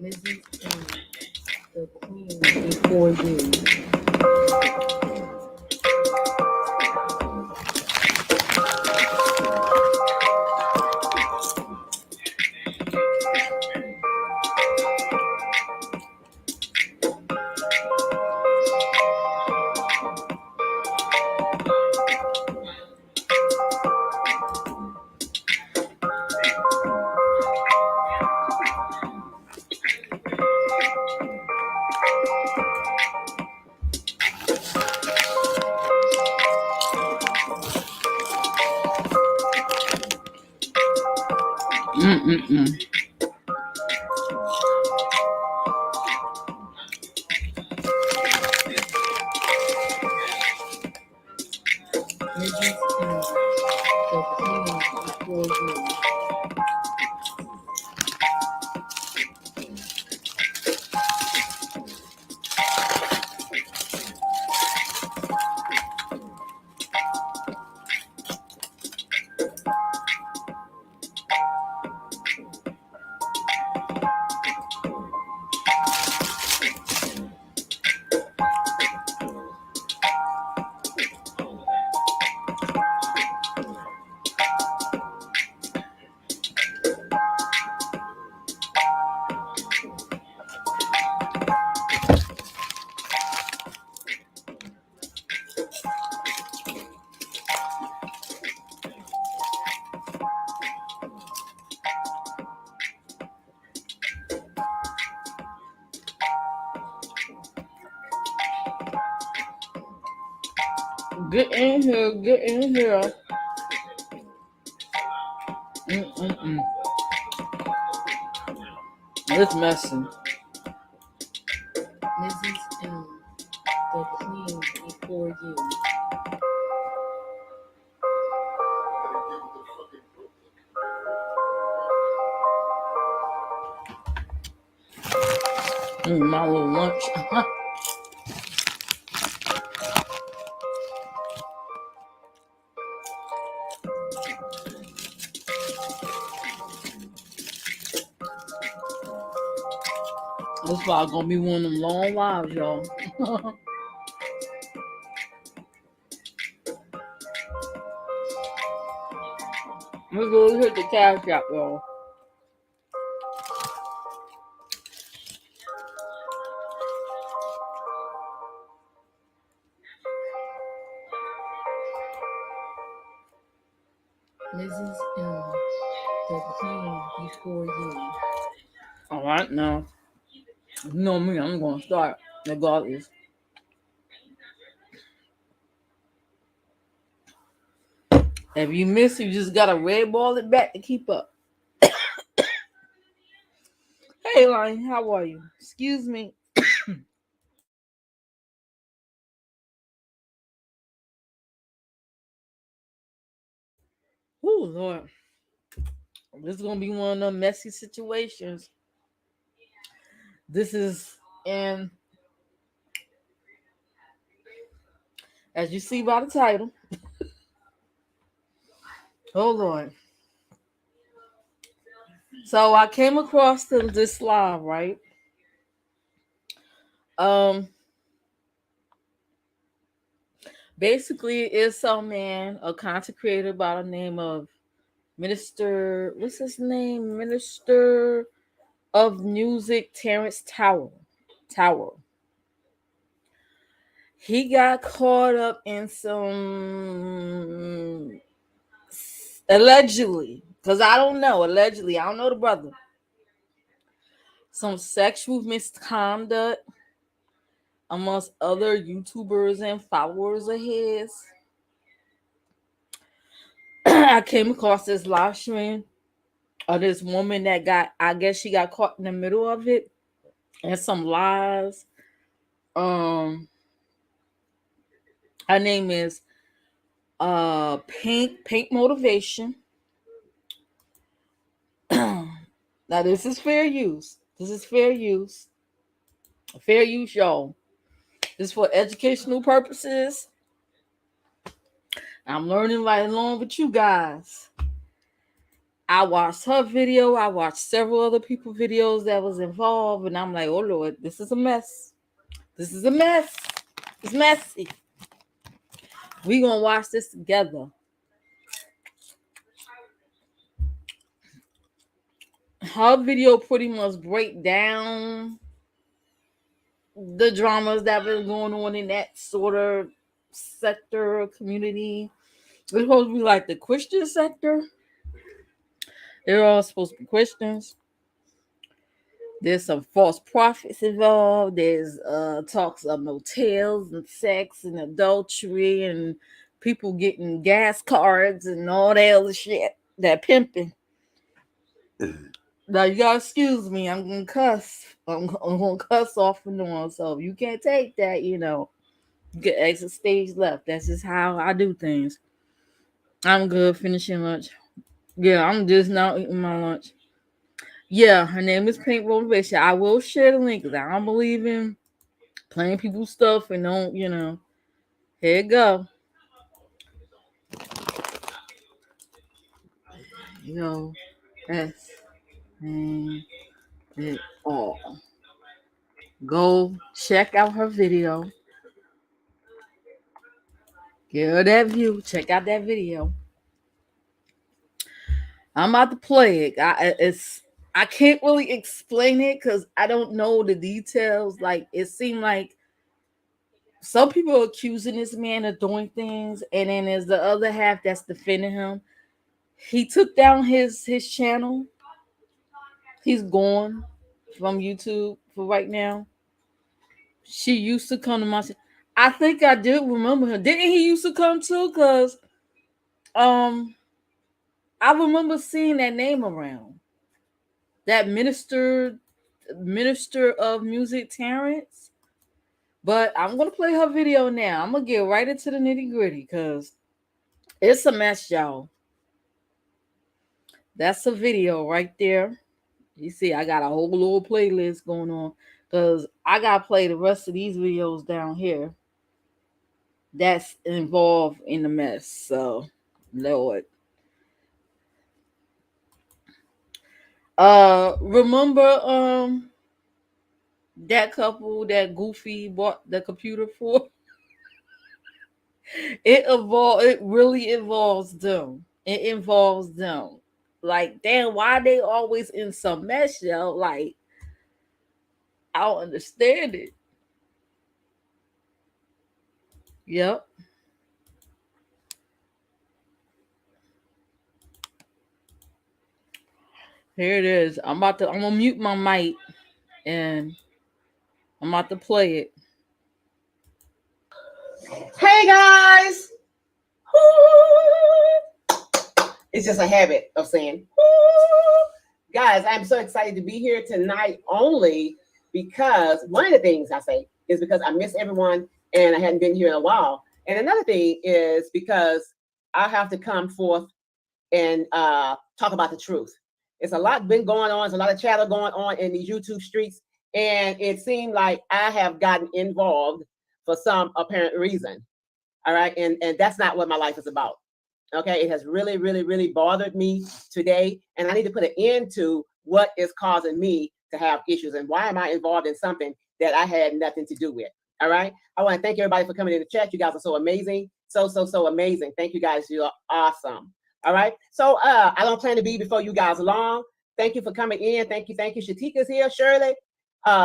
Mrs. The queen before you. Mrs. The queen before you. Get in here, get in here. It's messy. Mrs. The queen before you. My little lunch. This probably gonna be one of them long lives, y'all. Let's go hit the cash app, y'all. Mrs. The queen before you. All right, now. You know me, I'm gonna start regardless. If you miss, you just gotta red ball it back to keep up. Hey, Lonnie, how are you? Excuse me. Oh, Lord. This is gonna be one of them messy situations. This is in, as you see by the title. Oh, Lord. So I came across this live, right? Basically, it's some man, a content creator by the name of Minister, what's his name? Minister of Music, Terrence Tower. He got caught up in some, allegedly, because I don't know, I don't know the brother, some sexual misconduct amongst other YouTubers and followers of his. I came across this live stream of this woman that I guess she got caught in the middle of it and some lies. Her name is Pink Motivation. Now this is fair use. Fair use, y'all. This is for educational purposes. I'm learning right along with you guys. I watched her video. I watched several other people videos that was involved, and I'm like, oh Lord, this is a mess. This is a mess. It's messy. We gonna watch this together. Her video pretty much break down the dramas that been going on in that sort of sector community. It's supposed to be like the Christian sector. They're all supposed to be Christians. There's some false prophets involved. There's talks of motels and sex and adultery and people getting gas cards and all that other shit. That pimping. Now you gotta excuse me. I'm gonna cuss. I'm gonna cuss off and on. So if you can't take that, you know, you get exit stage left. That's just how I do things. I'm good finishing lunch. Yeah, I'm just now eating my lunch. Yeah, her name is Pink Motivation. I will share the link because I don't believe in playing people's stuff and don't, you know. Here you go. You know, that's it all. Go check out her video. Give her that view. Check out that video. I'm about to play it. I can't really explain it because I don't know the details. Like it seemed like some people are accusing this man of doing things, and then there's the other half that's defending him. He took down his channel. He's gone from YouTube for right now. She used to come to my. I think I did remember him. Didn't he used to come too? Cause um, I remember seeing that name around. That minister of music, Terrence. But I'm gonna play her video now. I'm gonna get right into the nitty gritty because it's a mess, y'all. That's a video right there. You see, I got a whole little playlist going on because I gotta play the rest of these videos down here that's involved in the mess. So, Lord. Remember that couple that Goofy bought the computer for? It really involves them. It involves them. Like, damn, why they always in some mess, yo? Like, I don't understand it. Yep. Here it is. I'm gonna mute my mic and I'm about to play it. Hey guys! It's just a habit of saying, guys, I'm so excited to be here tonight only because one of the things I say is because I miss everyone and I hadn't been here in a while. And another thing is because I have to come forth and talk about the truth. It's a lot been going on. There's a lot of chatter going on in these YouTube streets. And it seemed like I have gotten involved for some apparent reason. All right. And that's not what my life is about. Okay. It has really, really, really bothered me today. And I need to put an end to what is causing me to have issues. And why am I involved in something that I had nothing to do with? All right. I want to thank everybody for coming in the chat. You guys are so amazing. So amazing. Thank you guys. You are awesome. All right. So I don't plan to be before you guys long. Thank you for coming in. Thank you. Thank you. Shatika's here. Shirley.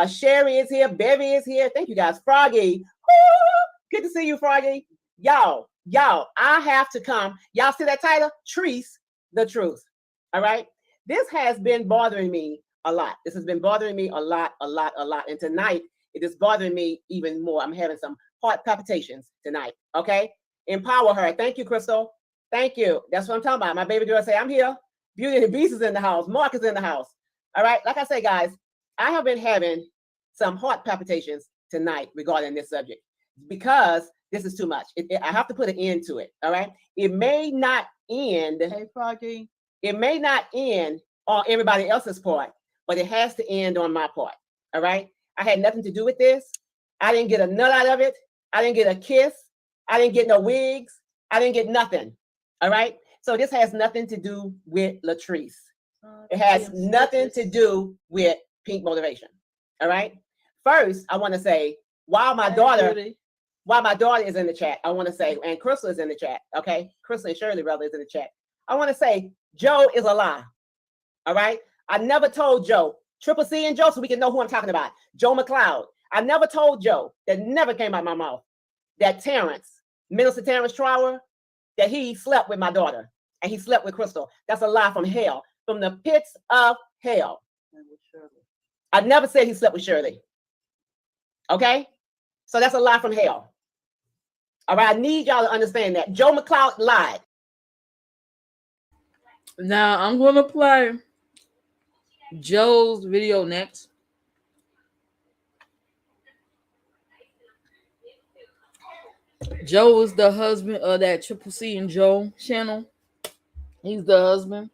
Sherry is here. Bevy is here. Thank you guys. Froggy. Woo! Good to see you, Froggy. Y'all, I have to come. Y'all see that title? Trees the truth. All right. This has been bothering me a lot. This has been bothering me a lot. And tonight it is bothering me even more. I'm having some heart palpitations tonight. Okay. Empower her. Thank you, Crystal. Thank you. That's what I'm talking about. My baby girl say, I'm here. Beauty and the Beast is in the house. Mark is in the house. All right. Like I say, guys, I have been having some heart palpitations tonight regarding this subject because this is too much. I have to put an end to it. All right. It may not end. Hey, Froggy. It may not end on everybody else's part, but it has to end on my part. All right. I had nothing to do with this. I didn't get a nut out of it. I didn't get a kiss. I didn't get no wigs. I didn't get nothing. All right. So this has nothing to do with Latrice. It has nothing to do with Pink Motivation. All right. First, I want to say while my daughter is in the chat, I want to say, and Crystal is in the chat. Okay, Crystal and Shirley brother is in the chat. I want to say Joe is a lie. All right. I never told Joe, Triple C and Joe, so we can know who I'm talking about. Joe McLeod. I never told Joe, that never came out of my mouth, that Terrence, Minister Terrence Trower, that he slept with my daughter and he slept with Crystal. That's a lie from hell, from the pits of hell. I never said he slept with Shirley. Okay? So that's a lie from hell. All right, I need y'all to understand that. Joe McLeod lied. Now I'm gonna play Joe's video next. Joe is the husband of that Triple C and Joe channel. He's the husband.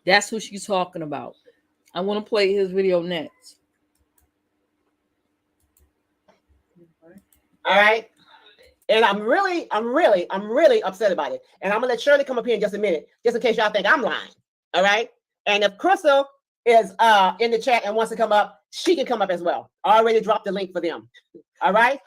That's who she's talking about. I want to play his video next. All right. And I'm really upset about it. And I'm gonna let Shirley come up here in just a minute, just in case y'all think I'm lying. All right. And if Crystal is in the chat and wants to come up, she can come up as well. I already dropped the link for them. All right.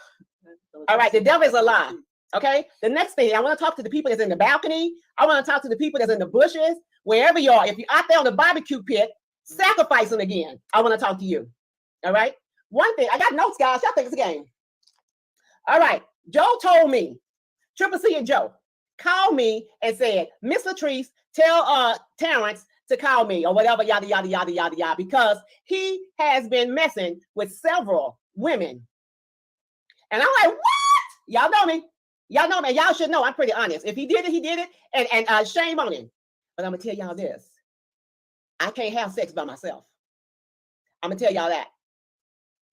All right. The devil is a lie. Okay. The next thing, I want to talk to the people that's in the balcony. I want to talk to the people that's in the bushes, wherever you are. If you're out there on the barbecue pit, sacrificing again, I want to talk to you. All right. One thing, I got notes, guys. Y'all think it's a game. All right. Joe told me, Triple C and Joe called me and said, Miss Latrice, tell Terrence to call me or whatever, yada, yada, yada, yada, yada, because he has been messing with several women. And I'm like, what? Y'all know me. Y'all know me. Y'all should know I'm pretty honest. If he did it, he did it. And shame on him. But I'm going to tell y'all this. I can't have sex by myself. I'm going to tell y'all that.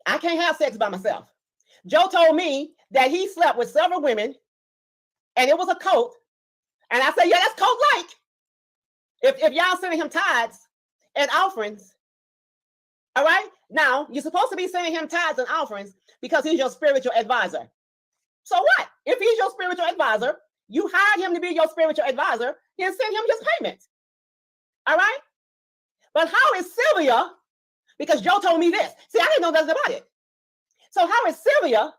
I can't have sex by myself. Joe told me that he slept with several women and it was a cult. And I said, yeah, that's cult-like. If y'all sending him tithes and offerings, all right? Now, you're supposed to be sending him tithes and offerings because he's your spiritual advisor. So what? If he's your spiritual advisor, you hired him to be your spiritual advisor, then send him his payments. All right? But how is Sylvia, because Joe told me this. See, I didn't know nothing about it. So how is Sylvia?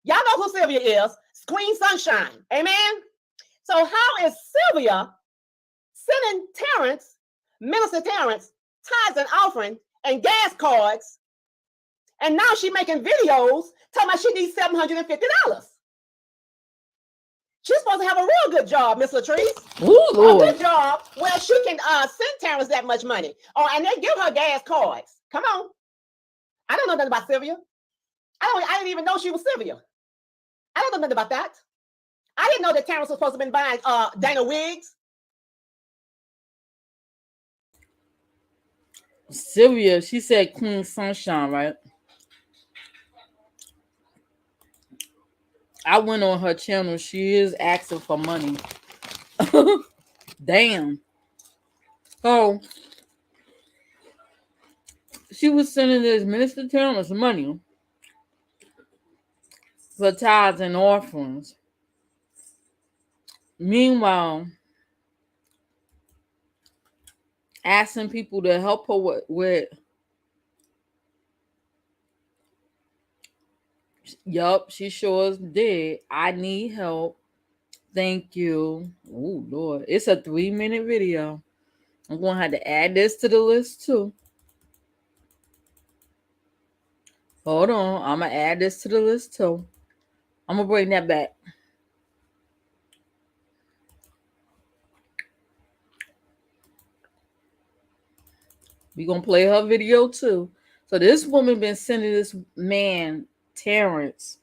Y'all know who Sylvia is. Queen Sunshine. Amen? So how is Sylvia sending Terrence, Minister Terrence, tithes and offering and gas cards, and now she's making videos talking about she needs $750. She's supposed to have a real good job, Miss Latrice. Ooh, a good job where she can send Terrence that much money. Oh, and they give her gas cards. Come on. I don't know nothing about Sylvia. I didn't even know she was Sylvia. I don't know nothing about that. I didn't know that Terrence was supposed to have been buying Dana wigs. Sylvia, she said Queen Sunshine, right? I went on her channel. She is asking for money. Damn. So she was sending this Minister Terrence money for tithes and offerings. Meanwhile, asking people to help her with yup, she sure did. I need help. Thank you. Oh Lord. It's a 3-minute video. I'm gonna have to add this to the list too. Hold on. I'm gonna add this to the list too. I'm gonna bring that back. We gonna play her video too. So this woman been sending this man Terrence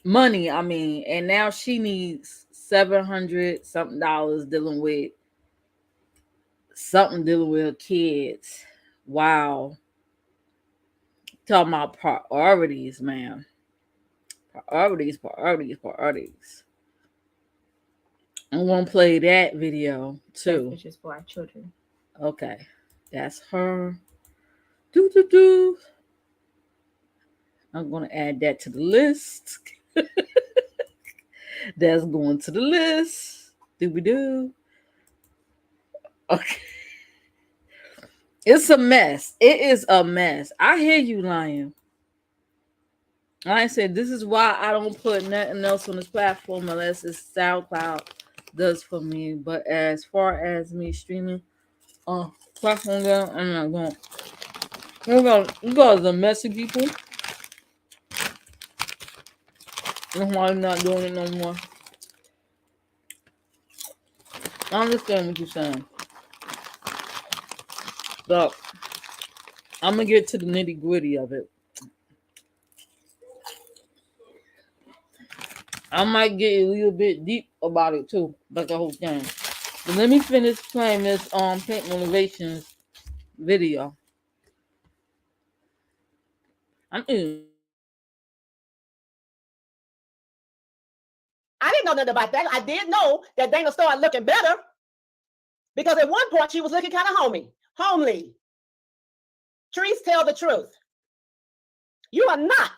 money. I mean, and now she needs $700 something dealing with her kids. Wow. Talking about priorities, man. Priorities. I'm gonna play that video too. Which is for our children. Okay. That's her. Do. I'm gonna add that to the list. That's going to the list. Do we do? Okay. It's a mess. It is a mess. I hear you, Lion. Like I said, this is why I don't put nothing else on this platform unless it's SoundCloud does for me. But as far as me streaming platform go, I'm not going. You guys are messy people. That's why I'm not doing it no more. I understand what you're saying. But I'm gonna get to the nitty gritty of it. I might get a little bit deep about it too, like the whole thing. But let me finish playing this Pink Motivations video. I'm eating. I didn't know nothing about that. I did know that Dana started looking better because at one point she was looking kind of homely. Trees tell the truth. You are not,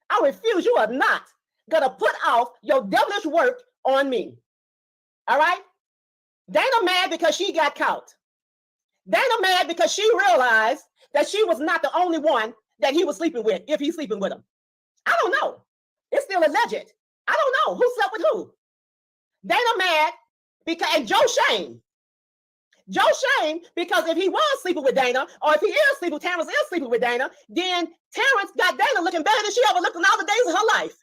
I refuse, you are not going to put off your devilish work on me. All right? Dana mad because she got caught. Dana mad because she realized that she was not the only one that he was sleeping with, if he's sleeping with him. I don't know. It's still alleged. I don't know who slept with who. Dana mad because, and Joe Shane, because if he was sleeping with Dana, or if he is sleeping, Terrence is sleeping with Dana, then Terrence got Dana looking better than she ever looked in all the days of her life.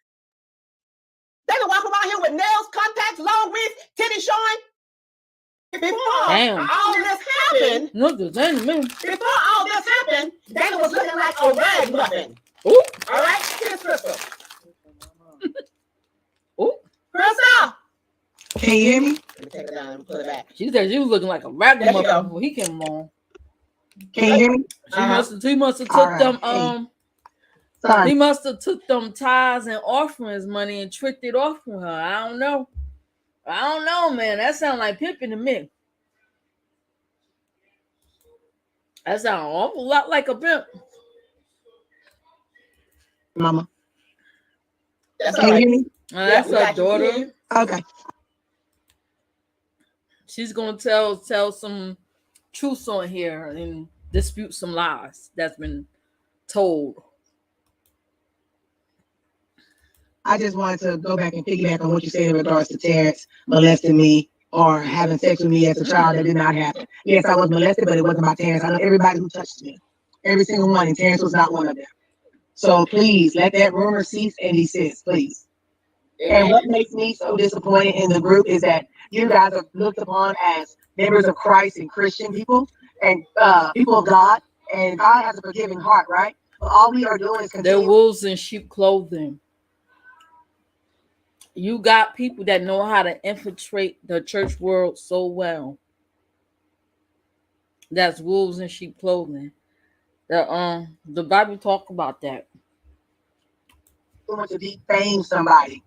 Dana walk around here with nails, contacts, long wigs, titties showing. Before all this happened, before all this happened, Dana was looking like a rag muffin. Ooh. All right, here's Crystal. Ooh. Crystal. Can you hear me? Let me take it down and put it back. She said she was looking like a rag There you muffin go. before he came along. Can you hear me? He must have took All right. them Sorry. he must have took them tithes and offerings money and tricked it off from her. I don't know, man. That sounds like pimping to me. That sounds an awful lot like a pimp. Mama. That's Can all right. you hear me? That's we her got you. daughter. Okay. She's gonna tell some truths on here and dispute some lies that's been told. I just wanted to go back and piggyback on what you said in regards to Terrence molesting me or having sex with me as a child. That did not happen. Yes, I was molested, but it wasn't by Terrence. I know everybody who touched me. Every single one, and Terrence was not one of them. So please let that rumor cease and desist, please. And what makes me so disappointed in the group is that you guys are looked upon as members of Christ and Christian people and people of God, and God has a forgiving heart, right? But all we are doing is They're continue. wolves in sheep clothing. You got people that know how to infiltrate the church world so well. That's wolves in sheep clothing. The Bible talk about that. To defame somebody,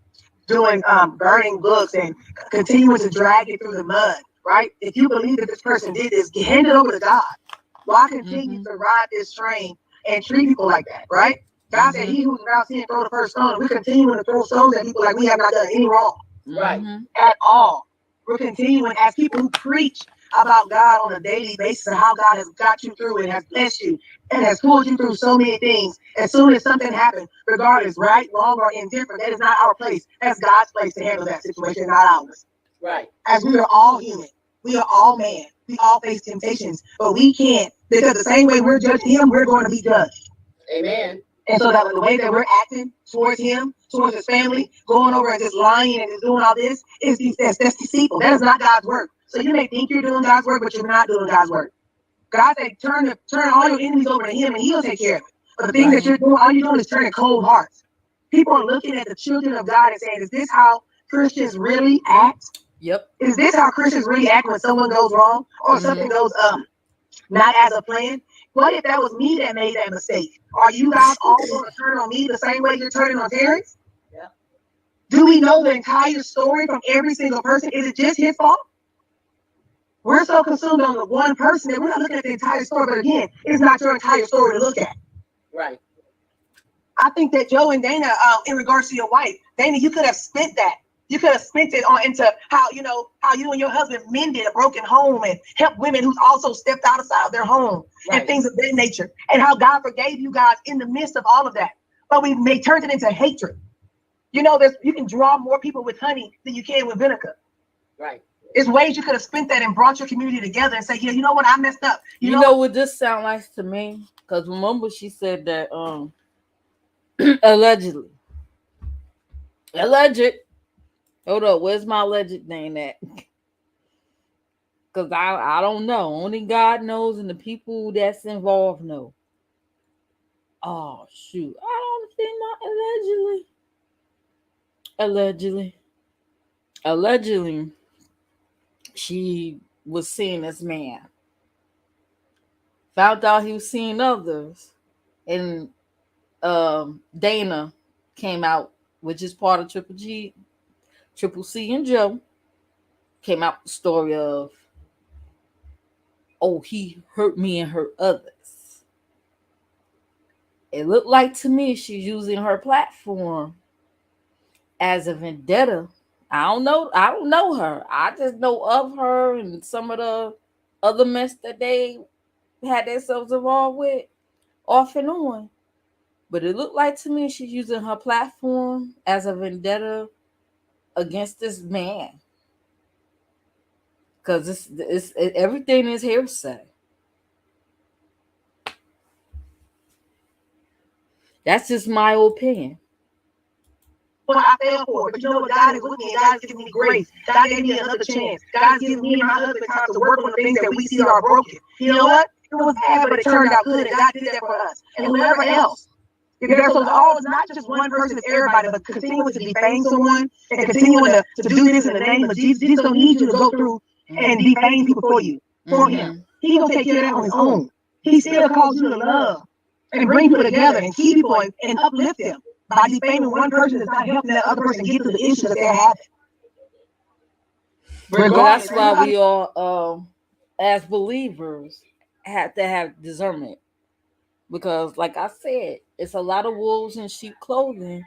doing burning books and continuing to drag it through the mud, right? If you believe that this person did this, hand it over to God. Why continue to ride this train and treat people like that, right? God said, "He who's without sin throw the first stone." We're continuing to throw stones at people like we have not done any wrong, Right. at all. We're continuing as people who preach about God on a daily basis and how God has got you through and has blessed you and has pulled you through so many things. As soon as something happens, regardless, right, wrong, or indifferent, that is not our place. That's God's place to handle that situation, not ours. Right. As we are all human, we are all man. We all face temptations, but we can't, because the same way we're judging him, we're going to be judged. Amen. And so that the way that we're acting towards him, towards his family, going over and just lying and just doing all this, that's deceitful. That is not God's work. So you may think you're doing God's work, but you're not doing God's work. God said, turn all your enemies over to him and he'll take care of it. But the things that you're doing, all you're doing is turning cold hearts. People are looking at the children of God and saying, is this how Christians really act? Yep. Is this how Christians really act when someone goes wrong or something goes not as a plan? What if that was me that made that mistake? Are you guys all going to turn on me the same way you're turning on Terrence? Yeah. Do we know the entire story from every single person? Is it just his fault? We're so consumed on the one person that we're not looking at the entire story. But again, it's not your entire story to look at. Right. I think that Joe and Dana, in regards to your wife, Dana, you could have spent that. You could have spent it on into how how you and your husband mended a broken home and helped women who's also stepped outside of their home and things of that nature, and how God forgave you guys in the midst of all of that. But we may turned it into hatred. You can draw more people with honey than you can with vinegar. Right. It's ways you could have spent that and brought your community together and say, yeah, you know what, I messed up. You know what this sound like to me? Because remember she said that allegedly. Alleged. Hold up, where's my alleged name at? Because I don't know. Only God knows and the people that's involved know. Oh shoot. I don't think my allegedly she was seeing this man. Found out he was seeing others. And Dana came out, which is part of Triple G, Triple C and Joe, came out with the story of, oh, he hurt me and hurt others. It looked like to me she's using her platform as a vendetta. I don't know her. I just know of her and some of the other mess that they had themselves involved with off and on. But it looked like to me she's using her platform as a vendetta against this man. Because everything is hearsay. That's just my opinion. Well, I fell for it, but you know what? God is with me, and God is giving me grace. God gave me another chance. God is giving me and my husband time to work on the things that we see are broken. You know what? It was bad, but it turned out good, and God did that for us. And whoever else. It's not just one person, it's everybody, but continuing to defame someone and continuing to do this in the name of Jesus. Jesus don't need you to go through and defame people for him. He gonna take care of that on his own. He still calls you to love and bring people together and keep people and uplift them. By defaming one person is not helping that other person get to the issue that they're having. Well, that's why we all, as believers, have to have discernment. Because, like I said, it's a lot of wolves in sheep clothing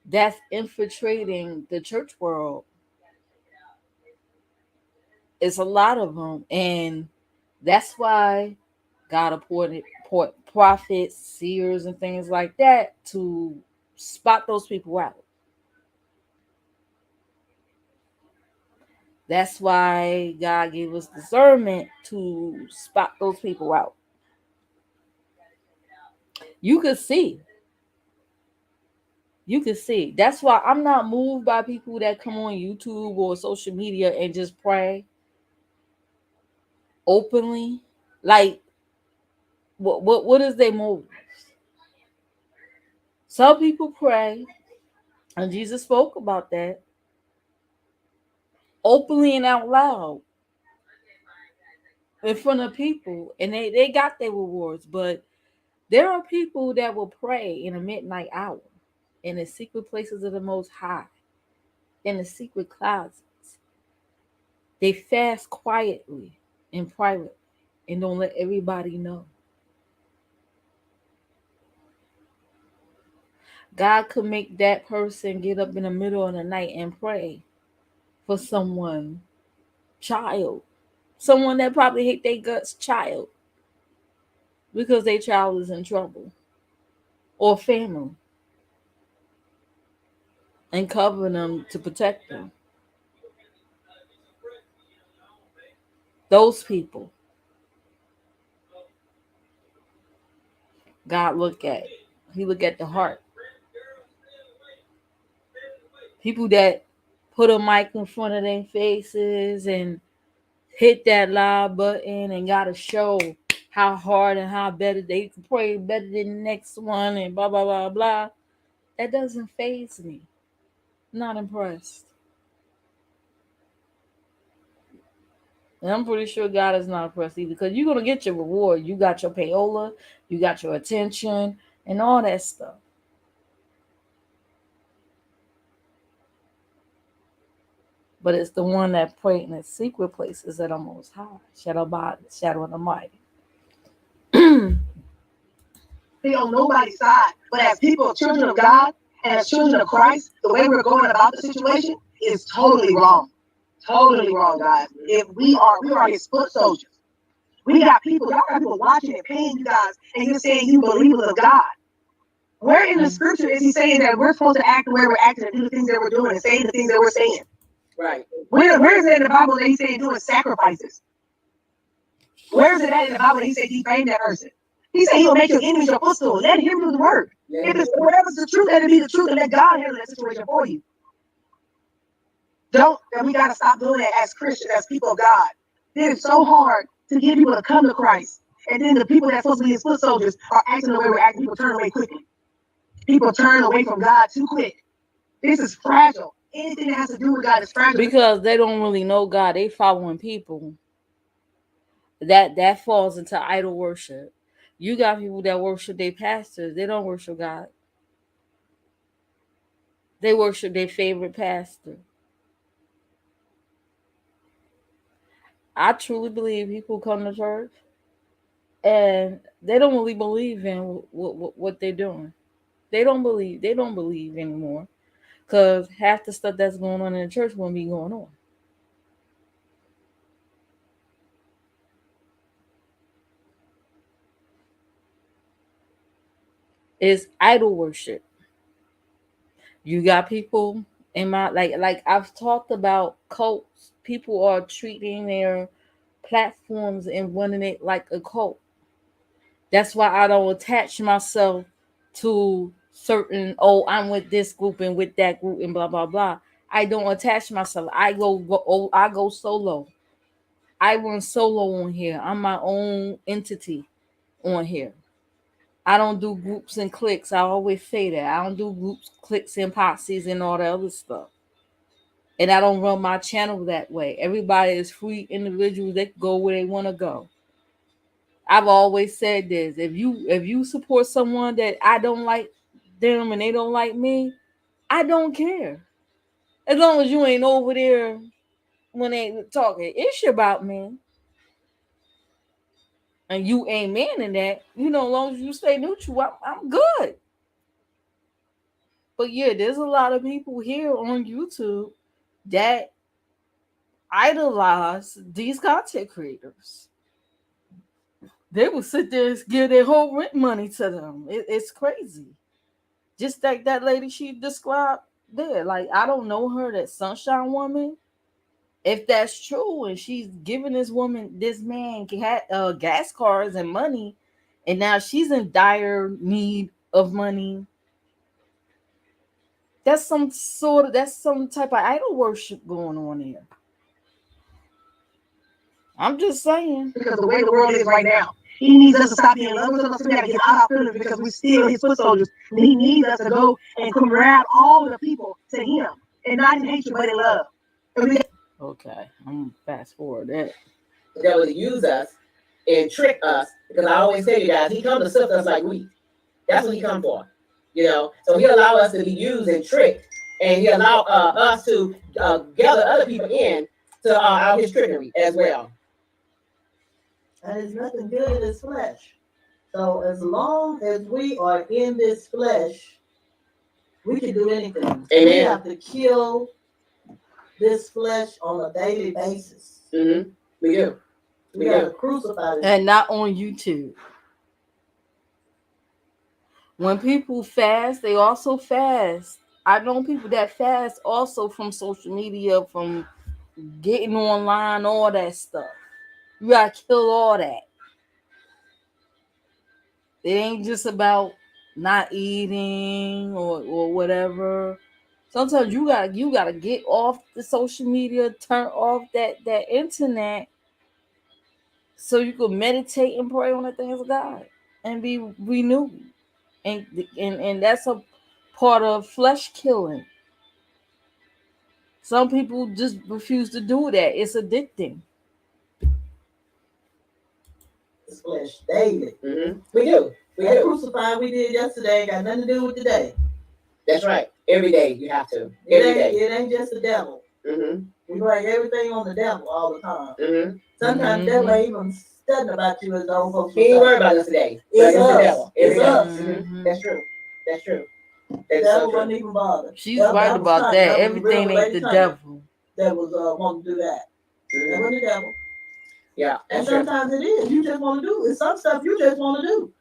that's infiltrating the church world. It's a lot of them. And that's why God appointed prophets, seers, and things like that to spot those people out. That's why God gave us discernment to spot those people out. You could see. You can see. That's why I'm not moved by people that come on YouTube or social media and just pray openly. Like, what is their motive? Some people pray, and Jesus spoke about that openly and out loud in front of people, and they got their rewards. But there are people that will pray in a midnight hour in the secret places of the Most High, in the secret closets. They fast quietly in private and don't let everybody know. God could make that person get up in the middle of the night and pray for someone, child, someone that probably hate their guts, child, because their child is in trouble, or family, and cover them to protect them. Those people, God look at. He look at the heart. People that put a mic in front of their faces and hit that live button and gotta show how hard and how better they can pray better than the next one and blah blah blah blah. That doesn't faze me. I'm not impressed. And I'm pretty sure God is not impressed either, because you're gonna get your reward. You got your payola, you got your attention, and all that stuff. But it's the one that prayed in the secret places that are most high. Shadow of the Almighty. be on nobody's side. But as people, children of God, and as children of Christ, the way we're going about the situation is totally wrong. Totally wrong, guys. If we are his foot soldiers. We got people, y'all got people watching and paying you guys, and you're saying you believers of God. Where in the scripture is he saying that we're supposed to act the way we're acting and do the things that we're doing and say the things that we're saying? Right. Where is it in the Bible that he's saying doing sacrifices? Where is it at in the Bible that he said defame that person? He said he'll make your enemies your footstool. Let him do the work. Yeah. If it's whatever's the truth, let it be the truth and let God handle that situation for you. And we gotta stop doing that as Christians, as people of God. It is so hard to get people to come to Christ. And then the people that's supposed to be his foot soldiers are acting the way we're acting. People turn away quickly. People turn away from God too quick. This is fragile. Anything that has to do with God is fragile. Because they don't really know God. They following people. That falls into idol worship. You got people that worship their pastors. They don't worship God. They worship their favorite pastor. I truly believe people come to church and they don't really believe in what they're doing. They don't believe anymore because half the stuff that's going on in the church won't be going on. It's idol worship. You got people in my like I've talked about cults. People are treating their platforms and running it like a cult. That's why I don't attach myself to certain, oh, I'm with this group and with that group and blah blah blah. I don't attach myself. I go solo. I run solo on here. I'm my own entity on here. I don't do groups and cliques. I always say that. I don't do groups, cliques, and posses and all that other stuff. And I don't run my channel that way. Everybody is free individuals. They can go where they want to go. I've always said this. If you support someone that I don't like them and they don't like me, I don't care. As long as you ain't over there when they talking ish about me and you ain't manning that, as long as you stay neutral, I'm good. But yeah, there's a lot of people here on YouTube that idolize these content creators. They will sit there and give their whole rent money to them. It's crazy. Just like that lady she described there. Like, I don't know her, that sunshine woman. If that's true and she's giving this man gas cards and money, and now she's in dire need of money, that's some type of idol worship going on here. I'm just saying. Because the way the world is right now, he needs us to stop being lovers of us. We got to get out of our feelings because we're still his foot soldiers. And he needs us to go and grab all the people to him. And not in hatred, but in love. Okay, I'm going to fast forward that. The devil to use us and trick us, because I always tell you guys, he comes to sift us like wheat. That's what he come for. So he allow us to be used and tricked, and he allow us to gather other people in to his trickery as well. And there's nothing good in this flesh. So as long as we are in this flesh, we can do anything. Amen. We have to kill this flesh on a daily basis. Mm-hmm. We do. We got to crucify it. And not on YouTube. When people fast, they also fast. I know people that fast also from social media, from getting online, all that stuff. You gotta kill all that. It ain't just about not eating or whatever. Sometimes you gotta get off the social media, turn off that internet, so you can meditate and pray on the things of God and be renewed. And that's a part of flesh killing. Some people just refuse to do that. It's addicting. This flesh daily. Mm-hmm. We do. That crucifying we did yesterday got nothing to do with today. That's right. Every day you have to. Every day. It ain't just the devil. Mm-hmm. We blame everything on the devil all the time. Mm-hmm. Sometimes the devil ain't even studying about you as the old folks He ain't would worried say. about us today. It's the us. devil. It's the devil. us. Mm-hmm. That's true. That's true. The That's devil so true. wasn't even bothered. She's right about that. Everything ain't the devil. That was wanting to do that. That wasn't the devil. Yeah. And sometimes it is. You just want to do it. Some stuff you just want to do.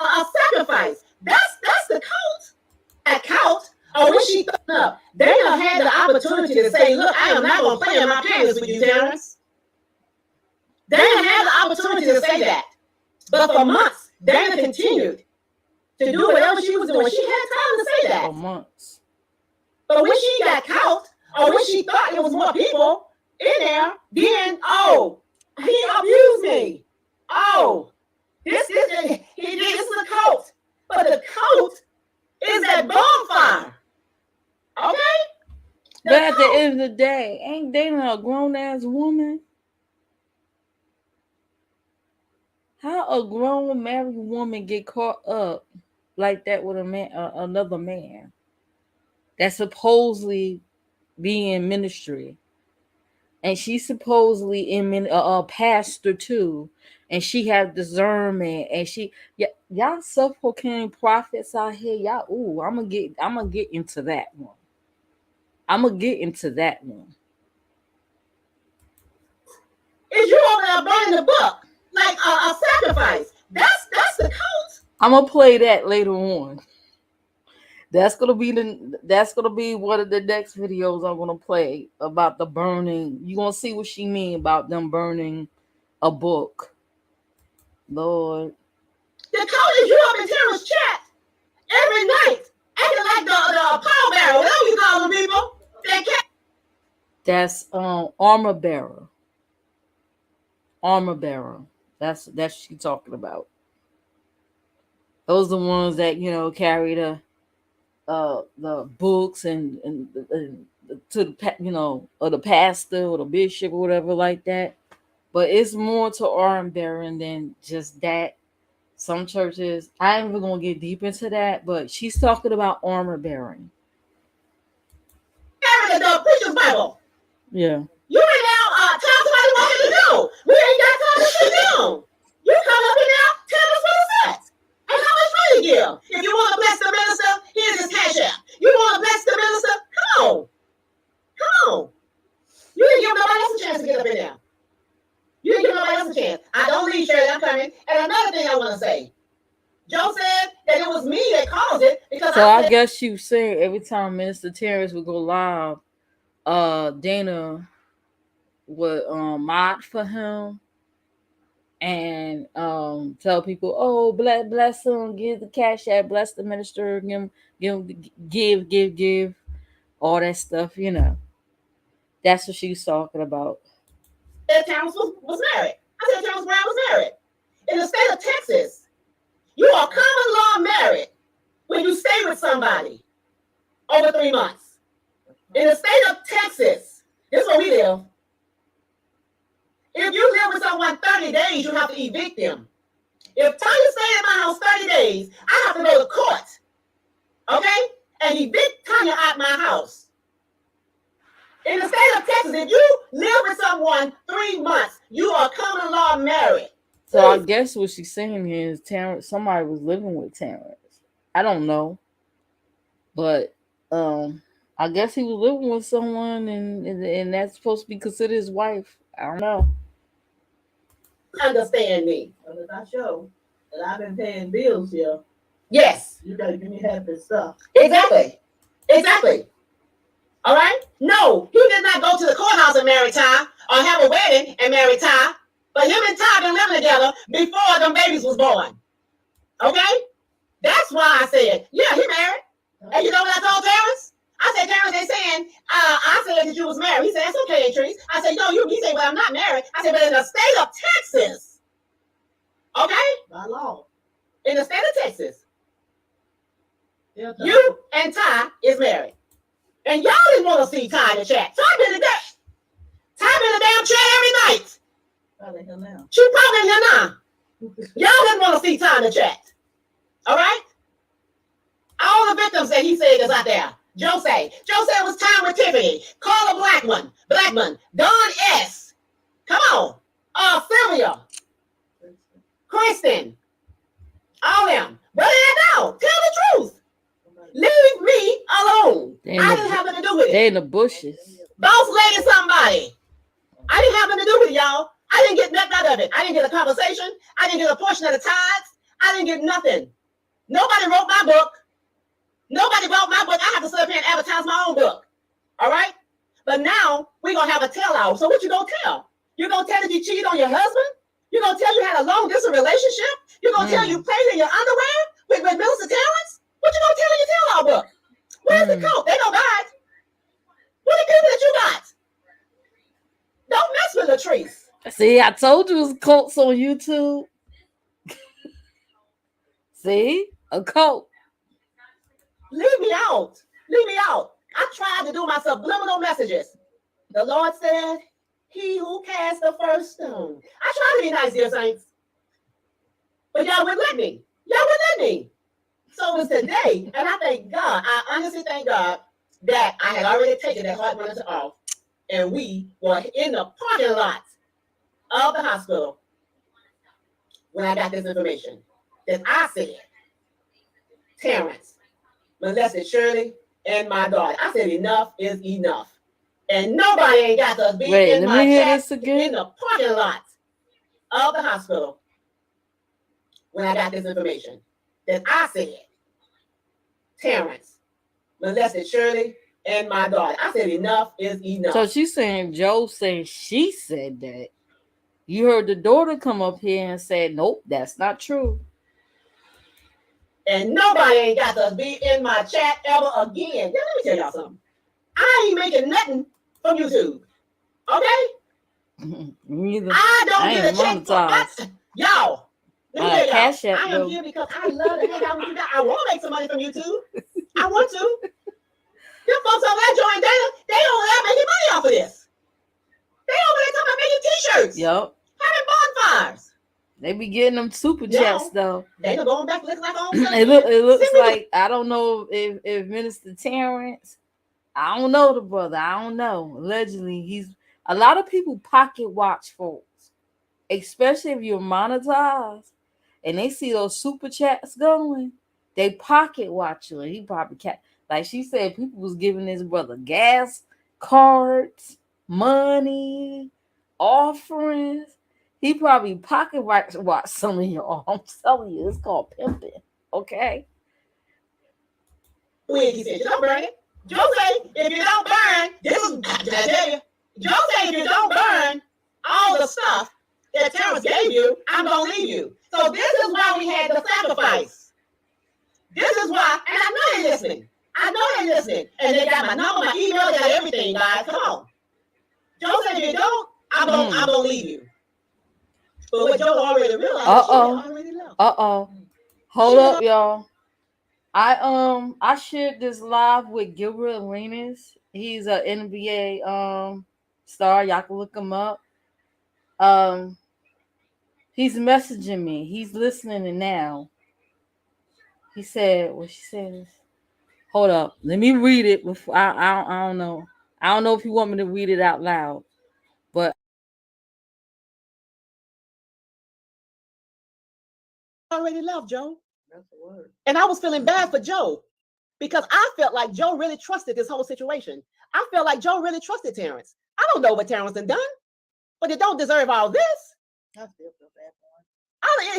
A sacrifice. That's the count. A count. Or when she up, Dana had the opportunity to say, "Look, I am not going to play in my panties with you, Terrence." Dana had the opportunity to say that, but for months, Dana continued to do whatever she was doing. She had time to say that For months. But when she got caught, or when she thought there was more people in there, then he abused me. Oh, this is a cult. But the cult is that bonfire. Okay? But at the end of the day, ain't Dana a grown ass woman? How a grown married woman get caught up like that with a man, another man that's supposedly be in ministry, and she's supposedly in a pastor too, and she has discernment, and y'all self-proclaimed prophets out here, y'all. Ooh, I'm gonna get into that one. Is you over there burning the book like a sacrifice? That's the cult. I'm gonna play that later on. That's gonna be one of the next videos I'm gonna play about the burning. You gonna see what she mean about them burning a book. Lord. The cult is you up in Terrence chat every night, acting like the pallbearer, whatever you call them people. That's armor bearer. Armor bearer. That's she talking about. Those are the ones that carry the books and to the or the pastor or the bishop or whatever like that. But it's more to arm bearing than just that. Some churches, I ain't even gonna get deep into that, but she's talking about armor bearing. Carry the preacher's Bible. Yeah. You ain't now tell somebody what to do. We ain't got time to sit down. You come up in there, tell us what it says. And how much money you give. If you want to bless the minister, here's his cash app. You want to bless the minister? Come on. You didn't give nobody else a chance to get up in there. You didn't give nobody else a chance. I don't leave, Shirley. I'm coming. And another thing I want to say. Joe said that it was me that caused it because I guess you say every time Minister Terrence would go live, Dana would mod for him and tell people, oh, bless him, give the cash app, bless the minister, give all that stuff, That's what she was talking about. That Terrence was married. I said Terrence Brown was married. In the state of Texas, you are common law married when you stay with somebody over 3 months. In the state of Texas, this is where we live. If you live with someone 30 days, you have to evict them. If Tanya stayed in my house 30 days, I have to go to court, okay, and evict Tanya out my house. In the state of Texas, if you live with someone 3 months, you are common law married. So I guess what she's saying here is Terrence, somebody was living with Terrence. I don't know, but I guess he was living with someone, and that's supposed to be considered his wife. I don't know. Understand me. But if I show that I've been paying bills here, yes, you gotta give me half this stuff. Exactly. All right? No, he did not go to the courthouse and marry Ty or have a wedding and marry Ty. But him and Ty been living together before them babies was born. Okay? That's why I said, yeah, he married. And you know what I told Terrence? I said, Terrence, they saying, I said that you was married. He said, that's okay, Trace. I said, no, he said, well, I'm not married. I said, but in the state of Texas, okay? By law. In the state of Texas, you and Ty is married. And y'all didn't want to see Ty in the chat. Ty been in the damn chat every night. Probably here now. She probably in here now. Y'all didn't want to see Ty in the chat. All right? All the victims that he said is out there. Joe said it was time with Tiffany. Call a Blackman, Don S. Come on. Sylvia, Kristen, all them. What did I know? Tell the truth. Leave me alone. I didn't have nothing to do with it. They in the bushes. Boss lady somebody. I didn't have nothing to do with it, y'all. I didn't get nothing out of it. I didn't get a conversation. I didn't get a portion of the tithes. I didn't get nothing. Nobody wrote my book. Nobody wrote my book. I have to sit up here and advertise my own book. All right? But now we're going to have a tell-all. So what you going to tell? You're going to tell that you cheated on your husband? You're going to tell you had a long-distance relationship? You're going to tell you played in your underwear with Minister Terrence? What you going to tell in your tell-all book? Where's the coat? They don't buy it. What the people that you got? Don't mess with Latrice. See, I told you it was cults on YouTube. See? A cult. Leave me out. Leave me out. I tried to do my subliminal messages. The Lord said, he who cast the first stone. I tried to be nice, dear saints. But y'all wouldn't let me. Y'all wouldn't let me. So it was today, and I thank God, I honestly thank God that I had already taken that heart monitor off, and we were in the parking lot of the hospital when I got this information that I said, Terrence molested Shirley and my daughter. I said enough is enough. And nobody ain't got to be in my chat in the parking lot of the hospital when I got this information that I said, Terrence molested Shirley and my daughter. I said enough is enough. So she's saying Joe saying she said that. You heard the daughter come up here and say, nope, that's not true. And nobody ain't got to be in my chat ever again. Yeah, let me tell y'all something. I ain't making nothing from YouTube. Okay? Neither. I don't get a check for y'all. Let me tell y'all. Cash App, I am here because I love to hang out with you guys. I want to make some money from YouTube. I want to. Them folks over there join data, they over there making money off of this. They over there talking about making T-shirts. Yep. Having bonfires. They be getting them super chats though. They going back look like it looks like I don't know if Minister Terrence, I don't know the brother. I don't know. Allegedly, he's a lot of people pocket watch folks, especially if you're monetized and they see those super chats going, they pocket watch you. And he probably like she said, people was giving this brother gas cards, money, offerings. He probably pocket watch some of y'all. I'm telling you, it's called pimping. Okay. Wait, he said, don't burn it. Joe say, if you don't burn, this is, I tell you, Joe say, if you don't burn all the stuff that Terrence gave you, I'm going to leave you. So this is why we had the sacrifice. This is why, and I know they're listening. I know they're listening. And they got my number, my email, they got everything, guys. Come on. Joe said, if you don't, I'm going to leave you. But what Joe already realized, Hold up, y'all. I shared this live with Gilbert Arenas. He's an NBA star. Y'all can look him up. He's messaging me. He's listening now. He said, what she said. Hold up. Let me read it before I don't know. I don't know if you want me to read it out loud. But already left Joe. That's the word. And I was feeling bad for Joe because I felt like Joe really trusted this whole situation. I felt like Joe really trusted Terrence. I don't know what Terrence done, but it don't deserve all this. I still feel bad for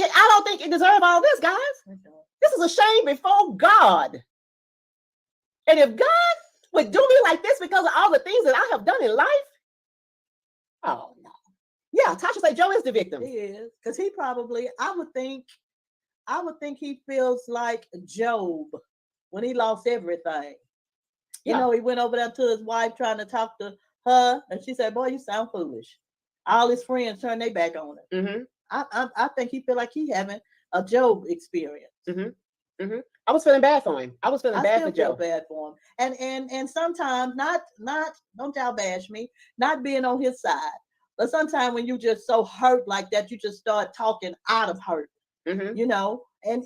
him. I don't think it deserves all this, guys. This is a shame before God. And if God would do me like this because of all the things that I have done in life, oh no. Yeah, Tasha said Joe is the victim. He is, because he probably, I would think he feels like Job when he lost everything. You know, he went over there to his wife trying to talk to her, and she said, "Boy, you sound foolish." All his friends turned their back on him. Mm-hmm. I think he feel like he having a Job experience. Mm-hmm. Mm-hmm. I was feeling bad for him. I was feeling bad for Joe. Bad for him. And sometimes not don't y'all bash me, not being on his side. But sometimes when you just so hurt like that, you just start talking out of hurt. Mm-hmm. You know, and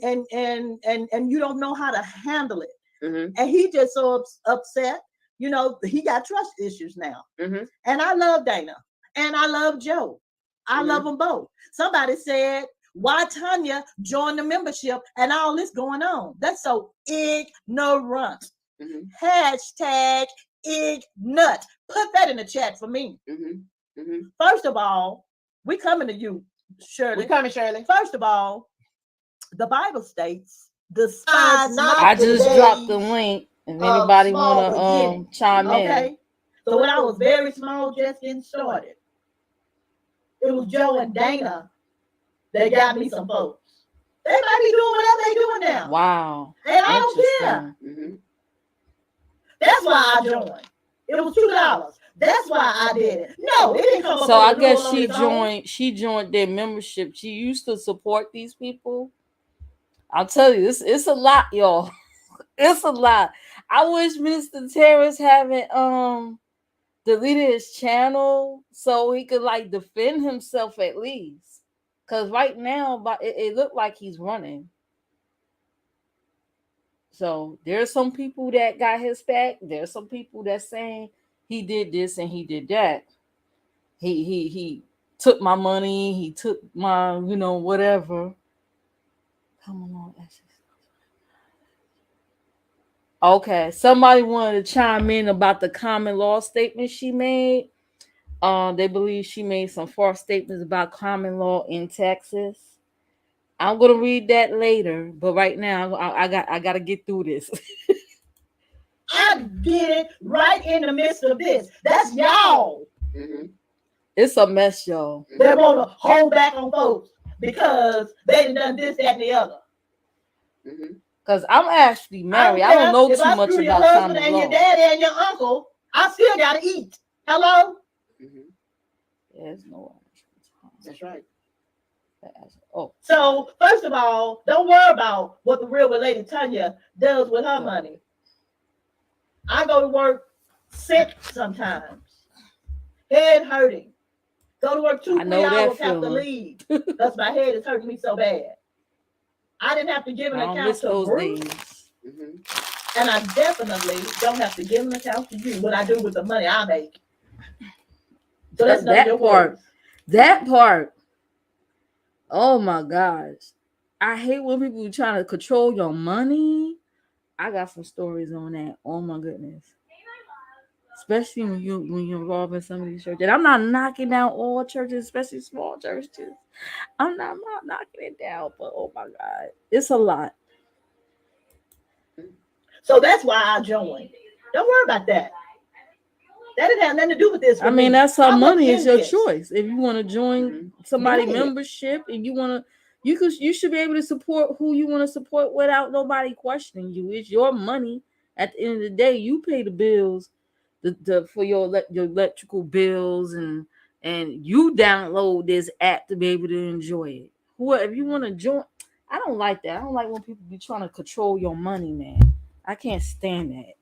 you don't know how to handle it. Mhm. And he just so upset. You know, he got trust issues now. Mhm. And I love Dana. And I love Joe. I Mhm. love them both. Somebody said, why Tanya joined the membership and all this going on? That's so ignorant. Mhm. Hashtag ignut. Put that in the chat for me. Mhm. Mhm. First of all, we coming to you, Shirley. We coming, Shirley. First of all, the Bible states, despise not I the just dropped the days link. If of anybody small wanna beginnings. chime in. Okay. So when I was very small, just getting started, it was Joe and Dana that got me some folks. They might be doing whatever they doing now. Wow. And I don't care. Mhm. That's why I joined. It was $2. That's why I did it. No, it didn't come up. So I on the guess door on she its own. joined their membership. She used to support these people. I'll tell you, it's a lot, y'all. It's a lot. I wish Mr. Terrace haven't deleted his channel so he could like defend himself at least. Cause right now, but it looked like he's running. So there's some people that got his back. There's some people that saying he did this and he did that. He took my money. He took my whatever. Come on, okay. Somebody wanted to chime in about the common law statement she made. They believe she made some false statements about common law in Texas. I'm gonna read that later, but right now I got to get through this. I did it right in the midst of this. That's y'all. Mhm. It's a mess, y'all. They want to hold back on folks because they done this, that, and the other. Mhm. Cause I'm actually married. I don't know if too I much screw your about husband common and law. your daddy and your uncle, I still gotta eat. Hello? Mhm. There's no. That's right. Oh, So first of all, don't worry about what the real lady Tanya does with her money. I go to work sick sometimes, head hurting. Go to work 2-3 hours, have to leave because my head is hurting me so bad. I didn't have to give an account to Bruce, Mhm. and I definitely don't have to give an account to you what I do with the money I make. So that's none of your part. worries. That part. Oh my gosh. I hate when people trying to control your money. I got some stories on that. Oh my goodness. Especially when you're involved in some of these churches. And I'm not knocking down all churches, especially small churches. I'm not knocking it down, but oh my God. It's a lot. So that's why I joined. Don't worry about that. That didn't have nothing to do with this. I mean, that's her money. It's your this. choice. If you want to join somebody membership and you should be able to support who you want to support without nobody questioning you. It's your money. At the end of the day, you pay the bills, for your electrical bills, and you download this app to be able to enjoy it. If you want to join, I don't like that. I don't like when people be trying to control your money, man. I can't stand that.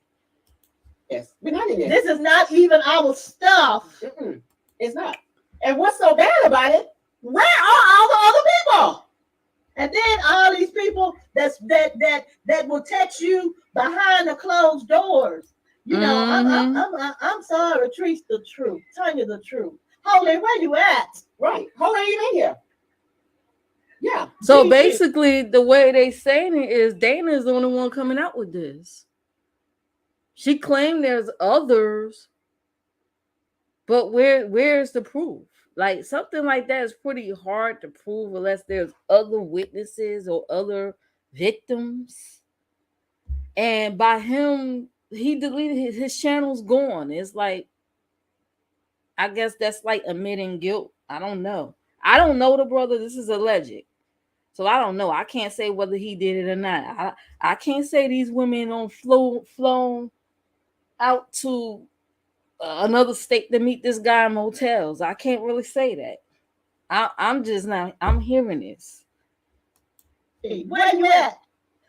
Yes, we're not in there. This is not even our stuff. Mm-mm. It's not. And what's so bad about it? Where are all the other people? And then all these people that will text you behind the closed doors. You know, I'm sorry, Treat the truth. Tanya the truth. Holy, where you at? Right. How long you been here? Yeah. So basically, the way they saying it is Dana is the only one coming out with this. She claimed there's others, but where's the proof? Like something like that is pretty hard to prove unless there's other witnesses or other victims. And by him, he deleted his channel's gone. It's like, I guess that's like admitting guilt. I don't know. I don't know the brother. This is alleged. So I don't know. I can't say whether he did it or not. I can't say these women on flown out to another state to meet this guy in motels. I can't really say that. I'm just now. I'm hearing this. Hey, where you at?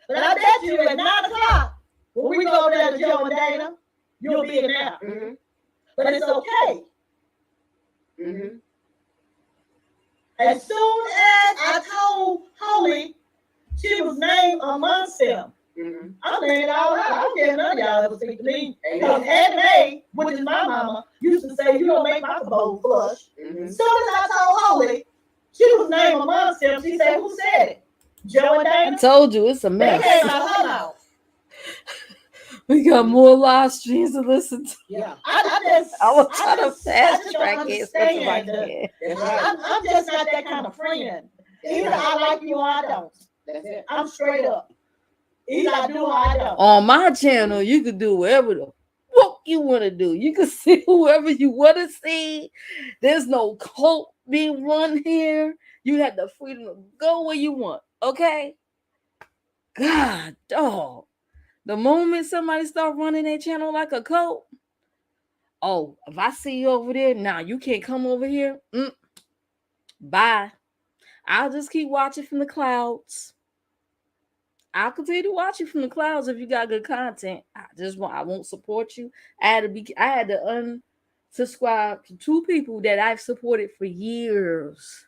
But I bet you at 9:00 when we go there to Joe and Dana, you'll be in there. Mm-hmm. But it's okay. Mm-hmm. As soon as I told Holly she was named amongst them, I'm laying it all out. I don't care if none of y'all ever speak to me. Because Aunt May, which is my mama, used to say, you don't make my bowl flush. As soon as I told Holy, she was named amongst them, she said, who said it? Joe and I Dana? told you it's a They mess. came out of her mouth. We got more live streams to listen to. Yeah. I was trying to I fast just don't track it as much as I understand. can. I'm just not that kind of friend. Either I like you or I don't. That's it. I'm straight up. Either I do or I don't. On my channel, you can do whatever the fuck you want to do. You can see whoever you want to see. There's no cult being run here. You have the freedom to go where you want. Okay? God, dog. The moment somebody start running their channel like a cult, oh, if I see you over there, nah, you can't come over here. Bye. I'll just keep watching from the clouds. I'll continue to watch you from the clouds if you got good content. I won't support you. I had to unsubscribe to 2 people that I've supported for years.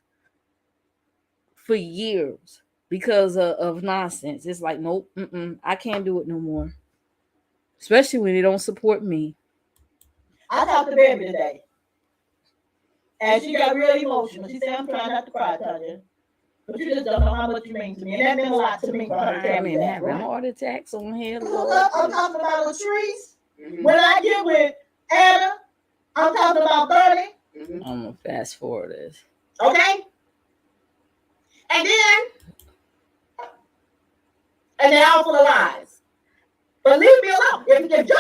For years. Because of nonsense. It's like, nope, I can't do it no more. Especially when they don't support me. I talked to Baby today. And she got real emotional. She said, I'm trying not to cry, Tanya. But you just don't know how much you mean to me. And that meant a lot to me for her to tell me that. Having heart attacks on here. I'm talking about Latrice. When I get with Anna, I'm talking about Bernie. I'm going to fast forward this. Okay? And they're all full of lies. But leave me alone. If Joe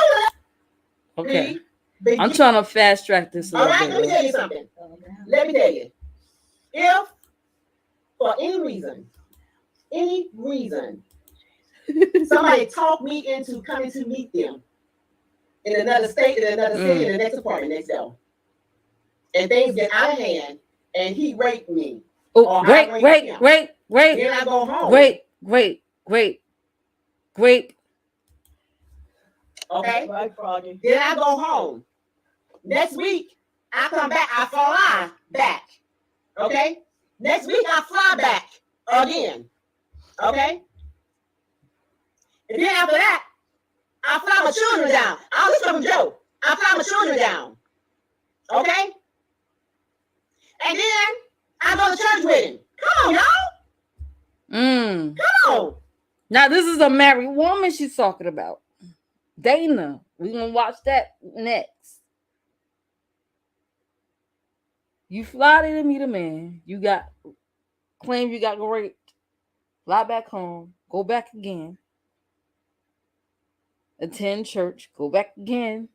okay. I'm trying to fast track this a all little right, bit. let me tell you something. Let me tell you. If for any reason, somebody talked me into coming to meet them in another state, in another city, in the next apartment next door, and things get out of hand, and he raped me. Oh, great. Then I go home. Great. Okay? Then I go home. Next week, I come back, I fly back. Okay? Next week, I fly back again. Okay? And then after that, I fly my children down. I'll listen from Joe. I fly my children down. Okay? And then I go to church with him. Come on, y'all. Come on. Now, this is a married woman she's talking about. Dana. We're going to watch that next. You fly there to meet a man. Claim you got raped. Fly back home. Go back again. Attend church. Go back again.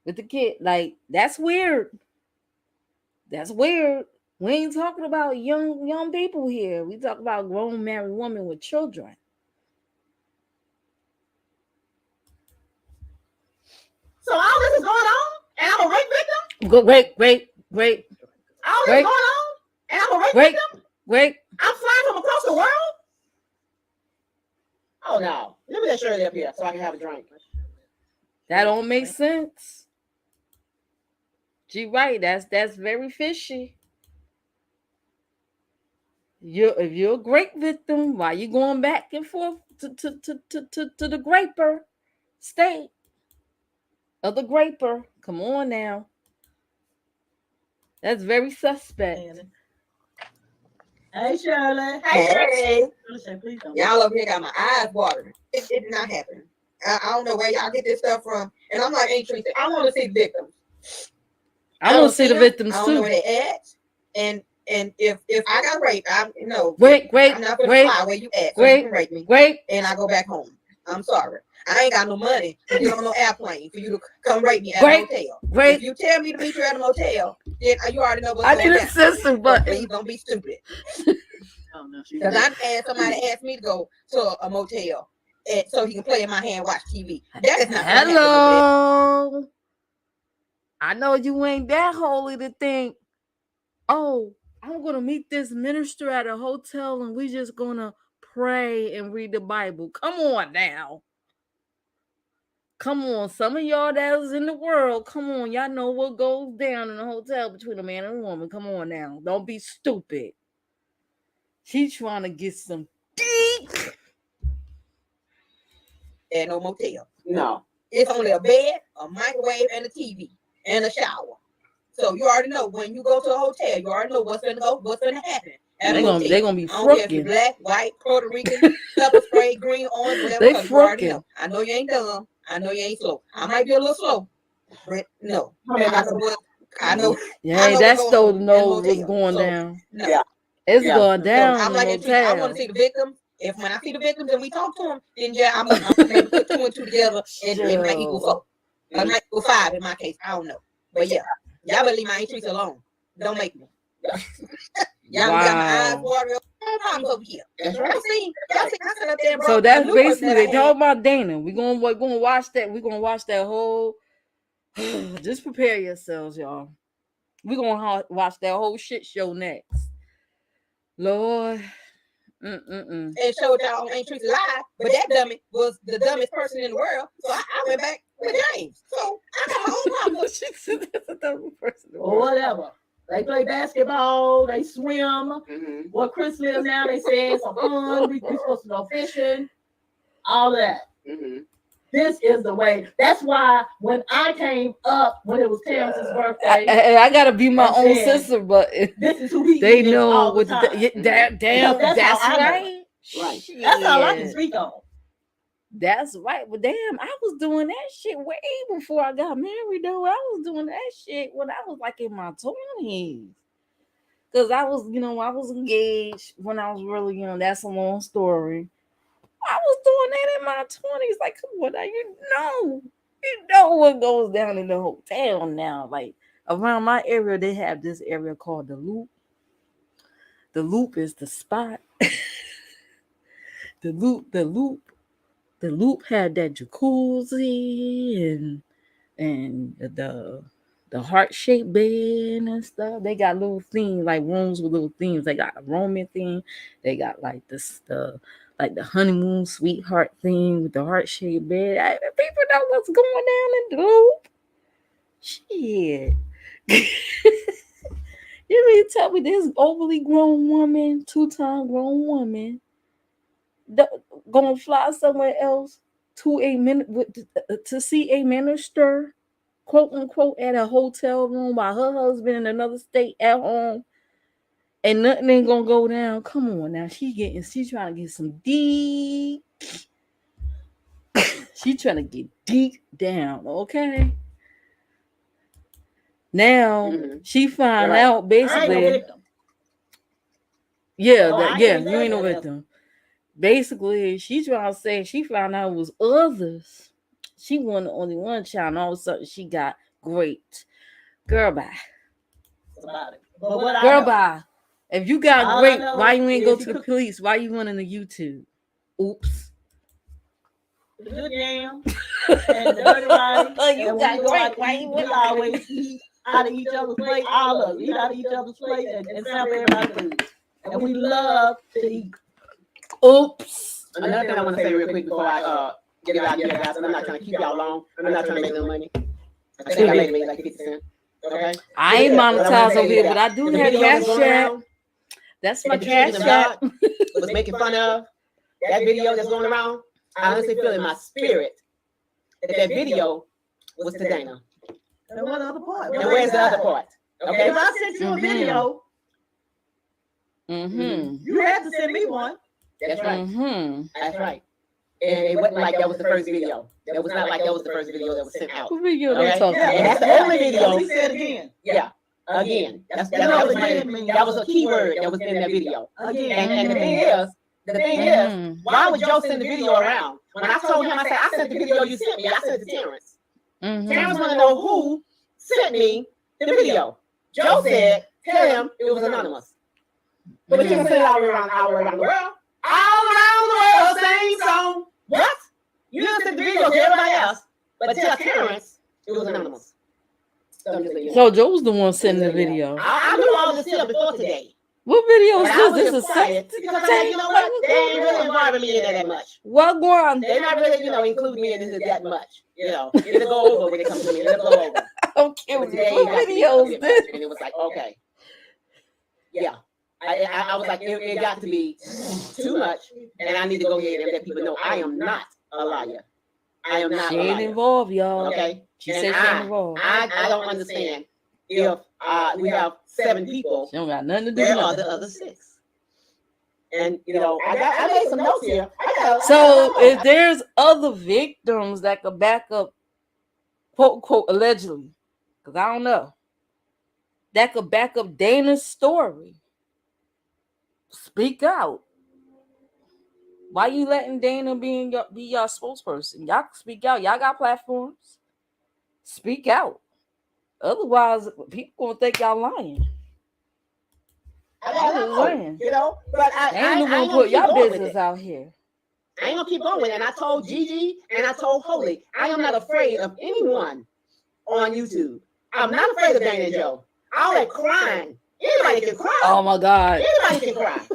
With the kid. Like, that's weird. That's weird. We ain't talking about young people here. We talk about grown married women with children. So all this is going on, and I'm a rape victim? Great. All this is going on, and I'm a rape victim? I'm flying from across the world? Oh, no. Let me that Shirley up here so I can have a drink. That don't make sense. She right. That's very fishy. If you're a grape victim, why you going back and forth to the graper state of the graper? Come on now. That's very suspect. Hey, Shirley. Hey. Y'all over here got my eyes watering. It did not happen. I don't know where y'all get this stuff from. And I'm like, ain't Teresa, I want to see the victims. I want to see the victims I don't know too. where they at. And if I got raped, I'm not gonna fly where you at. So you can rape me. And I go back home. I'm sorry. I ain't got no money to get on no airplane for you to come rape me at a motel. If you tell me to meet you at a motel, then you already know what's going on. I need a sister, but please don't be stupid. Because I've had somebody ask me to go to a motel so he can play in my hand, watch TV. That is not hello. I know you ain't that holy to think, oh, I'm gonna meet this minister at a hotel and we just gonna pray and read the Bible. Come on now. Come on, some of y'all that is in the world, come on, y'all know what goes down in a hotel between a man and a woman. Come on now. Don't be stupid. She's trying to get some deep. at no motel. No. It's only a bed, a microwave, and a TV, and a shower. So you already know when you go to a hotel, you already know what's gonna happen. They're gonna be I don't care if you're frooking. black, white, Puerto Rican, pepper spray, green, orange, whatever. They color, you already frooking. know. I know you ain't dumb. I know you ain't slow. I might be a little slow, but no. I know. Yeah, that's still to know what's going down. No. Yeah. It's Yeah. going down So I'm in the like, I want motel. to see the victims. If when I see the victims and we talk to them, then yeah, I'm gonna maybe put 2 and 2 together, and it might equal 4. It might equal 5 in my case. I don't know, but yeah, y'all better leave my treats alone. Don't make me. Y'all got my eyes watering. I'm over here. That's right. Y'all see, I sit up there, bro. So that's basically they talk about Dana. We're gonna watch that. We're gonna watch that whole. Just prepare yourselves, y'all. We're gonna watch that whole shit show next. Lord. And showed y'all ain't treated live, but that dummy was the dumbest person in the world. So I went back with James. So I got my own problem. She said that's a dumb person. Or whatever. They play basketball, they swim. Where Chris live now, they say some fun. We supposed to go fishing. All that. This is the way. That's why when I came up, when it was Terrence's birthday, I gotta be my own sister, but this is who he they is know all the what time. damn, That's right. Right. That's all I can speak on. That's right. But damn, I was doing that shit way before I got married, though. I was doing that shit when I was like in my 20s. Because I was, I was engaged when I was really young. That's a long story. I was doing that in my 20s. Like, come on now, you know what goes down in the hotel now. Like, around my area, they have this area called the Loop. The Loop is the spot. The Loop had that jacuzzi and the heart-shaped bed and stuff. They got little things like rooms with little themes. They got a Roman theme. They got like the honeymoon sweetheart thing with the heart-shaped bed. People know what's going down in the Loop. Shit. You mean tell me this overly grown woman, 2-time grown woman, gonna fly somewhere else to see a minister, quote unquote, at a hotel room while her husband in another state at home, and nothing ain't gonna go down? Come on now, she's trying to get some deep. She's trying to get deep down, okay? Now she found out basically. You ain't no victim. Basically, she's trying to say she found out it was others. She wasn't the only one child, and all of a sudden she got great. Girl, bye. Girl, bye. If you got great, why you ain't go to the police? Why you running the YouTube? Oops. The good jam and the dirty rice. You got great. Why you we always eat out of each other's plate? All of us eat out of each other's plate and sample everybody's food. And we love to eat. Oops. Another thing I want to say real quick before I get out here, guys, and I'm not trying to keep y'all long. I'm not trying to make no money. I think I made like 50 cents. Okay. I ain't monetized over here, but I do have Cash App. That's my Cash App. Was making fun of that video that's going around. I honestly feel in my spirit that video was to Dana. And what other part? And where's the other part? Okay. If I sent you a video, you had to send me one. That's right. That's right. And it wasn't like that was the first video. It was not like that was the first video that was sent out. What video they talking about? And that's the only video. He said again. Yeah. Again. That was a keyword that was in that video. Again. And the thing is, why would Joe send the video around? When I told him, I said, I sent the video you sent me. I sent it to Terrence. Terrence wanted to know who sent me the video. Joe said, tell him it was anonymous. But you can send it all around the world. All around the world, same song. What? You didn't send the video to everybody else, but tell Terrence it was anonymous. So Joe was the one sending the video. I knew all this stuff before today. What video is this? This is quiet because you know what? They ain't really involving me in that much. Well, go on. They're not really, including me in this that much. It'll go over when it comes to me. It'll go over. Okay, what video is this? And it was like, okay, yeah. I was like, it got to be too much, and I need to go ahead and let people know I am not a liar. I am not. She a ain't liar. involved, y'all. Okay. She And said she ain't involved. I don't understand if we have 7 people. She don't got nothing to do Where with are nothing. the other 6? And I made some notes here. So if there's other victims that could back up, quote unquote, allegedly, because I don't know, that could back up Dana's story, speak out. Why you letting Dana be your spokesperson? Y'all can speak out. Y'all got platforms. Speak out. Otherwise, people gonna think y'all lying. I don't know, but I ain't gonna put y'all business out here. I ain't gonna keep going with it. And I told Gigi and I told Holy, I am not afraid of anyone on YouTube. I'm not afraid of Dana and Joe. All that crying. Anybody can cry. Oh my God. Anybody can cry.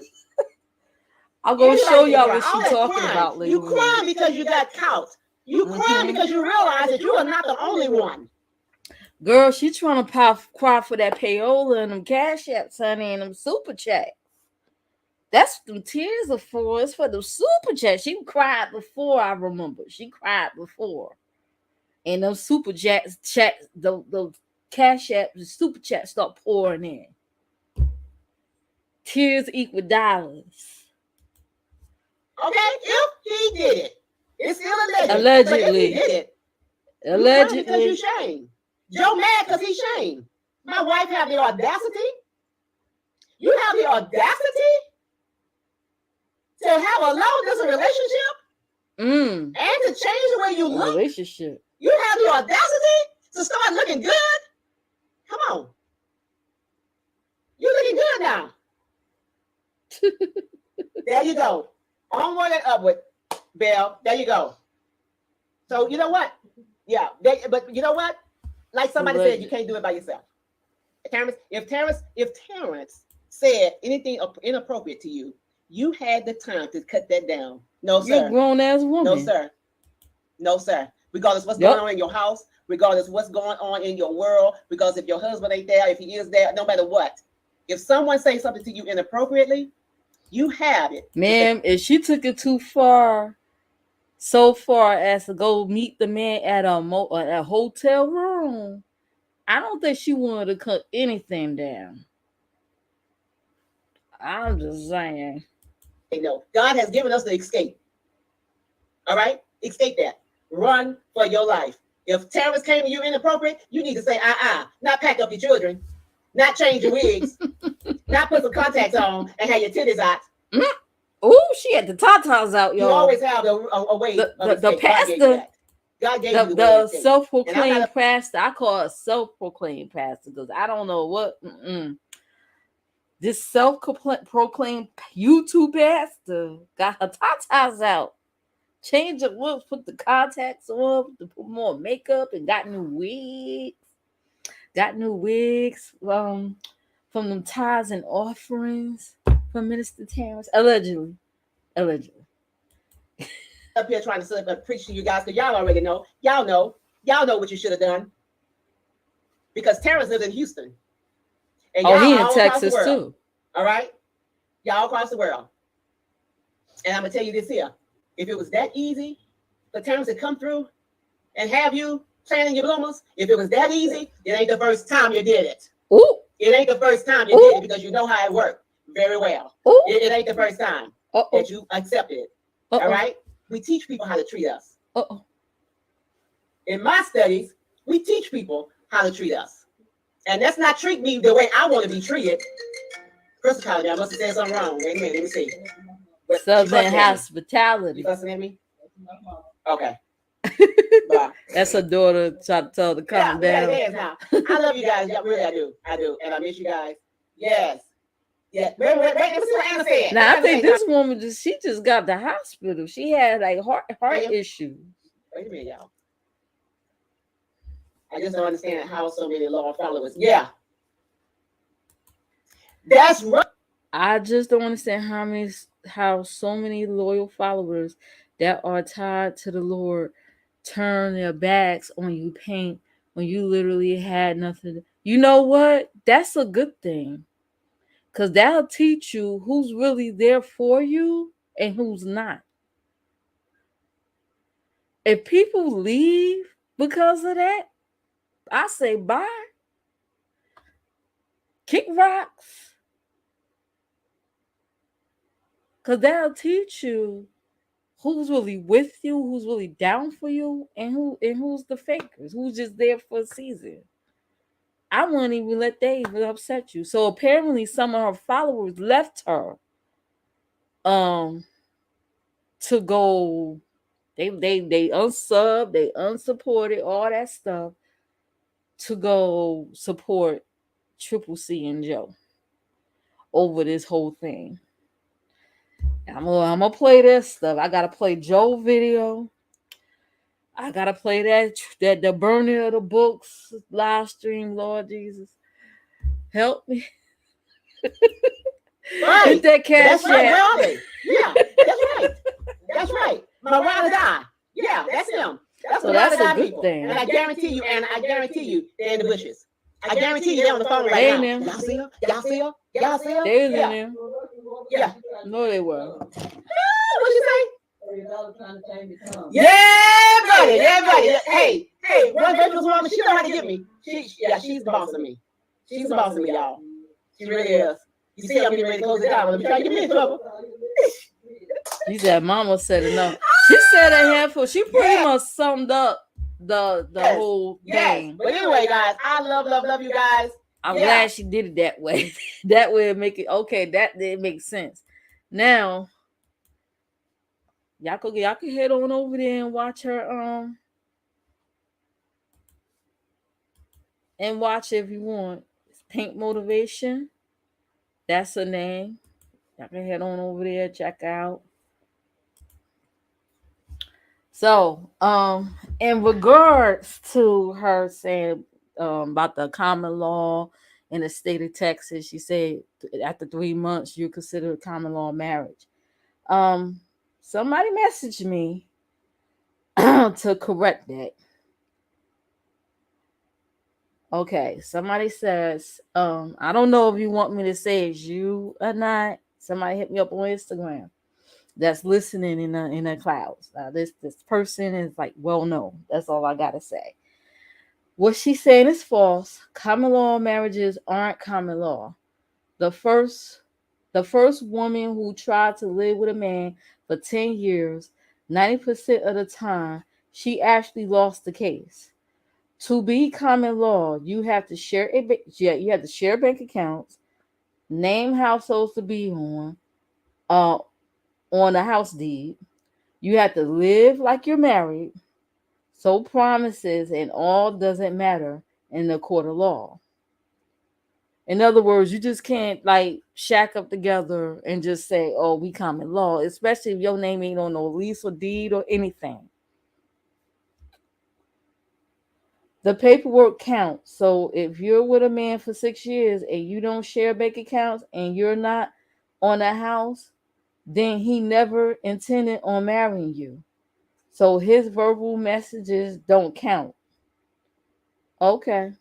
I'm gonna show y'all what she's talking about later. You crying because you got caught. You crying because you realize that you are not the only one. Girl, she trying to cry for that payola and them cash apps, honey, and them super chats. That's what them tears are for. It's for the super chat. She cried before, I remember. She cried before. And them super chats, the cash apps, the super chats start pouring in. Tears equal dollars. Okay, if he did it, it's still alleged. Allegedly. But if he did it, allegedly. Because you shame. Joe mad because he shame. My wife have the audacity. You have the audacity to have a long-distance relationship and to change the way you look. Relationship. You have the audacity to start looking good. Come on. You're looking good now. There you go. Onward and upward, Belle. There you go. So you know what? Yeah. But you know what? Like somebody said, you can't do it by yourself. If Terrence said anything inappropriate to you, you had the time to cut that down. No, sir. You're a grown-ass woman. No, sir. No, sir. Regardless what's going on in your house, regardless what's going on in your world, because if your husband ain't there, if he is there, no matter what, if someone says something to you inappropriately, you have it. Ma'am, if she took it too far, so far as to go meet the man at a hotel room, I don't think she wanted to cut anything down. I'm just saying. No, God has given us the escape. All right? Escape that. Run for your life. If Terrence came to you inappropriate, you need to say, not pack up your children, not change your wigs, not put some contacts on and have your titties out. Oh, she had the tatas out, y'all. You always have a way the pastor. God gave you the self-proclaimed pastor. I call it self-proclaimed pastor because I don't know what this self-proclaimed YouTube pastor got her tatas out. Change the look, put the contacts on, to put more makeup, and got new wigs. Got new wigs from them tithes and offerings from Minister Terrence. Allegedly. Up here trying to sit up and preach to you guys because y'all already know. Y'all know what you should have done. Because Terrence lives in Houston. And he in Texas too. All right? Y'all across the world. And I'm going to tell you this here. If it was that easy for Terrence to come through and have you planting your bloomers, if it was that easy, it ain't the first time you did it. Ooh. It ain't the first time you did it because you know how it worked very well. It ain't the first time that you accepted it. All right? We teach people how to treat us. In my studies, we teach people how to treat us. And that's not treat me the way I want to be treated. First of all, I must have said something wrong. Wait a minute, let me see. Southern hospitality. You fussing at me? Okay. That's her daughter trying to tell her to calm down. Yeah, now. I love you guys. Really, I do. And I miss you guys. Yes. Yeah. Wait, let me see what Anna said. Now, I think this woman she just got the hospital. She had like heart issues. Wait a minute, y'all. I just don't understand how so many loyal followers. Yeah. That's right. I just don't understand how so many loyal followers that are tied to the Lord turn their backs on you, paint when you literally had nothing. You know what? That's a good thing. Because that'll teach you who's really there for you and who's not. If people leave because of that, I say bye. Kick rocks. Because that'll teach you who's really with you, who's really down for you, and who's the fakers, who's just there for a season. I wouldn't even let that even upset you. So apparently some of her followers left her to go. They unsub, they unsupported, all that stuff to go support Triple C and Joe over this whole thing. I'm gonna play this stuff. I gotta play Joe video. I gotta play that the burning of the books live stream. Lord Jesus, help me. Right. Hit that cash That's right, app. Bobby. Yeah, that's right. That's right. My ride or die. Yeah, that's him. That's So the that's ride or a die good people. thing. And I guarantee you, they're in the bushes. I guarantee you, they're on the phone They right in now. there. Y'all see her? Y'all see her? Y'all see her? They was in Yeah. there. Yeah. No, they were. What you say? Yeah, buddy. Yeah, buddy. Hey, one Rachel's woman, she know how to get me. She's the boss of me. She's the boss of me, y'all. She really is. You see, I'm getting ready to close it down. I'm trying to get me in trouble. You said Mama said enough. She said a handful. She pretty much summed up the whole thing. But anyway, guys, I love you guys. I'm glad she did it that way. That way it make it okay. That it makes sense. Now y'all could head on over there and watch her and watch if you want. It's Pink Motivation. That's her name. Y'all can head on over there, check out. So, in regards to her saying about the common law in the state of Texas, she said after 3 months you consider a common law marriage. Somebody messaged me to correct that. Okay, somebody says, I don't know if you want me to say it's you or not. Somebody hit me up on Instagram that's listening in the clouds. This person is like well known. That's all I gotta say. What she's saying is false. Common law marriages aren't common law. The first woman who tried to live with a man for 10 years, 90% of the time, she actually lost the case. To be common law, you have to share you have to share bank accounts, name households to be uh, on a house deed. You have to live like you're married. So promises and all doesn't matter in the court of law. In other words, you just can't like shack up together and just say, "Oh, we common law," especially if your name ain't on no lease or deed or anything. The paperwork counts. So if you're with a man for 6 years and you don't share bank accounts and you're not on a house, then he never intended on marrying you. So his verbal messages don't count. Okay.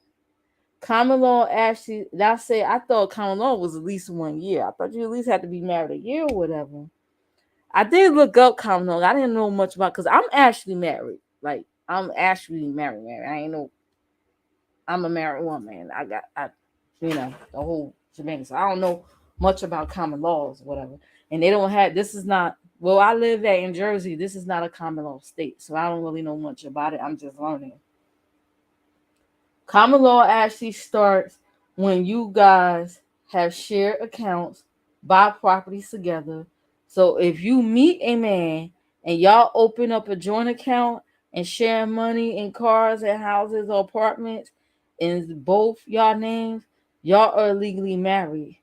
Common law actually, I thought common law was at least 1 year. I thought you at least had to be married a year or whatever. I did look up common law. I didn't know much about because I'm actually married. Like I'm actually married. I ain't no. I'm a married woman. The whole shebang. So I don't know much about common laws, whatever. And they don't have. This is not. Well, I live in Jersey. This is not a common law state, so I don't really know much about it. I'm just learning. Common law actually starts when you guys have shared accounts, buy properties together. So if you meet a man and y'all open up a joint account and share money in cars and houses or apartments in both y'all names, y'all are legally married.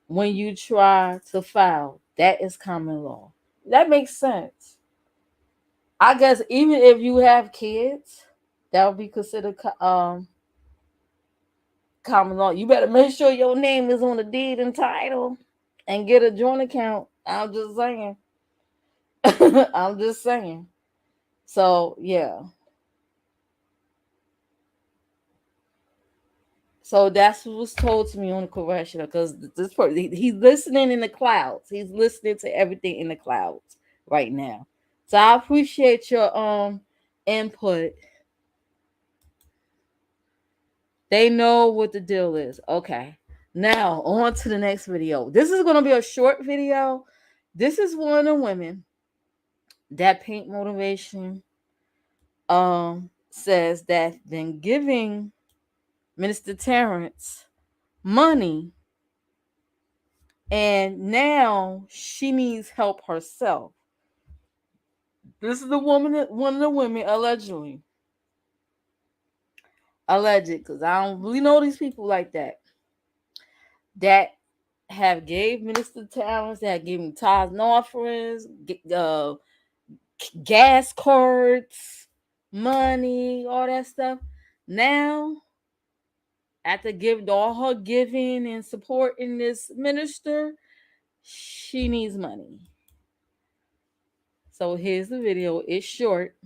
When you try to file, that is common law. That makes sense. I guess even if you have kids, that would be considered common law. You better make sure your name is on the deed and title and get a joint account. I'm just saying. I'm just saying. So yeah. So that's what was told to me on the correction because this person he's listening in the clouds. He's listening to everything in the clouds right now. So I appreciate your input. They know what the deal is. Okay. Now on to the next video. This is gonna be a short video. This is one of the women that Paint Motivation says that been giving Minister Terrence money, and now she needs help herself. This is the woman, one of the women, allegedly, alleged, because I don't really know these people like that, that have gave Minister Terrence, that gave him tithes and offerings, gas cards, money, all that stuff. Now, after giving all her giving and supporting this minister, she needs money. So here's the video. It's short.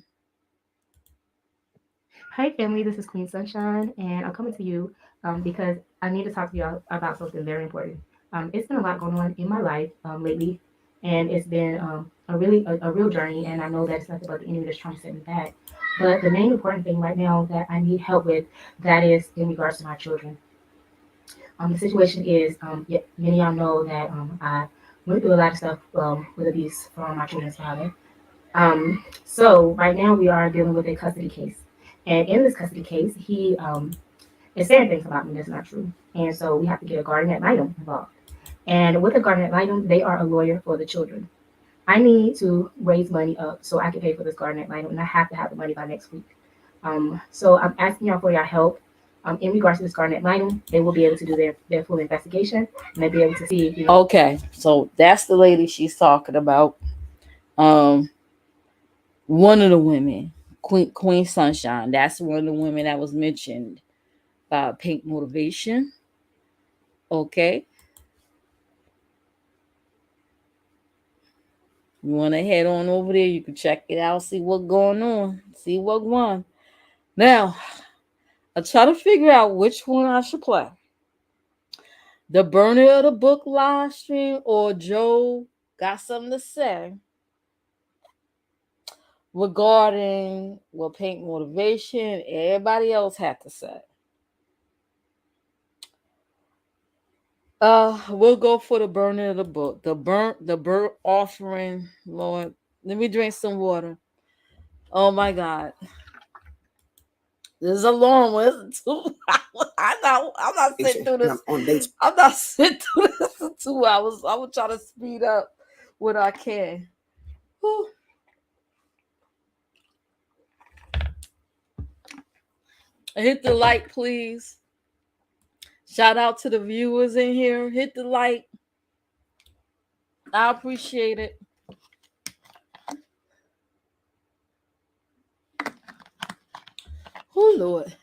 Hi family, this is Queen Sunshine, and I'm coming to you because I need to talk to y'all about something very important. It's been a lot going on in my life lately, and it's been a real journey, and I know that it's nothing but the enemy that's trying to set me back. But the main important thing right now that I need help with, that is in regards to my children. The situation is, many of y'all know that I went through a lot of stuff with abuse from my children's father. So right now we are dealing with a custody case. And in this custody case, he is saying things about me that's not true. And so we have to get a guardian ad litem involved. And with a guardian ad litem, they are a lawyer for the children. I need to raise money up so I can pay for this guardian ad litem, and I have to have the money by next week. So I'm asking y'all for your help. In regards to this guardian ad litem, they will be able to do their full investigation, and they'll be able to see, Okay, so that's the lady she's talking about. One of the women, Queen Sunshine. That's one of the women that was mentioned by Paint Motivation. Okay. You want to head on over there, you can check it out, see what's going on, see what won. Now, I try to figure out which one I should play. The burner of the book live stream or Joe got something to say regarding what Paint Motivation everybody else had to say. We'll go for the burning of the book. The burnt offering, Lord. Let me drink some water. Oh my God. This is a long one. It's 2 hours. I'm not sitting through this. I'm not sitting through this for 2 hours. I will try to speed up what I can. Whew. Hit the like, please. Shout out to the viewers in here. Hit the like. I appreciate it. Oh Lord.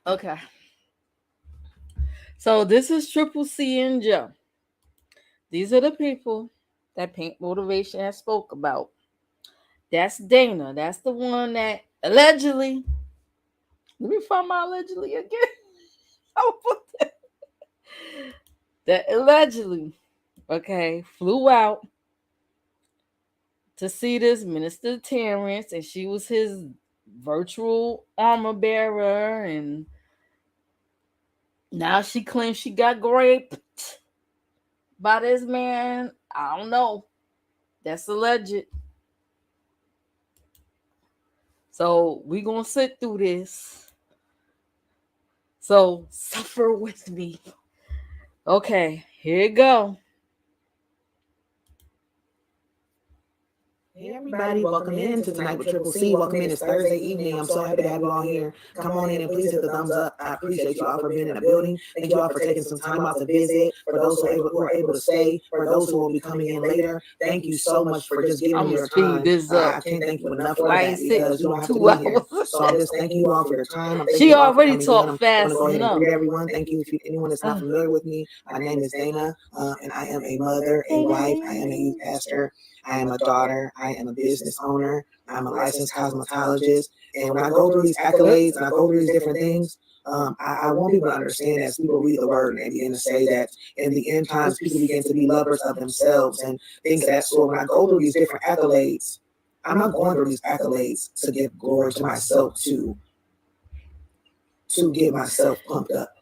Okay. So this is Triple C and Joe. These are the people that Paint Motivation has spoke about. That's Dana. That's the one that allegedly. Let me find my allegedly again. I'll put that allegedly, okay, flew out to see this Minister Terrence, and she was his virtual armor bearer, and now she claims she got raped by this man. I don't know. That's alleged. So we gonna sit through this. So suffer with me. Okay, here you go. Hey everybody, welcome in to Tonight with Triple C. Welcome in. It's Thursday evening. I'm so happy to have you all here. Come on in and please hit the thumbs up. I appreciate you all for being in the building. Thank you all for taking some time out to visit. For those who are able to stay, for those who will be coming in later, thank you so much for just giving your time. I can't thank you enough for that because you don't have to be here. So I'm just thanking you all for your time. She already talked fast enough. I'm going to go ahead and greet everyone. Thank you. If anyone that's not familiar with me, my name is Dana, and I am a mother, a wife, I am a youth pastor. I am a daughter. I am a business owner. I'm a licensed cosmetologist. And when I go through these accolades and I go through these different things, I want people to understand as people read the word and they begin to say that in the end times, people begin to be lovers of themselves and things of that sort. When I go through these different accolades, I'm not going through these accolades to give glory to myself, to get myself pumped up.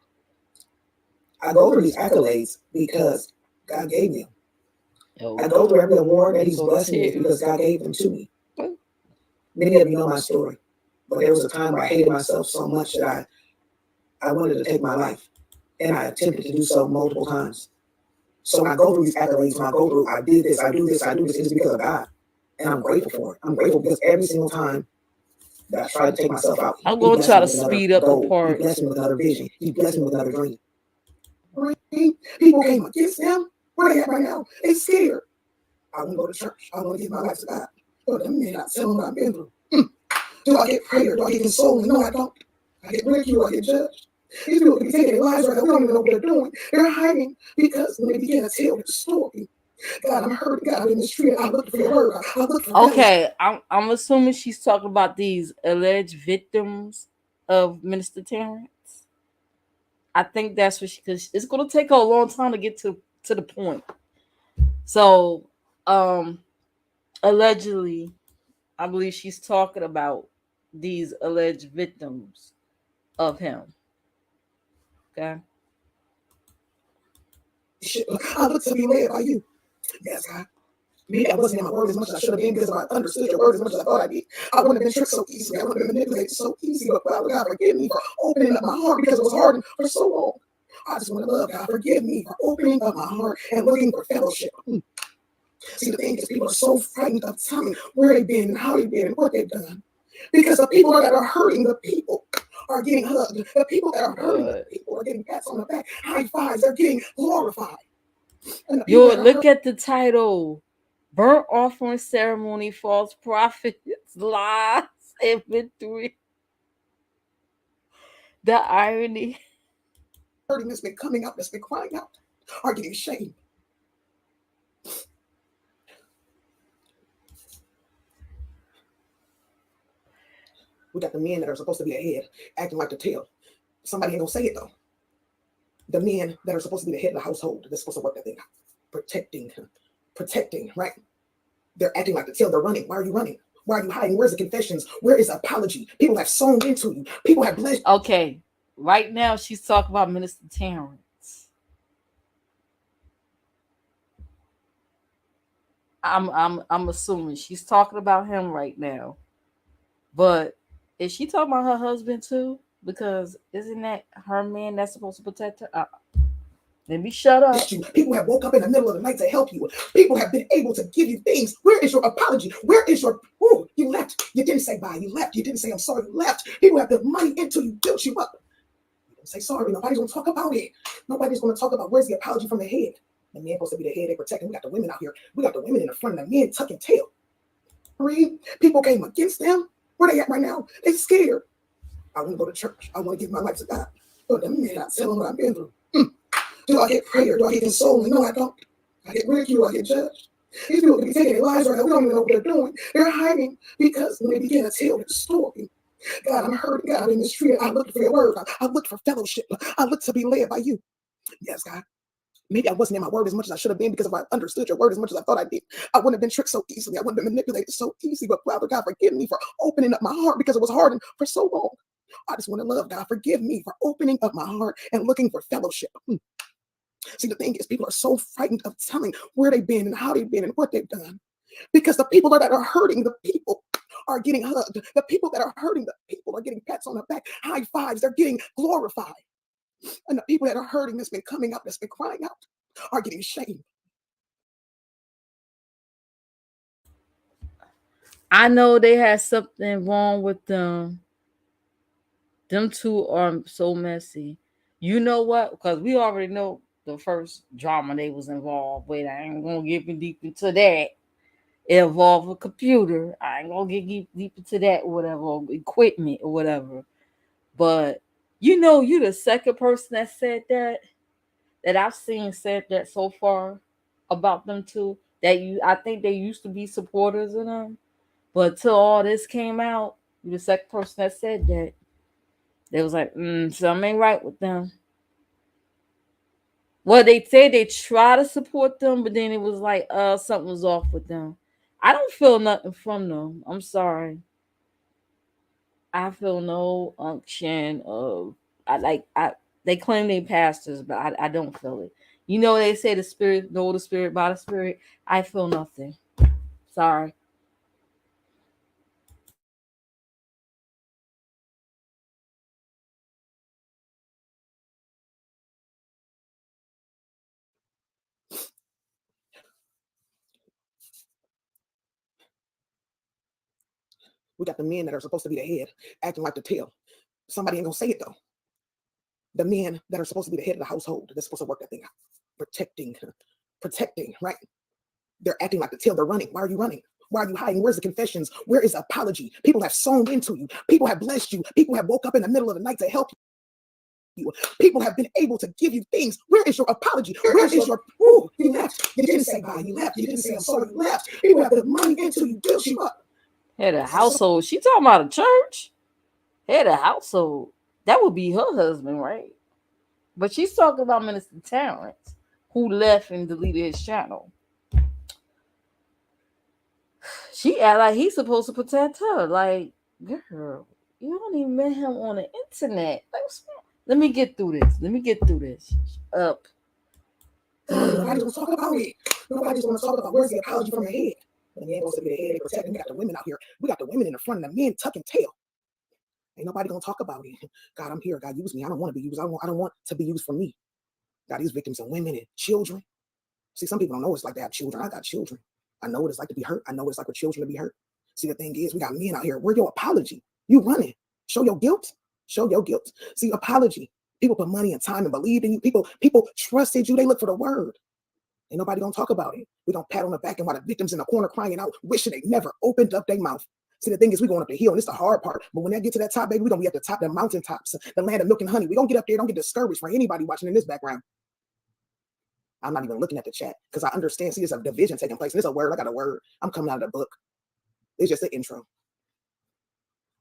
I go through these accolades because God gave them. I go through every award that He's blessed me with because God gave them to me. Many of you know my story, but there was a time where I hated myself so much that I wanted to take my life, and I attempted to do so multiple times. So when I go through these accolades, when I go through, I did this, I do this, I do this, it's because of God. And I'm grateful for it. I'm grateful because every single time that I try to take myself out, I'm going to try to speed up the part. He blessed me with another vision. He blessed me with another dream. People came against them. Where they at right now? They scared. I want to go to church. I want to give my life to God. But them men not telling what I've been through. Do I get prayer? Do I get consoling? No, I don't. I get ridiculed. I get judged. These people can be taking their lives right now. We don't even know what they're doing. They're hiding because when they begin to tell the story, God, I'm hurt. God, I've been mistreated. I looked for your word. I looked for okay, I'm assuming she's talking about these alleged victims of Minister Terrence. I think that's what because it's going to take her a long time to get to the point. So, allegedly, I believe she's talking about these alleged victims of him. Okay. I looked to be led by you. Yes, God. Maybe I wasn't in my word as much as I should have been because if I understood your word as much as I thought I did, I wouldn't have been tricked so easily. I wouldn't have been manipulated so easily. But Father God, forgive me for opening up my heart because it was hardened for so long. I just want to love God. Forgive me for opening up my heart and looking for fellowship. See, the thing is, people are so frightened of telling where they've been and how they've been and what they've done. Because the people that are hurting the people are getting hugged. The people that are hurting the people are getting pats on the back, high fives. They're getting glorified. Yo, look at the title. Burnt offering ceremony, false prophets, lies, and victory. The irony. Hurting that's been coming out, that's been crying out, are getting shamed. We got the men that are supposed to be the head, acting like the tail. Somebody ain't gonna say it though. The men that are supposed to be the head of the household, they're supposed to work that thing out. Protecting, right? They're acting like the tail, they're running. Why are you running? Why are you hiding? Where's the confessions? Where is the apology? People have sown into you. People have blessed. Okay, right now she's talking about Minister Terrence. I'm assuming she's talking about him right now. But is she talking about her husband too? Because isn't that her man that's supposed to protect her? Let me shut up. People have woke up in the middle of the night to help you. People have been able to give you things. Where is your apology? Where is your, you left. You didn't say bye. You left. You didn't say I'm sorry. You left. People have put money into you, built you up. You didn't say sorry. Nobody's going to talk about it. Nobody's going to talk about where's the apology from the head. The man supposed to be the head. They protecting. We got the women out here. We got the women in the front and the men tucking tail. Read. People came against them. Where they at right now? They scared. I want to go to church. I want to give my life to God. But the men not telling what I've been through. Do I get prayer? Do I get consoling? No, I don't. I get ridiculed. I get judged. These people can be taking their lives right now. We don't even know what they're doing. They're hiding because when they begin to tell their story, God, I'm hurt. God, I've been mistreated. I looked for your word. I looked for fellowship. I looked to be led by you. Yes, God. Maybe I wasn't in my word as much as I should have been because if I understood your word as much as I thought I did, I wouldn't have been tricked so easily. I wouldn't have been manipulated so easily. But Father God, forgive me for opening up my heart because it was hardened for so long. I just want to love God. Forgive me for opening up my heart and looking for fellowship. See, the thing is, people are so frightened of telling where they've been and how they've been and what they've done because the people that are hurting the people are getting hugged. The people that are hurting the people are getting pats on the back, high fives. They're getting glorified. And the people that are hurting that's been coming out, that's been crying out, are getting shamed. I know they had something wrong with them. Them two are so messy. You know what? Because we already know the first drama they was involved with. I ain't gonna get deep into that. It involved a computer. I ain't gonna get deep into that or whatever, or equipment or whatever. But you know, you the second person that said that I've seen said that so far about them two. I think they used to be supporters of them, but till all this came out, you the second person that said that. They was like, something ain't right with them. Well, they said they try to support them, but then it was like, something was off with them. I don't feel nothing from them. I'm sorry. I feel no unction of I they claim they pastors, but I don't feel it. You know they say the spirit know the spirit by the spirit. I feel nothing. Sorry. We got the men that are supposed to be the head acting like the tail. Somebody ain't gonna say it though. The men that are supposed to be the head of the household, they're supposed to work that thing out. Protecting, right? They're acting like the tail. They're running. Why are you running? Why are you hiding? Where's the confessions? Where is the apology? People have sown into you. People have blessed you. People have woke up in the middle of the night to help you. People have been able to give you things. Where is your apology? Where is your, ooh, you left. You didn't say bye. You left. You didn't say I'm sorry. You left. People have put money into you, built you up. Head of household. She talking about a church? Head of household. That would be her husband, right? But she's talking about Minister Terrence, who left and deleted his channel. She act like he's supposed to protect her. Like, girl, you don't even met him on the internet. Like, let me get through this. Up. Nobody just talk about it. Nobody just want to talk about where's the apology from your head. The man supposed to be the head, they protecting. We got the women out here. We got the women in the front and the men tucking tail. Ain't nobody gonna talk about it. God, I'm here. God, use me. I don't want to be used. I don't want to be used for me. God, these victims are women and children. See, some people don't know what it's like to have children. I got children. I know what it's like to be hurt. I know what it's like for children to be hurt. See, the thing is, we got men out here. Where's your apology? You running. Show your guilt. Show your guilt. See, apology. People put money and time and believed in you. People trusted you. They look for the word. Ain't nobody gonna talk about it. We don't pat on the back and while the victims in the corner crying out, wishing they never opened up their mouth. See, the thing is, we going up the hill, and it's the hard part. But when they get to that top, baby, we gonna be at the top, the mountaintops, the land of milk and honey. We gonna get up there. Don't get discouraged for anybody watching in this background. I'm not even looking at the chat because I understand. See, there's a division taking place. And it's a word. I got a word. I'm coming out of the book. It's just an intro.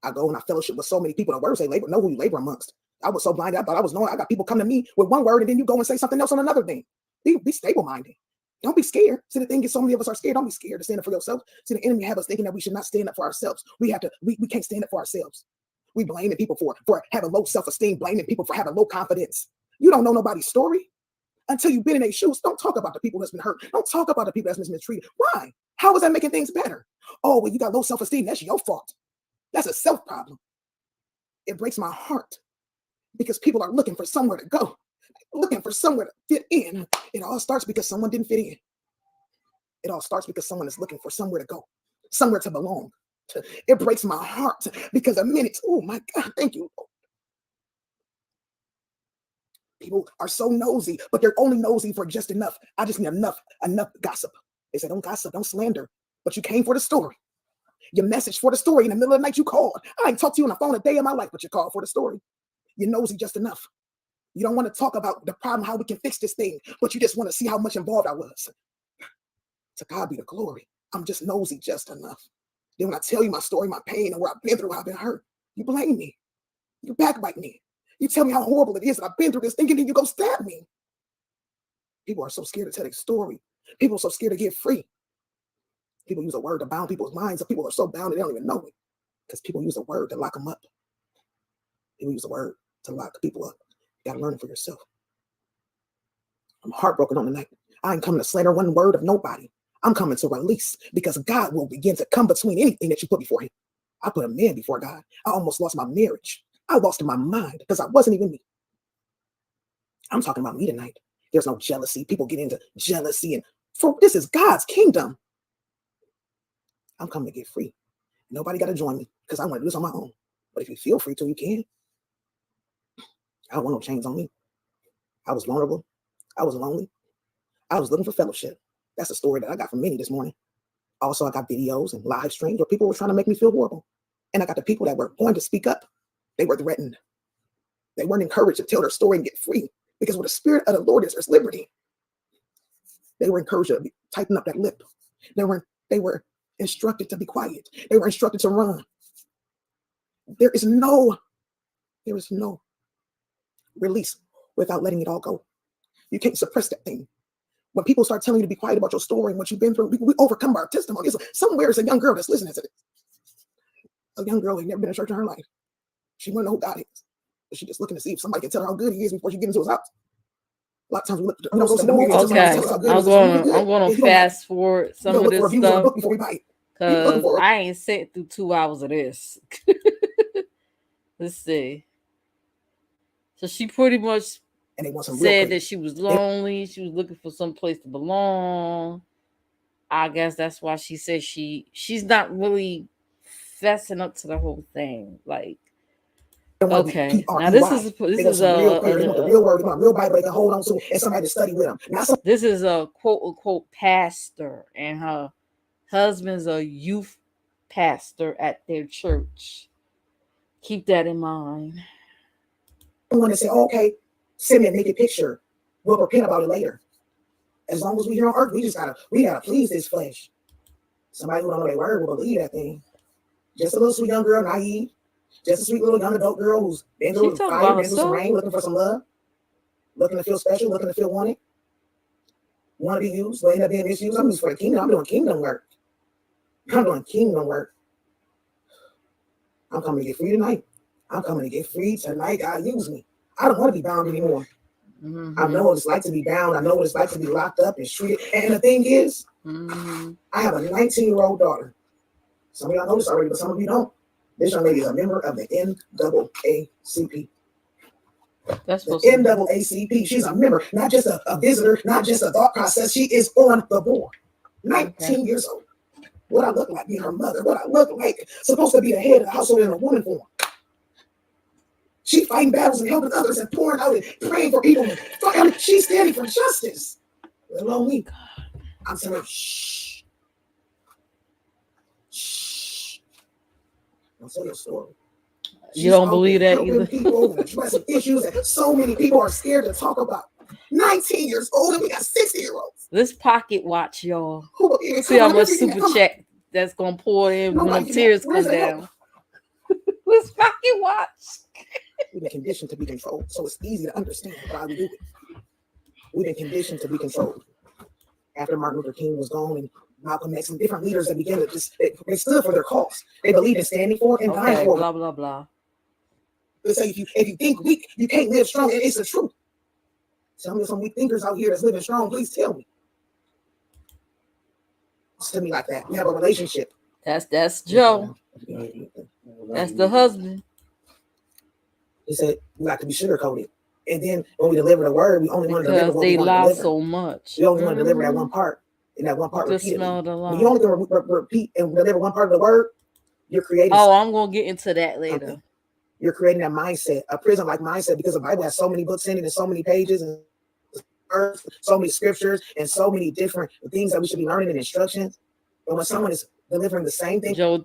I go and I fellowship with so many people. The words say labor. Know who you labor amongst. I was so blinded. I thought I was knowing. I got people come to me with one word, and then you go and say something else on another thing. Be stable-minded. Don't be scared. See, the thing is, so many of us are scared. Don't be scared to stand up for yourself. See, the enemy have us thinking that we should not stand up for ourselves. We can't stand up for ourselves. We blaming people for having low self-esteem, blaming people for having low confidence. You don't know nobody's story until you've been in their shoes. Don't talk about the people that's been hurt. Don't talk about the people that's been mistreated. Why? How is that making things better? Oh, well, you got low self-esteem. That's your fault. That's a self problem. It breaks my heart because people are looking for somewhere to go, looking for somewhere to fit in. It all starts because someone didn't fit in. It all starts because someone is looking for somewhere to go, somewhere to belong. It breaks my heart because a minute, oh my God, thank you. People are so nosy, but they're only nosy for just enough. I just need enough gossip. They say, don't gossip, don't slander. But you came for the story. Your message for the story in the middle of the night, you called. I ain't talked to you on the phone a day of my life, but you called for the story. You're nosy just enough. You don't want to talk about the problem, how we can fix this thing, but you just want to see how much involved I was. To God be the glory. I'm just nosy just enough. Then when I tell you my story, my pain, and where I've been through, how I've been hurt, you blame me. You backbite me. You tell me how horrible it is that I've been through this thing, and then you go stab me. People are so scared to tell their story. People are so scared to get free. People use a word to bound people's minds. People are so bound they don't even know it because people use a word to lock them up. People use a word to lock people up. You got to learn it for yourself. I'm heartbroken on the night. I ain't coming to slander one word of nobody. I'm coming to release because God will begin to come between anything that you put before him. I put a man before God. I almost lost my marriage. I lost my mind because I wasn't even me. I'm talking about me tonight. There's no jealousy. People get into jealousy, and this is God's kingdom. I'm coming to get free. Nobody got to join me because I want to do this on my own. But if you feel free to, you can. I don't want no chains on me. I was vulnerable. I was lonely. I was looking for fellowship. That's a story that I got from many this morning. Also, I got videos and live streams where people were trying to make me feel horrible. And I got the people that were going to speak up. They were threatened. They weren't encouraged to tell their story and get free because where the Spirit of the Lord is, there's liberty. They were encouraged to tighten up that lip. They were instructed to be quiet. They were instructed to run. There is no release without letting it all go. You can't suppress that thing. when people start telling you to be quiet about your story and what you've been through, we overcome by our testimony. Somewhere it's a young girl that's listening to this. A young girl who's never been to church in her life. She wants to know who God is. But she's just looking to see if somebody can tell her how good he is before she gets into his house. A lot of times we look, we don't go see the movie. Okay, I'm gonna fast forward some of this stuff because I ain't sitting through 2 hours of this. Let's see. So she pretty much said that she was lonely. She was looking for some place to belong. I guess that's why she said she's not really fessing up to the whole thing. Like, okay, now this is the real word, real Bible they can hold on to, and somebody to study with them. This is a quote unquote pastor, and her husband's a youth pastor at their church. Keep that in mind. I want to say, okay, send me a naked picture. We'll repent about it later. As long as we here on earth, we gotta please this flesh. Somebody who don't know their word will believe that thing. Just a little sweet young girl, naive. Just a sweet little young adult girl who's been through fire, been through some rain, looking for some love, looking to feel special, looking to feel wanted, want to be used, but end up being misused. I'm used for the kingdom. I'm doing kingdom work. I'm doing kingdom work. I'm coming to get free tonight. I'm coming to get free tonight. God, use me. I don't want to be bound anymore. Mm-hmm. I know what it's like to be bound. I know what it's like to be locked up and treated. And the thing is, I have a 19-year-old daughter. Some of y'all know this already, but some of you don't. This young lady is a member of the NAACP. That's the NAACP. She's a member, not just a visitor, not just a thought process. She is on the board. 19 years old. What I look like being her mother. What I look like supposed to be the head of the household in a woman form. She's fighting battles and helping others and pouring out and praying for people. She's standing for justice. Let alone me. I'm saying, shh. Shh. Don't tell your story. You don't believe that either. People addressing issues that so many people are scared to talk about. 19 years old and we got 60-year-olds. This pocket watch, y'all. See how much super chat that's gonna pour in when the tears come down. This pocket watch. We've been conditioned to be controlled, so it's easy to understand why we do it. We've been conditioned to be controlled. After Martin Luther King was gone and Malcolm X and different leaders that began to they stood for their cause. They believed in standing for it and dying for it. Blah blah blah. They say if you think weak, you can't live strong. And it's the truth. Tell me some weak thinkers out here that's living strong. Please tell me. To me like that. We have a relationship. That's Joe. That's the husband. He said we like to be sugar-coated. And then when we deliver the word, we only want to deliver what we want to deliver. So much. We only want to deliver that one part. And that one part repeatedly. When you only can repeat and deliver one part of the word, you're creating. Oh, I'm going to get into that later. Something. You're creating a mindset, a prison-like mindset, because the Bible has so many books in it and so many pages and so many scriptures and so many different things that we should be learning and instructions. But when someone is delivering the same thing, Joe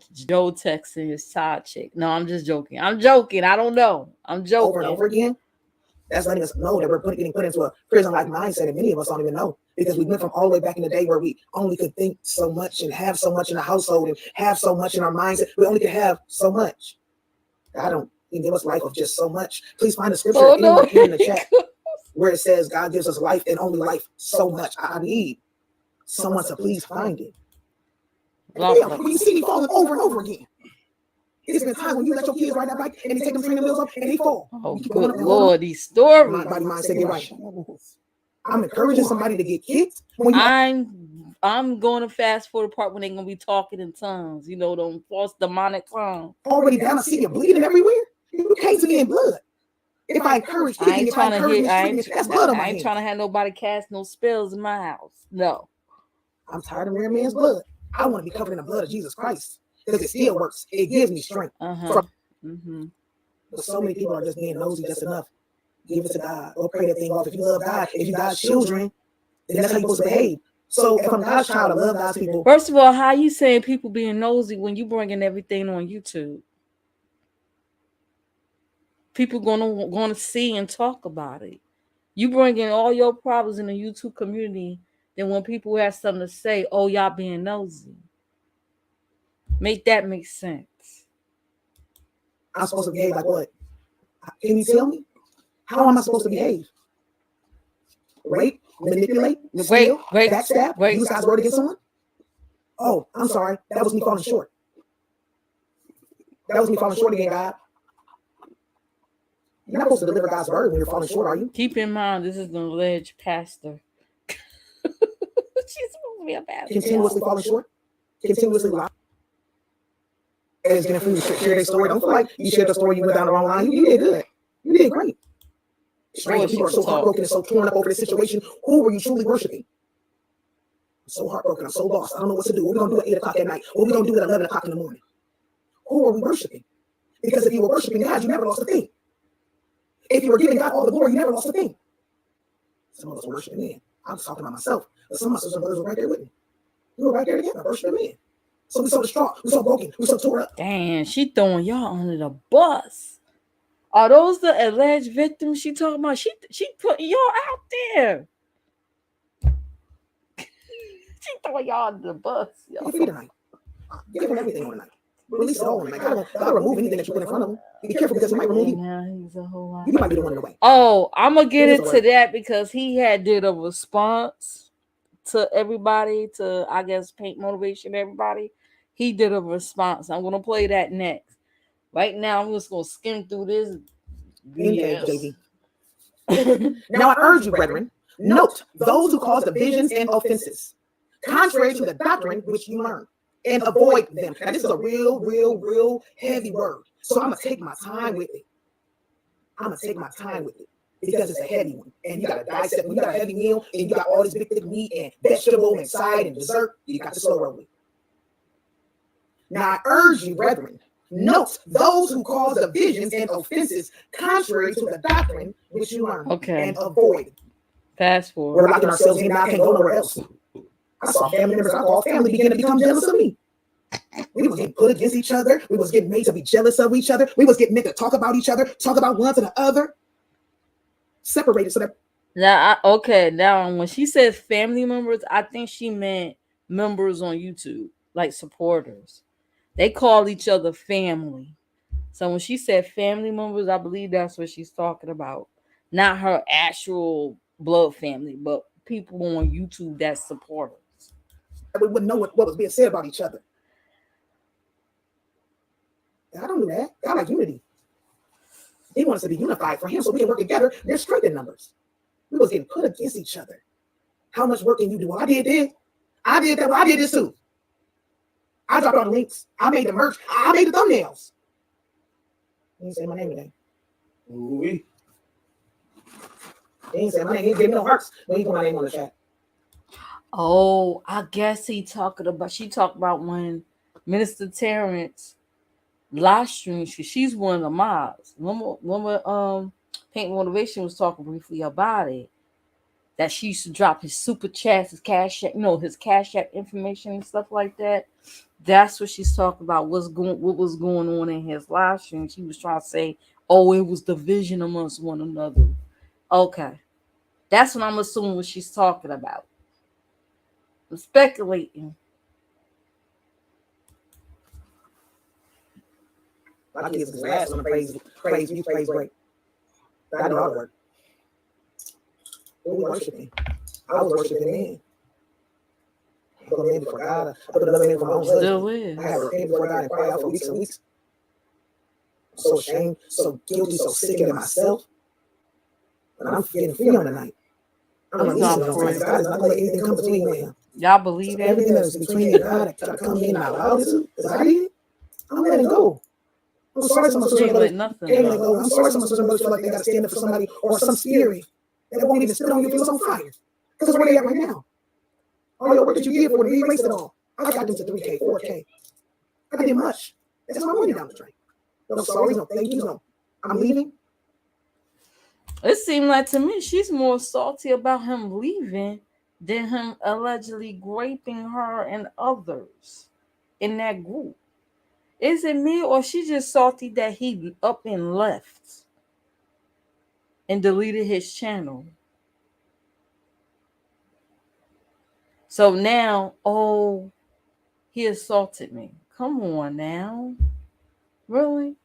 texting his side chick. No, I'm just joking. I don't know. I'm joking. Over and over again. That's letting us know that we're getting put into a prison-like mindset, and many of us don't even know, because we went from all the way back in the day where we only could think so much and have so much in the household and have so much in our mindset. We only could have so much. God don't give us life of just so much. Please find a scripture in the chat where it says God gives us life and only life so much. I need someone to please find it. When you see me falling over and over again. It's been times when you let your kids ride that bike and they take them training wheels up and they fall. Oh, good Lord, these stories. Body mindset, get right. I'm encouraging somebody to get kicked. I'm going to fast forward the part when they're going to be talking in tongues. You know, them false demonic tongues. Already down, I see you bleeding everywhere. You can't see me in blood. If I encourage kicking, if I encourage mistreatment, that's blood on my hands. I ain't trying to have nobody cast no spells in my house. No. I'm tired of wearing man's blood. I want to be covered in the blood of Jesus Christ. Because it still works. It gives me strength. But so many people are just being nosy just enough. Give it to God. Or pray that thing off. If you love God, if you God's children, then that's how you're supposed to behave. So if I'm God's child, I love God's people. First of all, how you saying people being nosy when you bringing everything on YouTube? People gonna see and talk about it. You bringing all your problems in the YouTube community. Then when people have something to say, oh, y'all being nosy. Make that make sense. I'm supposed to behave like what? Can you tell me? How am I supposed to behave? Rape manipulate, steal, backstab, use God's word against someone? Oh, I'm sorry. That was me falling short. That was me falling short again, God. You're not supposed to deliver God's word when you're falling short, are you? Keep in mind, this is an alleged pastor. She's supposed to be a pastor. Continuously falling short? Continuously lying? It's getting free to share their story. Don't feel like you shared the story, you went down the wrong line. You did good. You did great. Strange, people are so heartbroken and so torn up over this situation. Who were you truly worshiping? I'm so heartbroken. I'm so lost. I don't know what to do. What are we going to do at 8 o'clock at night? What are we going to do at 11 o'clock in the morning? Who are we worshiping? Because if you were worshiping God, you never lost a thing. If you were giving God all the glory, you never lost a thing. Some of us were worshiping men. I was talking about myself, but some of my sisters and brothers were right there with me. We were right there together, worshiping men. So we so distraught, we so broken, we so tore up. Damn, she throwing y'all under the bus. Are those the alleged victims she talking about? She putting y'all out there. She throwing y'all under the bus. Y'all. Give tonight. Give them everything on tonight. Release it all on tonight. Gotta remove anything that you put in front of them. Be careful because he might remove you. You might be the one in the way. Oh, I'm gonna get into that because he had did a response to everybody, to I guess paint motivation everybody. He did a response. I'm gonna play that next. Right now, I'm just gonna skim through this. Yes. Now I urge you, brethren, note those who cause divisions and offenses, contrary to the doctrine which you learn, and avoid them. Now this is a real heavy word. So I'm gonna take my time with it. Because it's a heavy one. And you gotta dissect. When you got a heavy meal and you got all this big thick meat and vegetable and side and dessert, you got to slow roll it. Now I urge you, brethren, note those who cause divisions and offenses contrary to the doctrine which you learn, and avoid. Fast forward. We're locking ourselves in. Now I can't go nowhere else. I saw family members I call family begin to become jealous of me. We was getting put against each other. We was getting made to be jealous of each other. We was getting made to talk about each other, talk about one to the other. Separated so that. Now when she said family members, I think she meant members on YouTube, like supporters. They call each other family. So when she said family members, I believe that's what she's talking about. Not her actual blood family, but people on YouTube that support her. We wouldn't know what was being said about each other. I don't do that. I like unity. He wants us to be unified for him so we can work together. There's strength in numbers. We was getting put against each other. How much work can you do? Well, I did that. Well, I did this too. I dropped all the links. I made the merch. I made the thumbnails. He didn't say my name today. He didn't say my name. He didn't give me no hearts when he put my name on the chat. Oh, I guess she talked about when Minister Terrence live stream. She's one of the mobs. When Paint Motivation was talking briefly about it, that she used to drop his super chats, his cash app, his cash app information and stuff like that. That's what she's talking about. What was going on in his live stream? She was trying to say, "Oh, it was division amongst one another." Okay, that's what I'm assuming what she's talking about. I'm speculating. My kids is last on the praise break. I do all the work. Who was worshiping? I was worshiping men. I put a man before God. I put another man for my own husband. I had to repent before God and cry out for weeks and weeks. I'm so ashamed, so guilty, so sick of myself. But I'm getting free on the night. I'm releasing on Christ. God is not letting anything come between me and him. Y'all believe that? Everything that is between me and God that try to come in and I allowed it to, because I did, I'm letting go. I'm sorry some of my sisters I'm sorry some of my sisters and brothers feel like they got to stand up for somebody or some spirit that won't even spit on you if it's on fire. Because that's where they at right now. All your work that you did for them, you erased it all. I got them to 3K, 4K. I did much. That's my money down the drain. No sorry, no thank you, no. I'm leaving. It seemed like to me she's more salty about him leaving than him allegedly raping her and others in that group. Is it me or she just salty that he up and left and deleted his channel? So now, he assaulted me. Come on now. Really?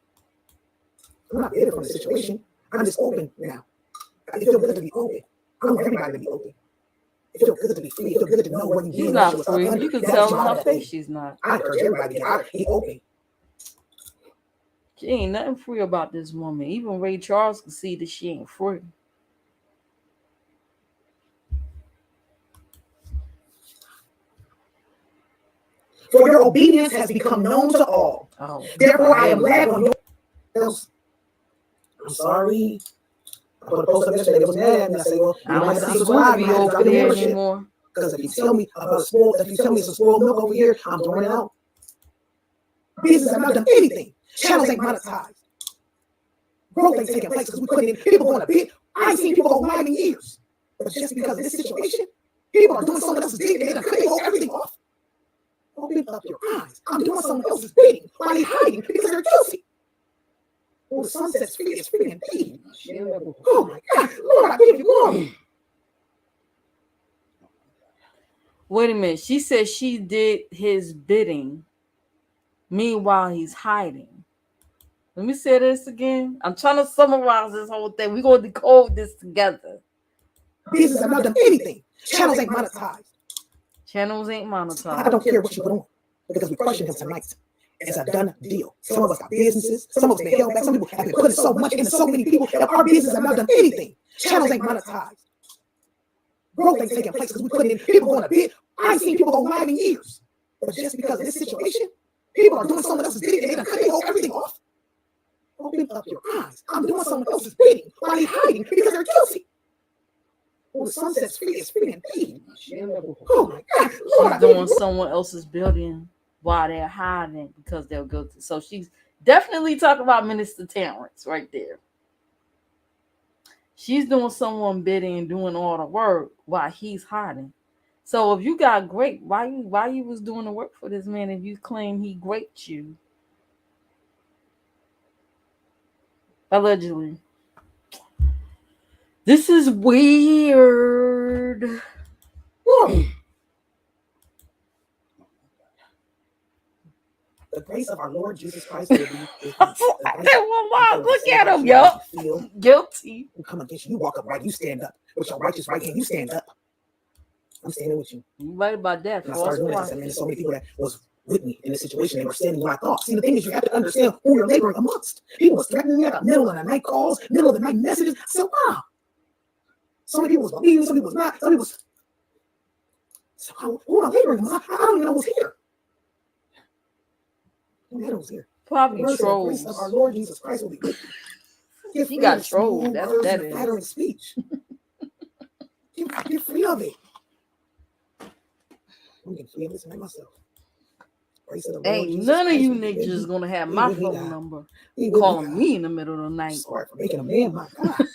I'm not bitter from the situation. I'm just open now. I feel better to be open. I want everybody to be open. It feels good to be free. It feels good to know where you She's not free. You can tell on her face she's not. I encourage everybody to get out. Be open. She ain't nothing free about this woman. Even Ray Charles can see that she ain't free. For your obedience has become known to all. Oh, therefore, I am glad on your. I'm sorry. I put a post up yesterday. It was mad at me. I say, well, I don't see Booby over there anymore. Because if you tell me about spoiled, if you tell me it's a spoiled milk over here, I'm throwing it out. Business have not done anything. Channels ain't monetized. Growth ain't taking place because we putting in people going to bid. I ain't seen people go live in years. But just because of this situation, people are doing someone else's bidding and they're cutting everything off. Open up your eyes. I'm doing someone else's bidding while they're hiding because they're guilty. Oh, the sun sets free is free indeed. Oh my God, Lord, I give you glory. Wait a minute. She said she did his bidding. Meanwhile, he's hiding. Let me say this again. I'm trying to summarize this whole thing. We're going to decode this together. Business have not done anything. Channels ain't monetized. Channels ain't monetized. I don't care what you put on because we question him tonight. It's a done deal. Some of us got businesses. Some of us been held back. Some people have been putting so much into so many people that our business have not done anything. Channels ain't monetized. Growth ain't taking place because we putting in people going to bid. I ain't seen people go live in years. But just because of this situation, people are doing someone else's bidding and they're cutting everything off. Open up your eyes. I'm doing someone else's bidding while they're hiding because they're guilty. Oh, the sun sets free is free indeed. Oh my God. Lord, she's doing someone else's bidding while they're hiding because they're guilty. So she's definitely talking about Minister Terrence right there. She's doing someone bidding and doing all the work while he's hiding. So if you got great, why you was doing the work for this man if you claim he raped you? Allegedly. This is weird. The grace of our Lord Jesus Christ will be with Look at him, yo. Guilty. You come against you. You walk up right. You stand up with your righteous right hand. You stand up. I'm standing with you. You right about that. And I started doing that. I said, man, there's so many people that was with me in this situation. They were standing where I thought. See, the thing is, you have to understand who you're laboring amongst. People was threatening me at the middle of the night calls, middle of the night messages. So wow. So many people was believing, some people was not. Some people was. So who am I laboring amongst? I don't even know who's here. Who's here? Probably trolls. Of our Lord Jesus Christ will be good. He got trolled. That's what that is. Flattering speech. Get free of it. I'm getting free of this tonight myself. Ain't none of you niggas gonna have my phone number. You calling me in the middle of the night. Sorry for making a man, my God.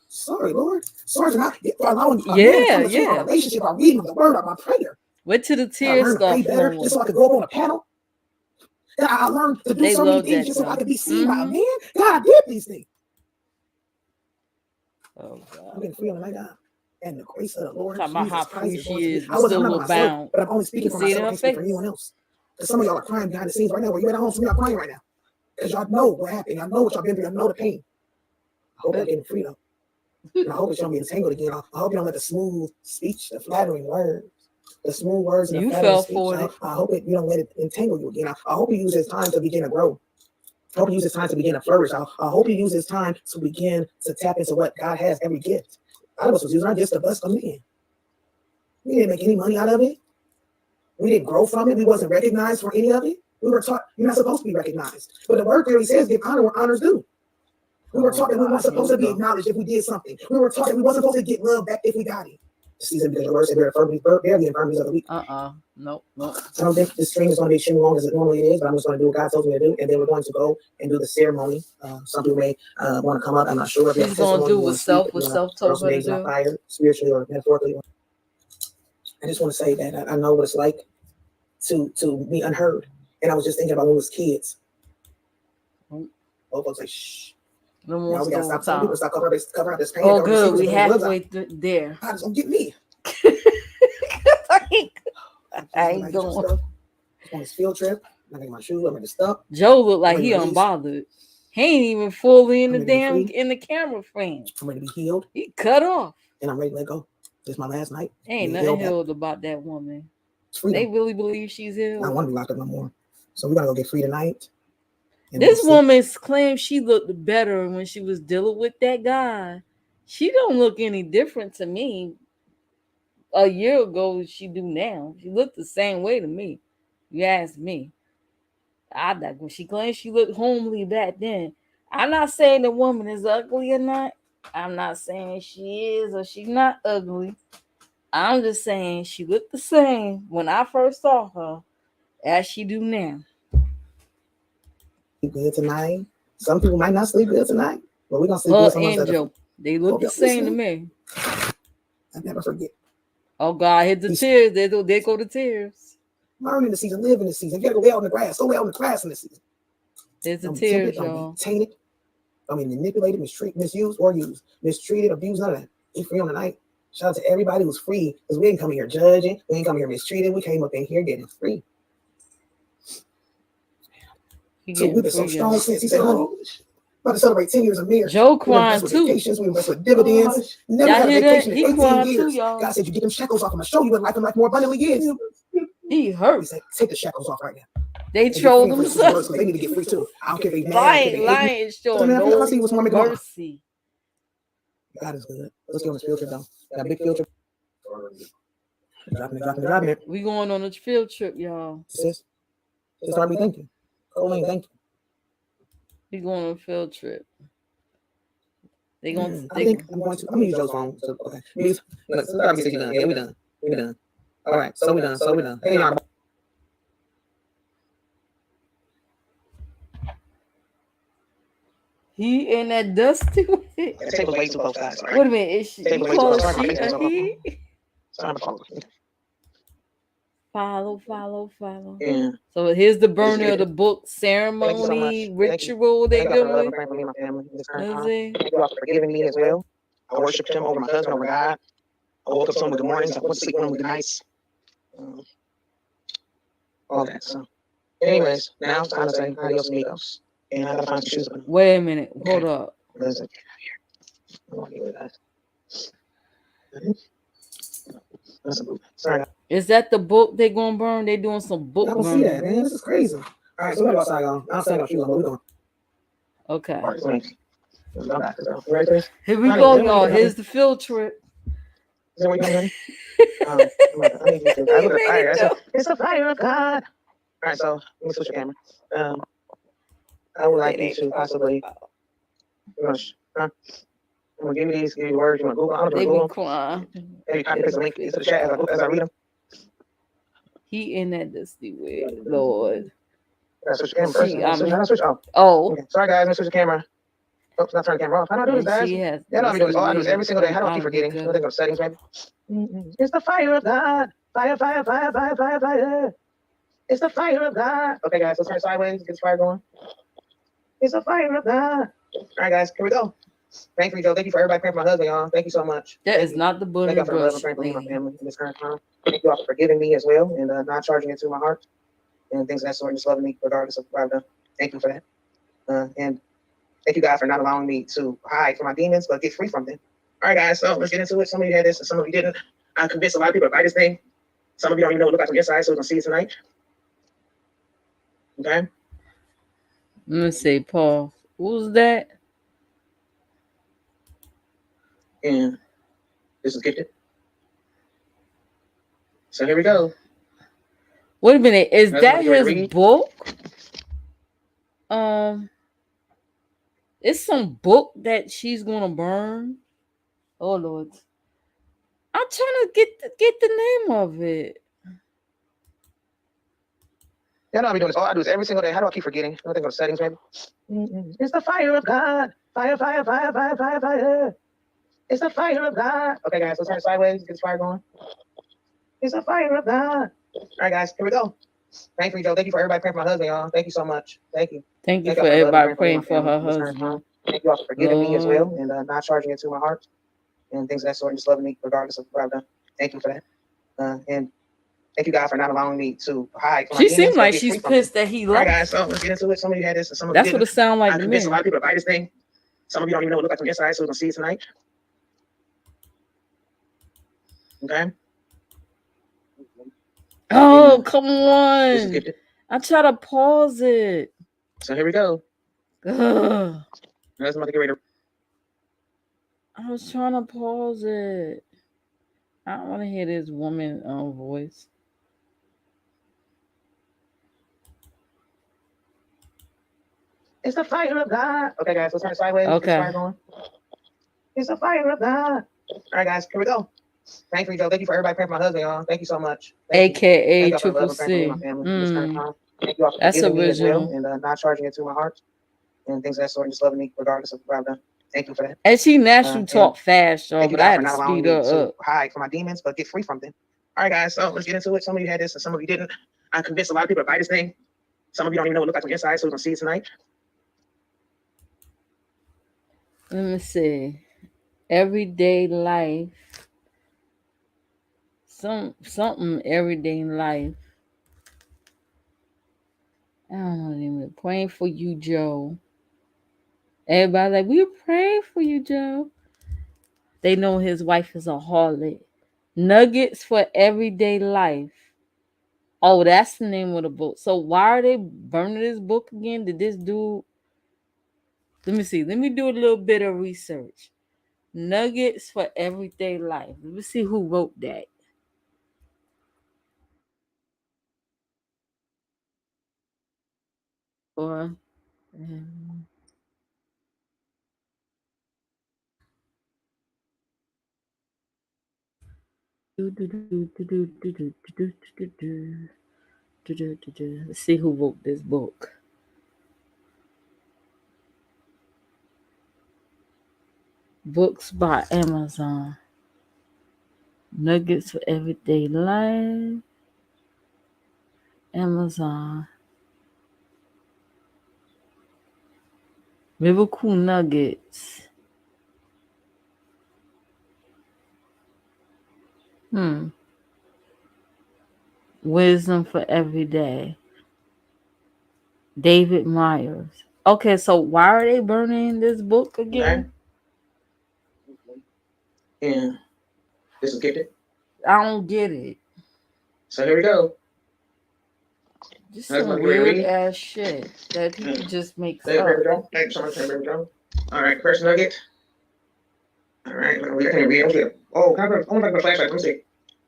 Sorry, Lord. Sorry for not allowing a man to our relationship, our reading of the word, our prayer. Wait till the tears start flowing. Just so I could go up on a panel. And I learned to do so many things just so I could be seen by a man. God, I did these things. Oh God. I'm getting free on the night now. And the grace of the Lord. Talking about how free she is. I wasn't still bound. But I'm only speaking for myself. I can't speak for anyone else. Because some of y'all are crying behind the scenes right now. Where you're at home, some of y'all are crying right now. Because y'all know what happened. Y'all know what y'all been through. Y'all know the pain. I hope y'all getting free though. And I hope that y'all be entangled again. I hope you don't let the smooth speech, the flattering words, the smooth words, and the flattering speech. I hope you don't let it entangle you again. I hope you use this time to begin to grow. I hope you use this time to begin to flourish. I hope you use this time to begin to tap into what God has, every gift. A lot of us was using our gifts to bless a man. We didn't make any money out of it. We didn't grow from it. We wasn't recognized for any of it. We were taught you're not supposed to be recognized. But the word clearly says give honor where honor's due. We were taught that we weren't supposed to be acknowledged if we did something. We were taught that we wasn't supposed to get love back if we got it. This season, because your word said bear the infirmities of the weak. Nope. So I don't think this stream is going to be extremely long as it normally is, but I'm just going to do what God tells me to do, and then we're going to go and do the ceremony. Some people may want to come up. I'm not sure if you're going to do with self told her to do. Fire, spiritually or metaphorically. I just want to say that I know what it's like to be unheard. And I was just thinking about when we was kids. Old folks say, shh. No, we gotta stop. Some people stop covering up this pain. Oh, good. We halfway there. God is gonna get me. I ain't going. On this field trip, I think my shoes. I'm in the stuff. Joe looked like he unbothered. He ain't even fully in the camera frame. I'm ready to be healed. He cut off. And I'm ready to let go. This is my last night. Ain't nothing healed about that woman. They really believe she's ill. I don't want to be locked up no more. So we're gonna go get free tonight. This woman claims she looked better when she was dealing with that guy. She don't look any different to me. A year ago, she do now. She looked the same way to me. You ask me. When she claims she looked homely back then. I'm not saying the woman is ugly or not. I'm not saying she is or she's not ugly. I'm just saying she looked the same when I first saw her as she do now. Good tonight. Some people might not sleep good tonight, but we're gonna sleep good. Angel, they look the same to me. I never forget. Oh God, hit the tears. They go to tears. Learn in the season, live in the season. You gotta go lay out in the grass. Go lay out in the grass in the season. There's the tears, y'all. Don't be tainted. Don't be manipulated, misused, or used. Mistreated, abused, none of that. Be free on the night. Shout out to everybody who's free. Because we didn't come here judging. We didn't come here mistreated. We came up in here getting free. So we've been so strong since he said, honey, about to celebrate 10 years of marriage. Joe crying too. Vacations, we invest with dividends. Never had a vacation in 18 years. Too, y'all. God said, you get them shackles off. I'm going to show you what life and life more abundantly is. He hurt. He said, take the shackles off right now. They troll themselves. They need to get free too. I don't care if they mad. Lying is showing no mercy. God is good. Let's go on this field trip though. Got a big field trip. Dropping it. We going on a field trip, y'all. Sis, RB, thank you. Colleen, thank you. We going on a field trip. They gonna. I'm gonna use Joe's phone. So, okay. RB said you done. Yeah, we done. All right. So we done. Hey, y'all. He in that dusty way. The table's way too close, guys. Wait a minute, is she? You call she a he? Follow. Yeah. So here's the burner of the book ceremony ritual they doing. Thank you all for forgiving me as well. I worshiped him over my husband, over God. I woke up some with good mornings. I went to sleep with good nights. All that. So, anyways, now it's time to say adios amigos. And I gotta find some shoes. Wait a minute. Hold up. Sorry. Is that the book they gonna burn? They doing some book burn. I don't see that, man. This is crazy. All right, so we go outside, y'all. I'll say no shoes on, but we're going. Okay. All right, here we go, y'all. Here's the field trip. Is that what you're doing? It's a fire of God. All right, so let me switch your camera. I would like you to possibly. I'm gonna give you these, give you the words. You want to Google? I'm They gonna Google. be crying. Maybe copy paste the link to the chat as I read them. He in that dusty way, Lord. I switch your camera first. Okay. Sorry, guys. Let me switch the camera. Oops, not turn the camera off. How do I do this, guys? Yeah, no, I'm doing this. All I do is every single day. How do I keep forgetting? I think of settings, maybe. It's the fire of God. Fire. It's the fire of God. Okay, guys, let's turn sideways. Get the fire going. It's a fire of God. All right, guys, here we go. Thank you, Joe. Thank you for everybody praying for my husband, y'all. Thank you so much. That is not the bullet. Thank you for love and praying for me and my family in this current time. Thank you all for forgiving me as well and not charging it to my heart and things of that sort, and just loving me regardless of what I've done. Thank you for that. And thank you, God, for not allowing me to hide from my demons, but get free from them. All right, guys, so let's get into it. Some of you had this and some of you didn't. I'm convinced a lot of people buy this thing. Some of you don't even know what it looks like from the inside, so we're going to see it tonight. Okay? Let me see, Paul. Who's that? And this is gifted. So here we go. Wait a minute. Is that his book? It's some book that she's gonna burn. Oh Lord. I'm trying to get the name of it. Yeah, no, I'll be doing this. All I do is every single day. How do I keep forgetting? I think of settings, maybe. It's the fire of God. Fire. It's the fire of God. Okay, guys, let's turn sideways. Get the fire going. It's the fire of God. All right, guys, here we go. Thank you, Joe. Thank you for everybody praying for my husband, y'all. Thank you so much. Thank you. Thank you for everybody praying for her husband. Thank you all for forgiving me as well and not charging it to my heart and things of that sort, and just loving me regardless of what I've done. Thank you for that. And thank you, God, for not allowing me to hide. She seemed like she's pissed that he left. All right, guys, so let's get into it. Some of you had this and some of you That's didn't. what it sounds like to me. A lot of people buy this thing. Some of you don't even know what it looks like from the inside, so we're going to see it tonight. Okay. Oh, And come this is on. gifted. I try to pause it. So here we go. Ugh. That's my get. I was trying to pause it. I don't want to hear this woman voice. It's the fire of God. Okay, guys, let's turn it sideways. Okay. Fire going. It's the fire of God. All right, guys, here we go. Thank you, Joe. Thank you for everybody praying for my husband, y'all. Thank you so much. Thank AKA you. Triple Thank you all for the love and praying for me and my family. This current time. Thank you all for That's forgiving me as well original. and not charging it to my heart and things of that sort and just loving me regardless of what I've done. Thank you for that. And she naturally talk fast, y'all, Thank you, but I God, had for to not allowing speed me her to up. hide from my demons, but get free from them. All right, guys, so let's get into it. Some of you had this and some of you didn't. I convinced a lot of people to buy this thing. Some of you don't even know what it looks like on the inside, so we're going to see it tonight. Let me see. Everyday life. Something everyday life. I don't know. Praying for you, Joe. Everybody like, we're praying for you, Joe. They know his wife is a harlot. Nuggets for everyday life. Oh, that's the name of the book. So why are they burning this book again? Did this dude? Let me see. Let me do a little bit of research. Nuggets for everyday life. Let me see who wrote that. Or let's see who wrote this book. Books by Amazon. Nuggets for everyday life. Amazon. Miracle Nuggets. Wisdom for every day. David Myers. Okay, so why are they burning this book again? Yeah. This is gifted. I don't get it. So here we go. Just some weird ass shit that people just make up. Thank you so much, baby Joe. All right, first nugget. All right, I can't read. Oh, can I put a flashlight? Let me see.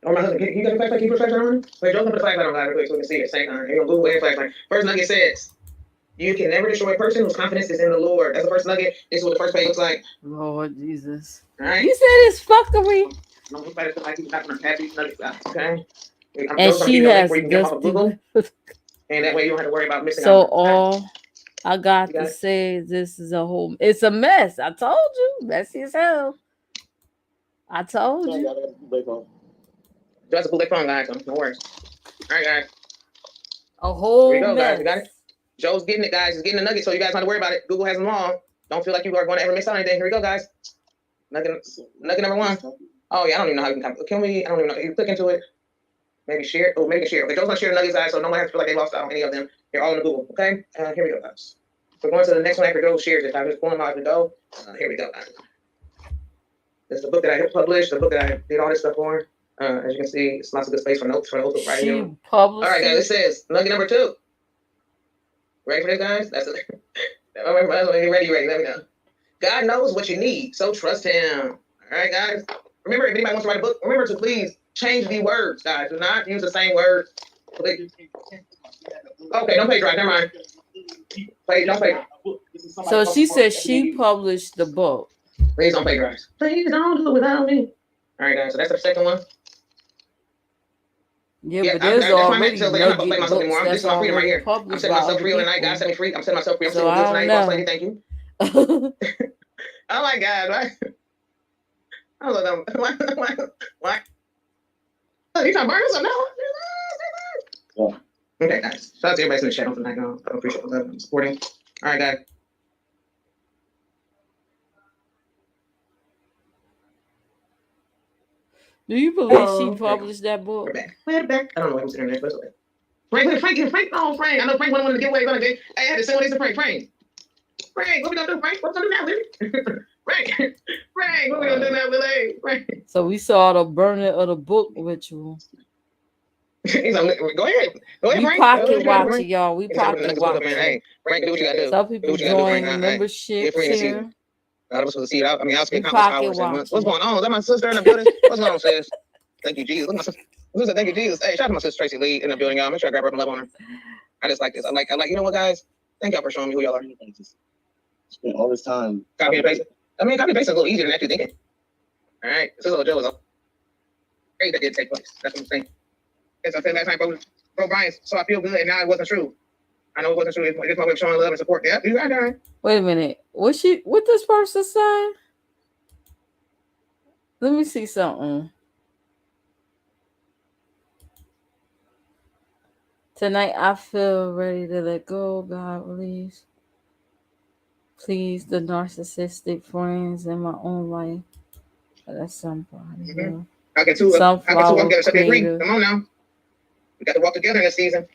Oh, my husband, can you get a flashlight? Can you put a flashlight on? Wait, Joe, put a flashlight on real quick so we can see it. Same time. Here, Google and flashlight. First nugget says, you can never destroy a person whose confidence is in the Lord. That's the first nugget. This is what the first page looks like. Lord Jesus. All right. You said it's fuckery. No, nobody like he's not going to have these nuggets out. Okay. And she has Google, and that way you don't have to worry about missing so out. all I got to say is this is a whole. It's a mess. I told you, messy as hell. I told you. Just a bullet phone, guys. No worries. All right, guys. A whole Here we go, mess. guys. You got it. Joe's getting it, guys. He's getting the nugget, so you guys don't have to worry about it. Google has them all. Don't feel like you are going to ever miss out anything. Here we go, guys. Nugget number one. Oh yeah, I don't even know how you can. Can we? I don't even know. You click into it. Maybe share. Oh, maybe share. Okay, Joe's gonna share the nuggets, guys, so no one has to feel like they lost out on any of them. They're all in the Google. Okay. Here we go, guys. We're going to the next one after Joe shares it. I'm just pulling them out as we go. Here we go, guys. This is the book that I helped publish. The book that I did all this stuff for. As you can see, it's lots of good space for notes right here. All right, guys. It says nugget number 2. Ready for this, guys? That's it. Ready. Let me know. God knows what you need, so trust Him. All right, guys. Remember, if anybody wants to write a book, remember to please change the words, guys. Do not use the same words. Please. Okay, don't pay dry. Never mind. Don't pay. So she said she published the book. Please don't pay dry. Please don't do it without me. All right, guys. So that's the second one. Yeah, but there's already nugget books that's already published. I'm setting myself free tonight, guys. Set me free. I'm setting myself free. I'm so I don't know. Lady, thank you. Oh my God! Why? I love them. Why? Oh, you trying to burn us or no? Okay, guys. Shout out to everybody in the channel tonight. I appreciate the love and supporting. All right, guys. Do you believe she published that book? We're back. We're back. I don't know what I'm sitting there. Frank. Oh, Frank. I know Frank wanted to give away. Hey, I had to send one of these to Frank. Frank, what we gonna do, Frank? What's gonna do now, baby? Right. Right. What we gonna do now, Willie? Right. So we saw the burning of the book ritual. He's like, go ahead. Go ahead, We Frank. pocket watching, y'all. We He's like, pocket "Look up, man. watching. Hey, Frank, do what you gotta do. Some Do people what you gotta do, Frank. join memberships here. I was supposed to see it out. I mean, I was We getting countless pocket hours and months. watching. What's going on? Is that my sister in the building? What's going on, sis? Thank you, Jesus. Look at my sister. Who's that? Thank you, Jesus. Hey, shout out to my sister Tracy Lee in the building, y'all. Make sure I grab her up and love on her. I just like this. I like. You know what, guys? Thank y'all for showing me who y'all are. Spent all this time. Copy and paste. I mean, copy and paste is a little easier than actually thinking. All right, this is a little Joe was great that did take place. That's what I'm saying. As I said last night, bro Brian, so I feel good, and now it wasn't true. I know it wasn't true. It's my way of showing love and support. Yeah, you got that. Wait a minute. What this person say? Let me see something. Tonight I feel ready to let go. God, release. Please, the narcissistic friends in my own life. That's somebody. Mm-hmm. I can too. Walk together. So agree. Come on now. We got to walk together this season.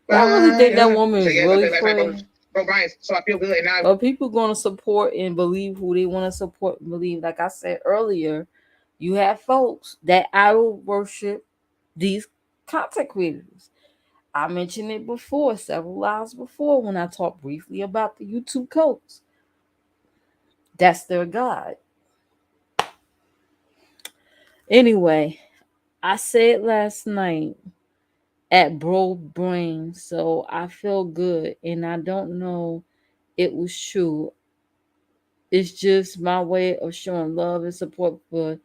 I really think that woman is really free. Bro Brian, so I feel good, and now. But people gonna support and believe who they want to support and believe. Like I said earlier, you have folks that idol worship these content creators. I mentioned it before, several lives before, when I talked briefly about the YouTube codes. That's their God. Anyway, I said last night at Bro Brain, so I feel good, and I don't know it was true. It's just my way of showing love and support for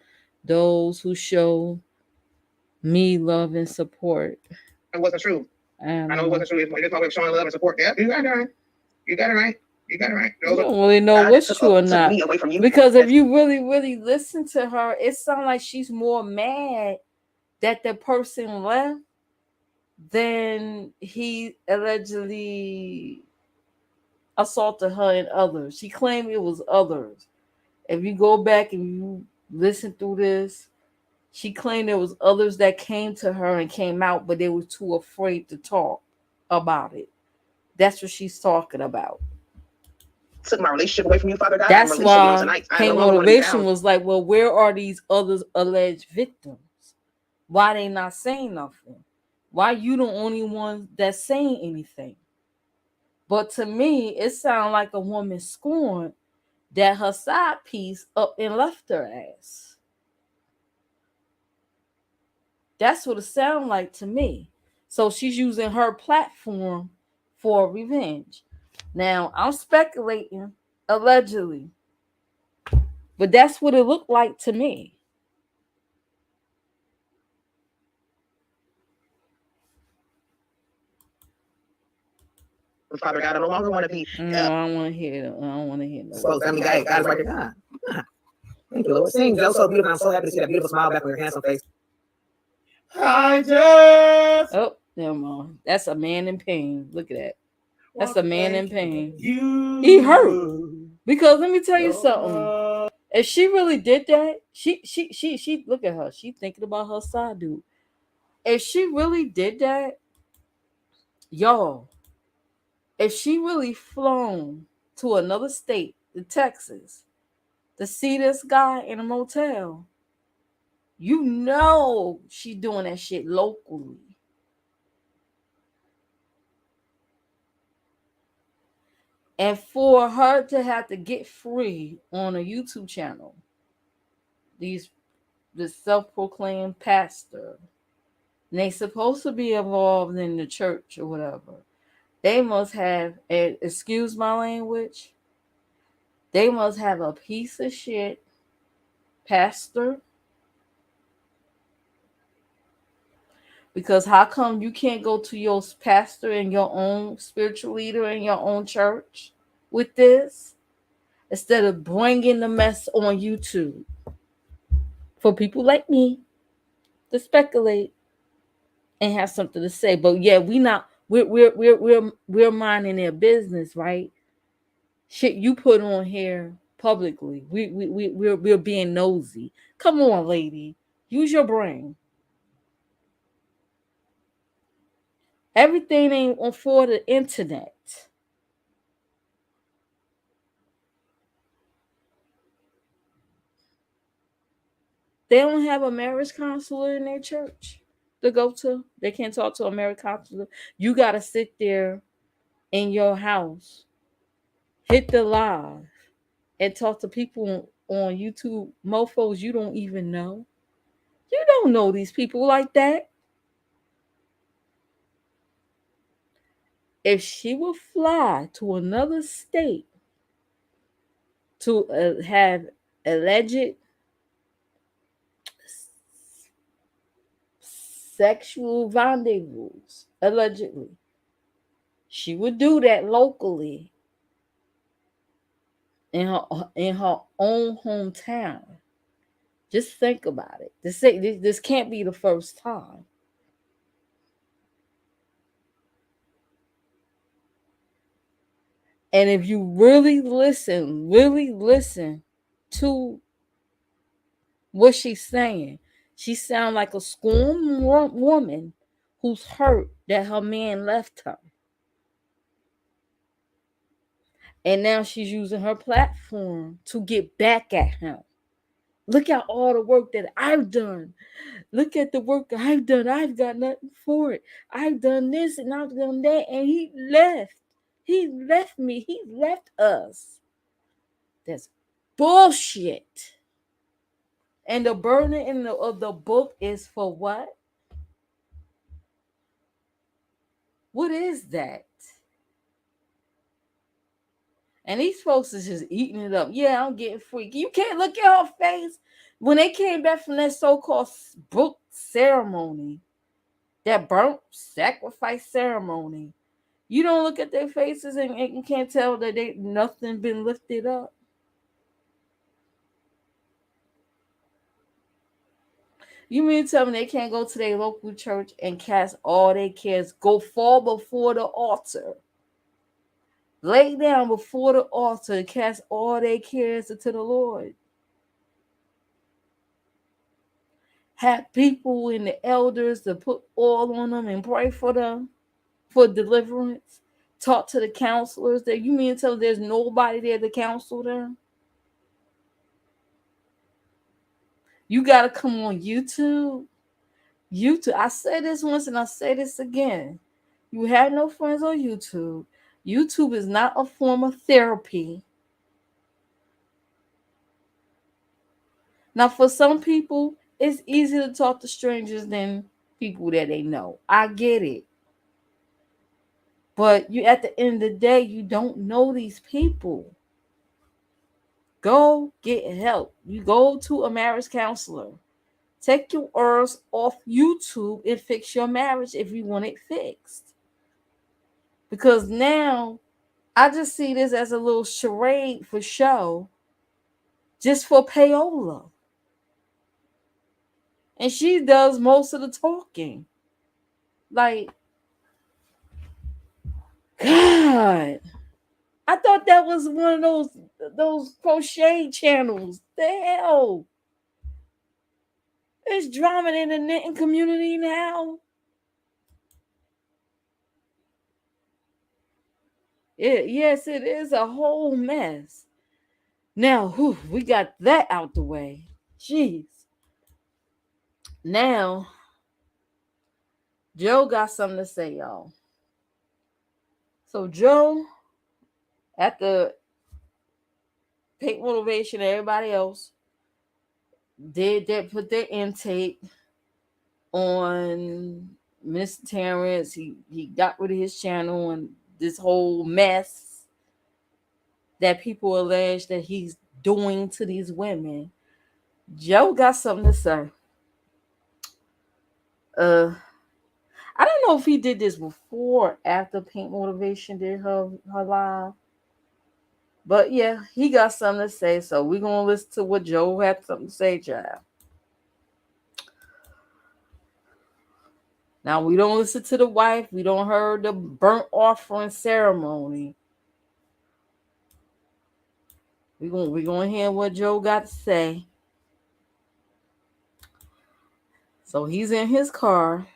those who show me love and support. It wasn't true. I know it wasn't true. It's my way of showing love and support. Yeah, you got it right. You got it right. You got it right. You don't really know what's true or not. Because if you really, really listen to her, it sounds like she's more mad that the person left than he allegedly assaulted her and others. She claimed it was others. If you go back and you listen through this, she claimed there was others that came to her and came out, but they were too afraid to talk about it. That's what she's talking about. Took my relationship away from you, Father God. That's why Kane Motivation was like, well, where are these others alleged victims? Why they not saying nothing? Why you the only one that's saying anything? But to me, it sounds like a woman scorned that her side piece up and left her ass. That's what it sounds like to me. So she's using her platform for revenge. Now, I'm speculating, allegedly. But that's what it looked like to me. Father God, I no longer want to be. No, I don't want to hear it. I don't want to hear it. So, I mean, God is right there. God. Thank you, Lord. Sing. That was so beautiful. I'm so happy to see that beautiful smile back on your handsome face. I just. Oh, never mind. That's a man in pain. Look at that. That's a man in pain. He hurt. Because let me tell you something. If she really did that, she look at her. She thinking about her side dude. If she really did that, y'all, if she really flown to another state, to Texas, to see this guy in a motel, you know she doing that shit locally. And for her to have to get free on a YouTube channel, this self-proclaimed pastor, and they supposed to be involved in the church or whatever, they must have, and excuse my language, they must have a piece of shit pastor. Because how come you can't go to your pastor and your own spiritual leader in your own church with this, instead of bringing the mess on YouTube for people like me to speculate and have something to say? But yeah, we're minding their business, right? Shit you put on here publicly, we're being nosy. Come on, lady, use your brain. Everything ain't on for the internet. They don't have a marriage counselor in their church to go to. They can't talk to a marriage counselor. You got to sit there in your house, hit the live, and talk to people on YouTube, mofos you don't even know. You don't know these people like that. If she would fly to another state to have alleged sexual rendezvous, allegedly, she would do that locally in her own hometown. Just think about it. This can't be the first time. And if you really listen to what she's saying, she sounds like a scorned woman who's hurt that her man left her. And now she's using her platform to get back at him. Look at all the work that I've done. Look at the work I've done. I've got nothing for it. I've done this and I've done that. And he left. He left me. He left us. That's bullshit. And the burden of the book is for what? What is that? And these folks is just eating it up. Yeah, I'm getting freaky. You can't look at her face. When they came back from that so-called book ceremony, that burnt sacrifice ceremony, you don't look at their faces and you can't tell that they nothing been lifted up. You mean to tell me they can't go to their local church and cast all their cares, go fall before the altar, lay down before the altar, and cast all their cares into the Lord? Have people and the elders to put oil on them and pray for them for deliverance. Talk to the counselors there. You mean to tell me there's nobody there to counsel them? You got to come on YouTube. YouTube. I said this once and I say this again. You have no friends on YouTube. YouTube is not a form of therapy. Now, for some people, it's easier to talk to strangers than people that they know. I get it. But you, at the end of the day, you don't know these people. Go get help. You go to a marriage counselor. Take your ears off YouTube and fix your marriage if you want it fixed. Because now I just see this as a little charade for show, just for payola. And she does most of the talking. Like, God, I thought that was one of those crochet channels. The hell? There's drama in the knitting community now. Yes, it is a whole mess. Now, we got that out the way. Jeez. Now, Joe got something to say, y'all. So Joe, at the Pink Motivation, everybody else did that, put their intake on Mr. Terrence. He got rid of his channel and this whole mess that people allege that he's doing to these women. Joe got something to say. I don't know if he did this before or after Pink Motivation did her live. But yeah, he got something to say. So we're going to listen to what Joe had something to say, child. Now, we don't listen to the wife. We don't heard the burnt offering ceremony. We're going to hear what Joe got to say. So he's in his car.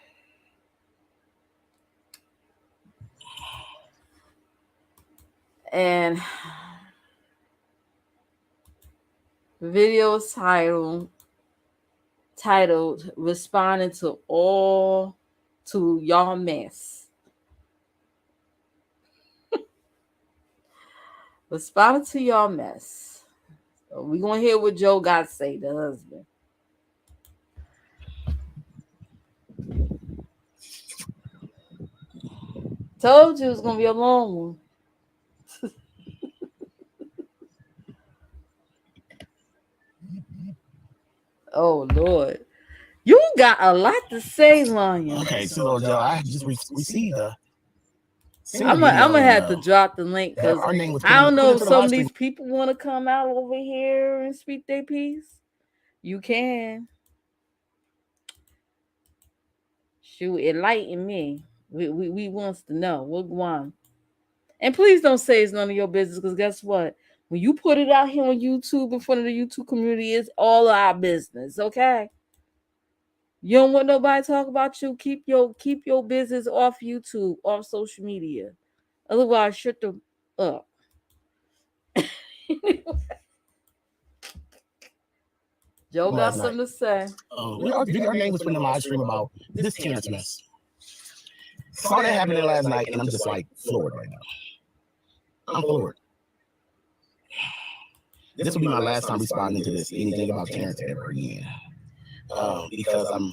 And the video is titled titled "Responding to Y'all Mess." Responding to y'all mess. So we gonna hear what Joe got to say, the husband. Told you it was gonna be a long one. Oh Lord, you got a lot to say, Lanya. Okay, so Joe, I just received a. I'm gonna have to drop the link because I don't know if some of these people want to come out over here and speak their piece. You can. Shoot, enlighten me. We wants to know. We'll go on. And please don't say it's none of your business, because guess what? When you put it out here on YouTube in front of the YouTube community, it's all our business, okay? You don't want nobody to talk about you. Keep your business off YouTube, off social media. Otherwise, shut them up. Joe got something to say. Our name was put in the live stream about this Tshirts mess. Saw that happening last night, and I'm just like floored right now. I'm floored. This will be my last time responding to this anything about Tshirts ever again, because I'm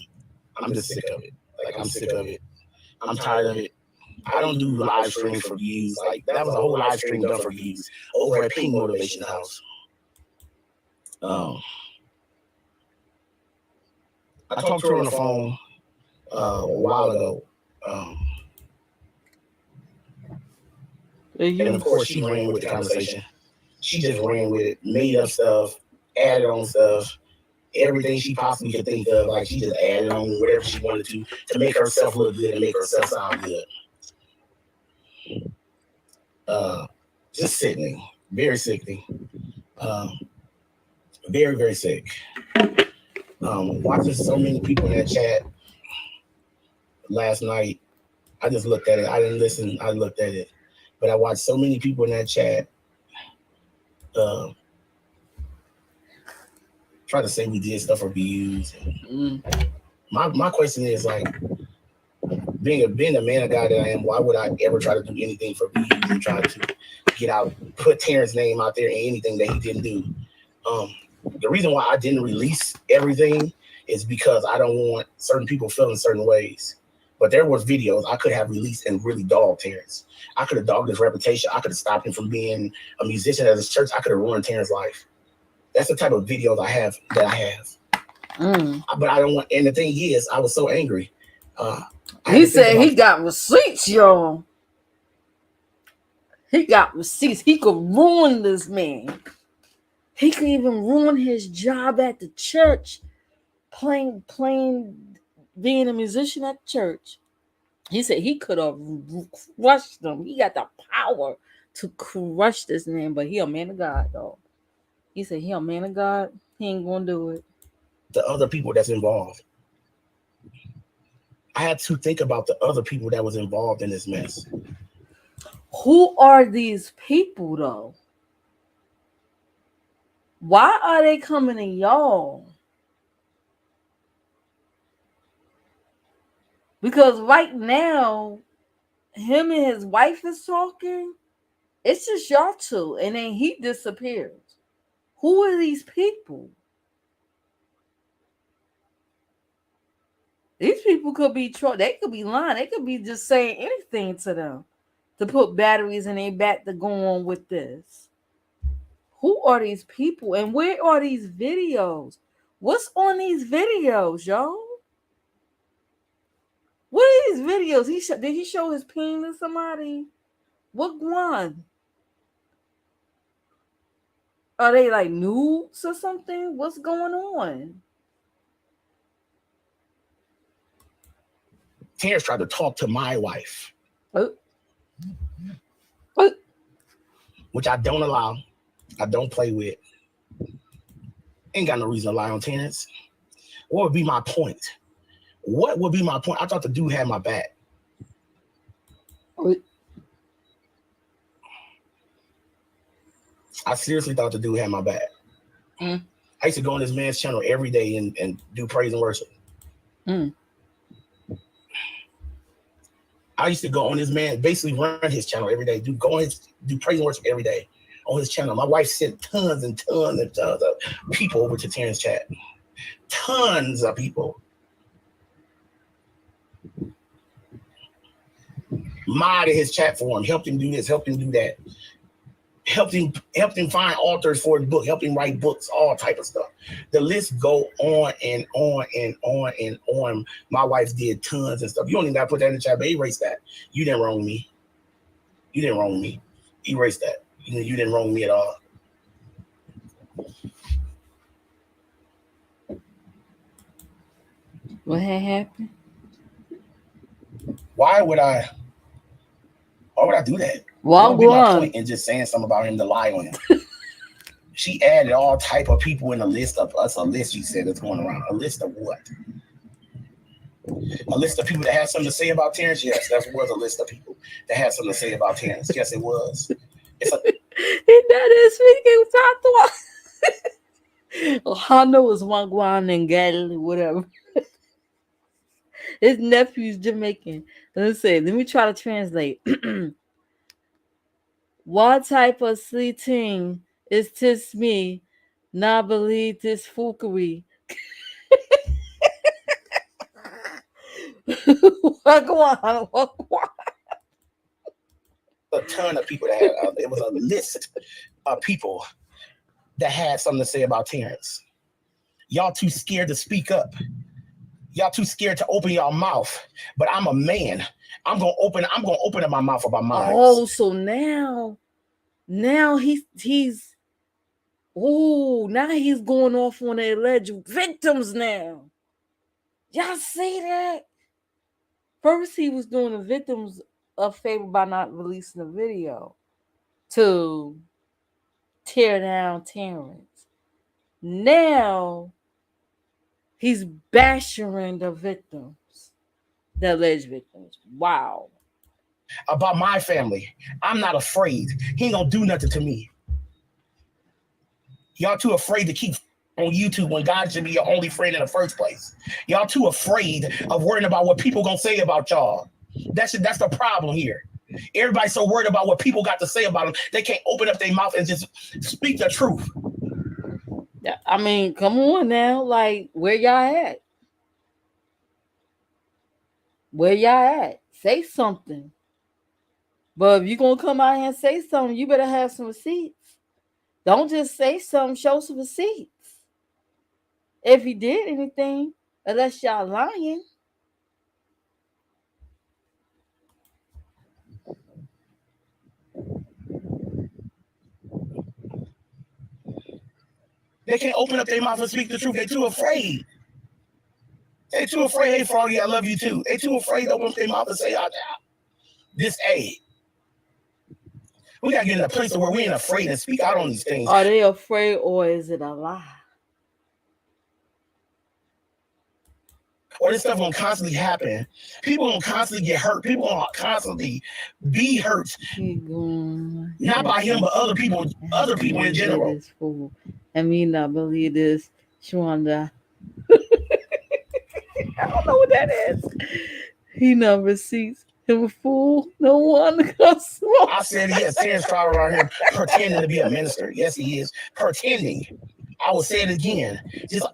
just sick of it. Like, I'm sick of it. I'm tired of it. I don't do live streams for views. Like, that was a whole live stream done for views over at Pink Motivation House. I talked to her on the phone a while ago. And of course, she ran with the conversation. She just ran with it, made up stuff, added on stuff, everything she possibly could think of. Like, she just added on whatever she wanted to make herself look good and make herself sound good. Just sickening, very sickening, very, very sick. Watching so many people in that chat last night, I just looked at it. I didn't listen. I looked at it. But I watched so many people in that chat try to say we did stuff for views. My question is, like, being a man of God that I am, why would I ever try to do anything for views and try to put Terrence's name out there in anything that he didn't do? The reason why I didn't release everything is because I don't want certain people feeling certain ways. But there was videos I could have released and really dogged Terrence. I could have dogged his reputation. I could have stopped him from being a musician at his church. I could have ruined Terrence's life. That's the type of videos I have. But I don't want. And the thing is, I was so angry. He said he got receipts, y'all. He got receipts. He could ruin this man. He could even ruin his job at the church, playing, being a musician at the church. He said he could have crushed them. He got the power to crush this man, but he a man of God, though. He said he a man of God. He ain't gonna do it. The other people that's involved. I had to think about the other people that was involved in this mess. Who are these people, though? Why are they coming to y'all? Because right now, him and his wife is talking. It's just y'all two, and then he disappears. Who are these people? These people could be they could be lying. They could be just saying anything to them to put batteries in their back to go on with this. Who are these people, and where are these videos? What's on these videos, y'all? What are these videos? Did he show his peen to somebody? What one? Are they like nudes or something? What's going on? Terrence tried to talk to my wife, which I don't allow. I don't play with. Ain't got no reason to lie on Terrence. What would be my point? What would be my point? I thought the dude had my back. I seriously thought the dude had my back. I used to go on this man's channel every day and do praise and worship. I used to go on his man, basically run his channel every day, do praise and worship every day on his channel. My wife sent tons and tons and tons of people over to Terrence chat. Tons of people. Modded his chat for him, helped him do this, helped him do that. Helped him find authors for his book, helped him write books, all type of stuff. The list go on and on and on and on. My wife did tons and stuff. You don't even got to put that in the chat, but erase that. You didn't wrong me. You didn't wrong me. Erase that. You didn't wrong me at all. What had happened? Why would I do that? Well, be my point in just saying something about him to lie on him. She added all type of people in the list of us. A list, she said, that's going around. A list of what? A list of people that had something to say about Terrence? Yes, that was a list of people that had something to say about Terrence. Yes, it was. That is speaking Patois. I know it's Wagwan and Gal, whatever. His nephew's Jamaican. Let me try to translate. What type of sleeting is this me? Nah believe this foolery. Wagwan. A ton of people that had, it was a list of people that had something to say about Terrence. Y'all too scared to speak up. Y'all too scared to open your mouth. But I'm a man. I'm gonna open up my mouth about mine. Oh, so now he's now he's going off on the alleged victims now. Y'all see that? First he was doing the victims a favor by not releasing the video to tear down Terrence. Now he's bashing the victims, the alleged victims. Wow. About my family. I'm not afraid. He ain't gonna do nothing to me. Y'all too afraid to keep on YouTube when God should be your only friend in the first place. Y'all too afraid of worrying about what people gonna say about y'all. That's the problem here. Everybody's so worried about what people got to say about them, they can't open up their mouth and just speak the truth. I mean, come on now. Like, where y'all at? Where y'all at? Say something. But if you're going to come out here and say something, you better have some receipts. Don't just say something, show some receipts. If he did anything, unless y'all lying. They can't open up their mouth and speak the truth. They're too afraid. They're too afraid. Hey, Froggy, I love you too. They're too afraid to open up their mouth and say, this A. We got to get in a place where we ain't afraid to speak out on these things. Are they afraid or is it a lie? Or this stuff gonna constantly happen. People gonna constantly get hurt. People gonna constantly be hurt. Not by him, but other people in general. I mean, I believe this, Shwanda. I don't know what that is. He never sees him a fool. No one comes. I said he has Terrence Crowder around here pretending to be a minister. Yes, he is pretending. I will say it again.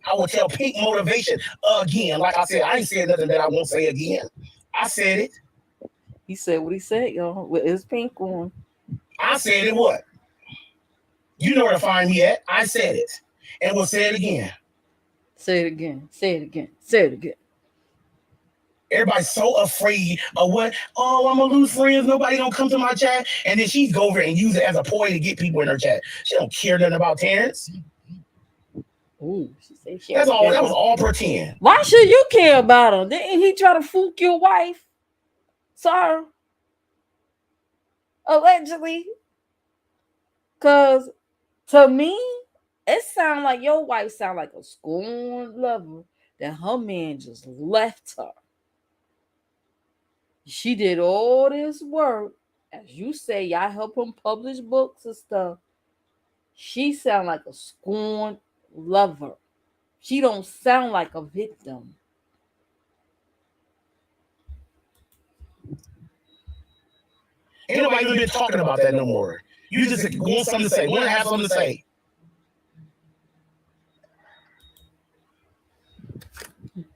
I will tell Pink Motivation again. Like I said, I ain't said nothing that I won't say again. I said it. He said what he said, y'all, with his pink on. I said it what? You know where to find me at. I said it. And we'll say it again. Say it again. Say it again. Say it again. Everybody's so afraid of what? Oh, I'm going to lose friends. Nobody don't come to my chat. And then she's go over and use it as a ploy to get people in her chat. She don't care nothing about Terrence. Ooh, she said that was all pretend. Why should you care about him? Didn't he try to fool your wife? Sir. Allegedly. Because to me, it sounds like your wife sound like a scorned lover that her man just left her. She did all this work. As you say, y'all help him publish books and stuff. She sound like a scorned lover. She don't sound like a victim. Ain't nobody even been talking about that no more. You just want something to say, want to have something to say.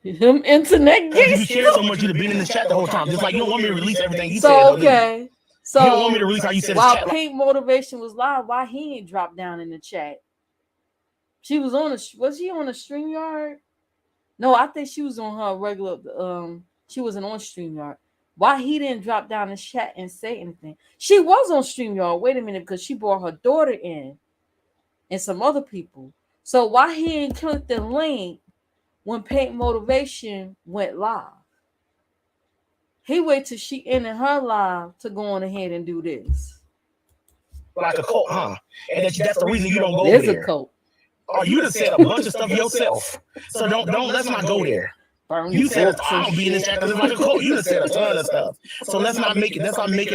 Him internet Because you cared so much, you'd have been in the chat the whole time. Just like you don't want me to release everything you said. Okay. So you don't want me to release how you said while chat. Pink Motivation was live, why he ain't dropped down in the chat? She was on was she on a StreamYard? No, I think she was on her regular she wasn't on StreamYard. Why he didn't drop down the chat and say anything? She was on StreamYard. Wait a minute, because she brought her daughter in and some other people. So why he didn't click the link when Paint Motivation went live? He wait till she ended her live to go on ahead and do this. Like a cult, huh? And that's the reason you don't go There's there. A cult. Or you done said a bunch of stuff yourself. So don't let's not go there. You said I don't be in this chat because it's like a cult. You done said a ton of stuff. So let's not make it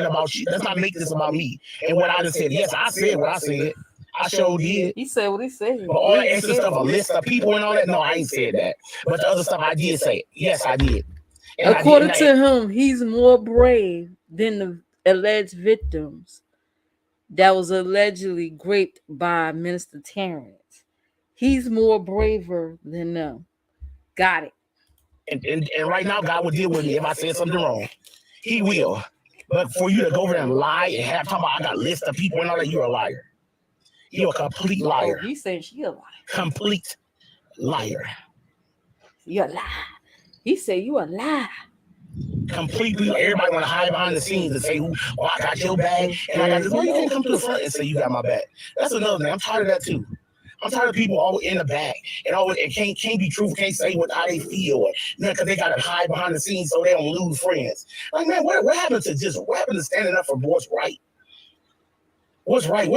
about you. Let's not make this about me and what I just said. Yes, I said what I said. I sure did. He said what he said. But all that extra stuff, a list of people and all that, no, I ain't said that. But the other stuff I did say. Yes, I did. And according to him, he's more brave than the alleged victims that was allegedly raped by Minister Terrence. He's more braver than them. Got it. And right now, God will deal with me if I said something wrong. He will. But for you to go over there and lie and have talking about I got a list of people and all that, you're a liar. You're a complete liar. Oh, he's saying she a liar. Complete liar. You're a liar. He said you a liar. Completely. Everybody want to hide behind the scenes and say, "Oh, I got your back," and I got this. Why you can't come to the front and say you got my back? That's another thing. I'm tired of that too. I'm tired of people always in the back and always and can't be truthful, can't say how they feel, because they gotta hide behind the scenes so they don't lose friends. Like, man, what happened to standing up for what's right? What's right?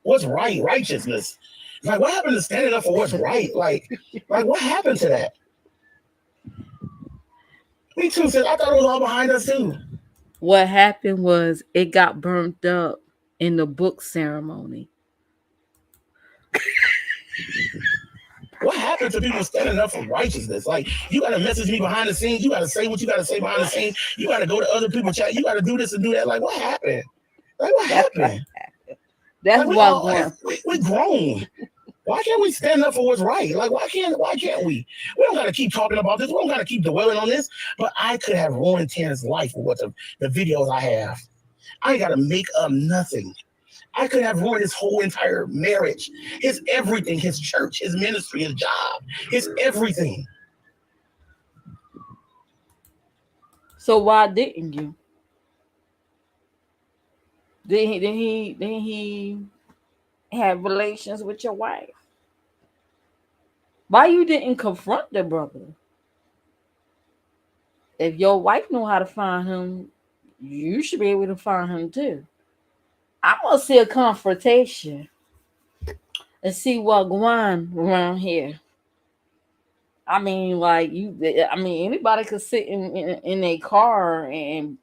What's right? Righteousness. Like, what happened to standing up for what's right? Like what happened to that? Me too, sis. I thought it was all behind us too. What happened was it got burnt up in the book ceremony. What happened to people standing up for righteousness? Like, you got to message me behind the scenes. You got to say what you got to say behind the scenes. You got to go to other people's chat. You got to do this and do that. Like, what happened? Like, what happened? That's why we grown. Why can't we stand up for what's right? Like, why can't we? We don't got to keep talking about this. We don't got to keep dwelling on this. But I could have ruined Tanner's life with what the videos I have. I ain't got to make up nothing. I could have ruined his whole entire marriage, his everything, his church, his ministry, his job, his everything. So why didn't you? Didn't he have relations with your wife? Why you didn't confront the brother? If your wife know how to find him, you should be able to find him too. I want to see a confrontation and see what going on around here. I mean, like anybody could sit in a car and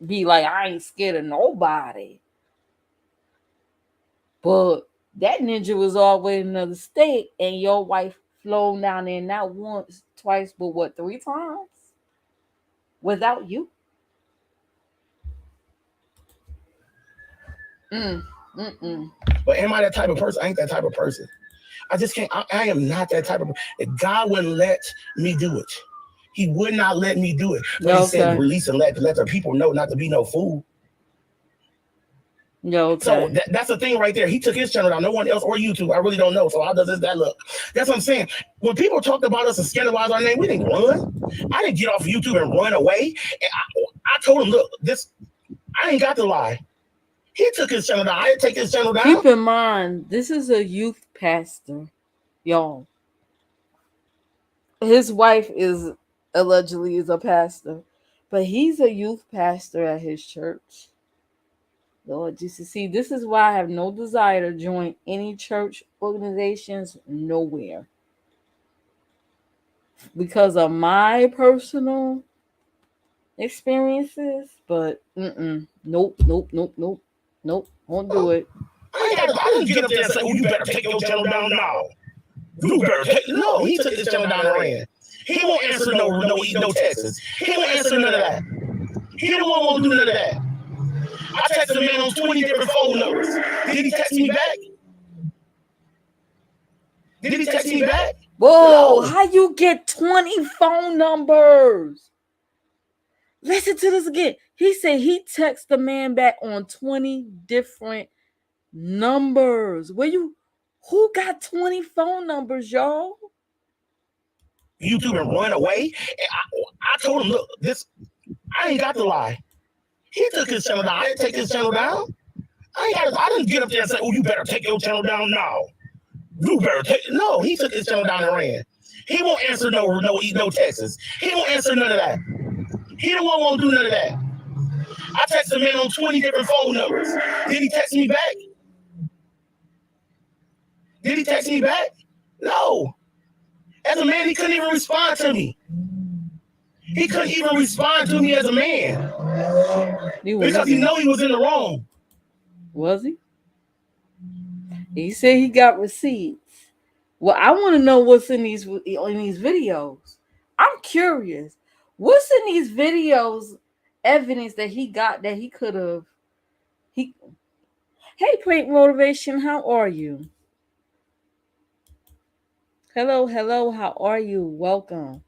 be like, I ain't scared of nobody. But that ninja was all the way in another state, and your wife flown down there not once, twice, but what, 3 times? Without you? But am I that type of person? I ain't that type of person. I just can't. I am not that type of person. God wouldn't let me do it. He would not let me do it. But he said release and let the people know not to be no fool. So that's the thing right there. He took his channel down. No one else or YouTube. I really don't know. So how does that look? That's what I'm saying. When people talked about us and scandalized our name, we didn't run. I didn't get off YouTube and run away. And I told him, look, I ain't got to lie. He took his channel down. I didn't take his channel down. Keep in mind, this is a youth pastor, y'all. His wife is allegedly a pastor, but he's a youth pastor at his church. Lord Jesus, see, this is why I have no desire to join any church organizations nowhere. Because of my personal experiences, but nope, won't do it. I didn't get up there and say, oh, you better take your channel down now. You better take. No, he took his channel down and ran. He won't answer no texts. He won't answer none of that. He don't want to do none of that. I texted a man on 20 different phone numbers. Did he text me back? Did he text me back? Whoa, no. How you get 20 phone numbers? Listen to this again. He said he texted the man back on 20 different numbers. Who got 20 phone numbers, y'all? YouTube and run away. And I told him, look, I ain't got to lie. He took his channel down. I didn't take his channel down. I didn't get up there and say, oh, you better take your channel down now. You better take. No, he took his channel down and ran. He won't answer no texts. He won't answer none of that. He don't want to do none of that. I texted a man on 20 different phone numbers. Did he text me back? Did he text me back? No. As a man, he couldn't even respond to me. He couldn't even respond to me as a man. Because he know he was in the wrong. Was he? He said he got receipts. Well, I want to know what's in these videos. I'm curious. What's in these videos? Evidence that he got that he could have. Hey, Prank Motivation, how are you? Hello, how are you? Welcome.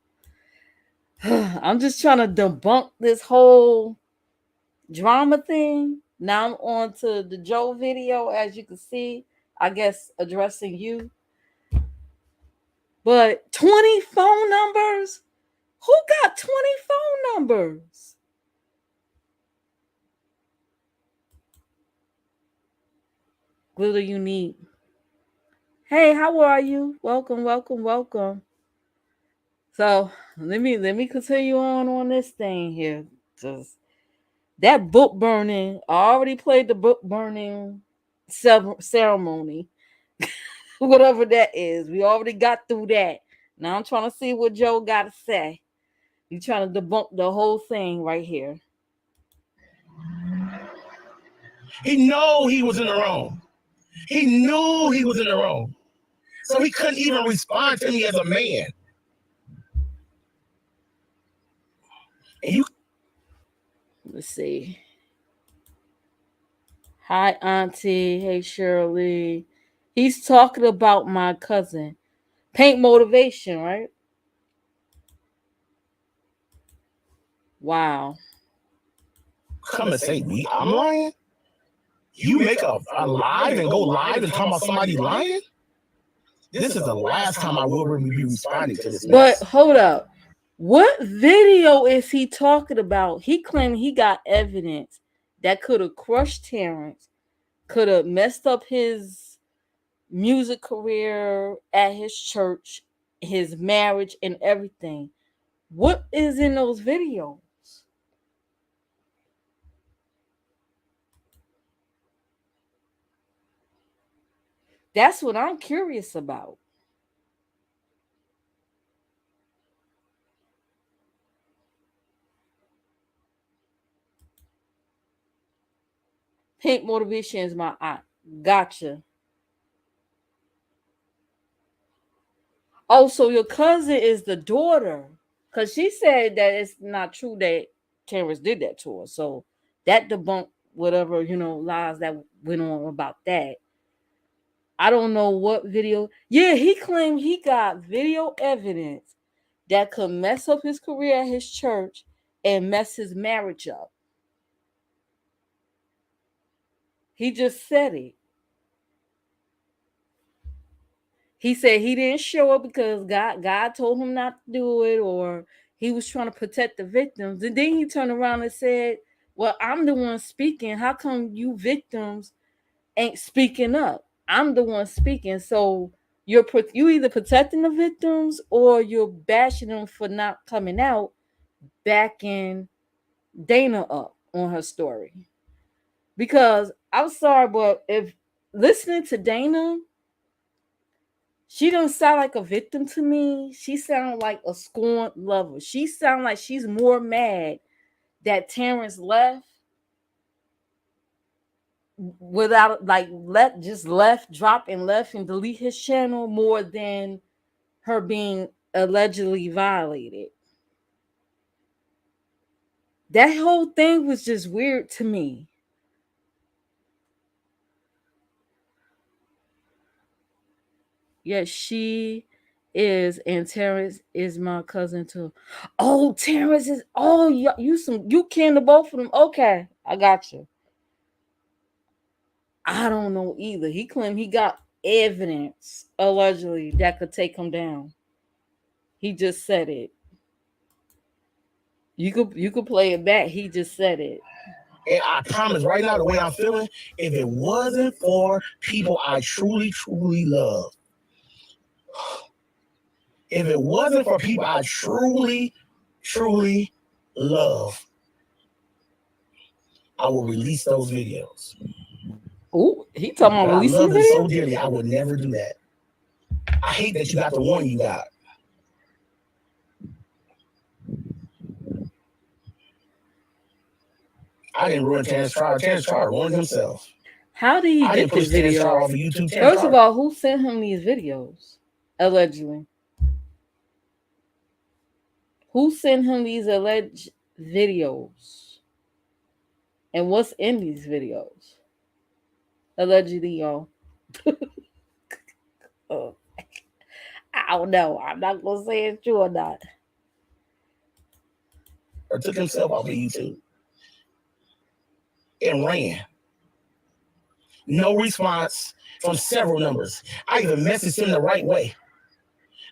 I'm just trying to debunk this whole drama thing. Now I'm on to the Joe video, as you can see, I guess addressing you. But 20 phone numbers? Who got 20 phone numbers? Glitter Unique. Hey, how are you? Welcome. So let me continue on this thing here. Just that book burning. I already played the book burning ceremony. Whatever that is. We already got through that. Now I'm trying to see what Joe got to say. He's trying to debunk the whole thing right here. He knew he was in the wrong. He knew he was in the wrong. So he couldn't even respond to me as a man. And let's see. Hi, Auntie. Hey, Shirley. He's talking about my cousin. Paint Motivation, right? Wow. Come and say me, I'm lying? You make a live and go live and talk about somebody lying? This is the last time I will be responding to this. But hold up. What video is he talking about? He claimed he got evidence that could have crushed Terrence, could have messed up his music career at his church, his marriage, and everything. What is in those videos? That's what I'm curious about. Pink Motivation is my aunt. Gotcha. Oh, so your cousin is the daughter. Because she said that it's not true that Terrence did that to her. So that debunked whatever, lies that went on about that. I don't know what video. Yeah, he claimed he got video evidence that could mess up his career at his church and mess his marriage up. He just said it. He said he didn't show up because God told him not to do it, or he was trying to protect the victims. And then he turned around and said, well, I'm the one speaking. How come you victims ain't speaking up? I'm the one speaking. So you either protecting the victims or you're bashing them for not coming out, backing Dana up on her story. Because I'm sorry, but if listening to Dana, she don't sound like a victim to me. She sounds like a scorned lover. She sounds like she's more mad that Terrence left without drop and left and delete his channel more than her being allegedly violated. That whole thing was just weird to me. Yes, she is, and Terrence is my cousin too. Oh, Terrence is. Oh, you can to both of them. Okay, I got you. I don't know either. He claimed he got evidence allegedly that could take him down. He just said it. You could play it back. He just said it. And I promise right now, the way I'm feeling, if it wasn't for people I truly, truly love, if it wasn't for people I truly, truly love, I will release those videos. Oh, he talking about releasing I love them so videos? dearly, I would never do that. I hate that you got the one you got. I didn't ruin Terrence Charter. Terrence Charter ruined himself. How did he get this video? Off of YouTube. First of all, who sent him these videos? Allegedly. Who sent him these alleged videos? And what's in these videos? Allegedly, y'all. Oh. I don't know. I'm not gonna say it's true or not. Or took himself off of YouTube and ran. No response from several numbers. I even messaged him the right way.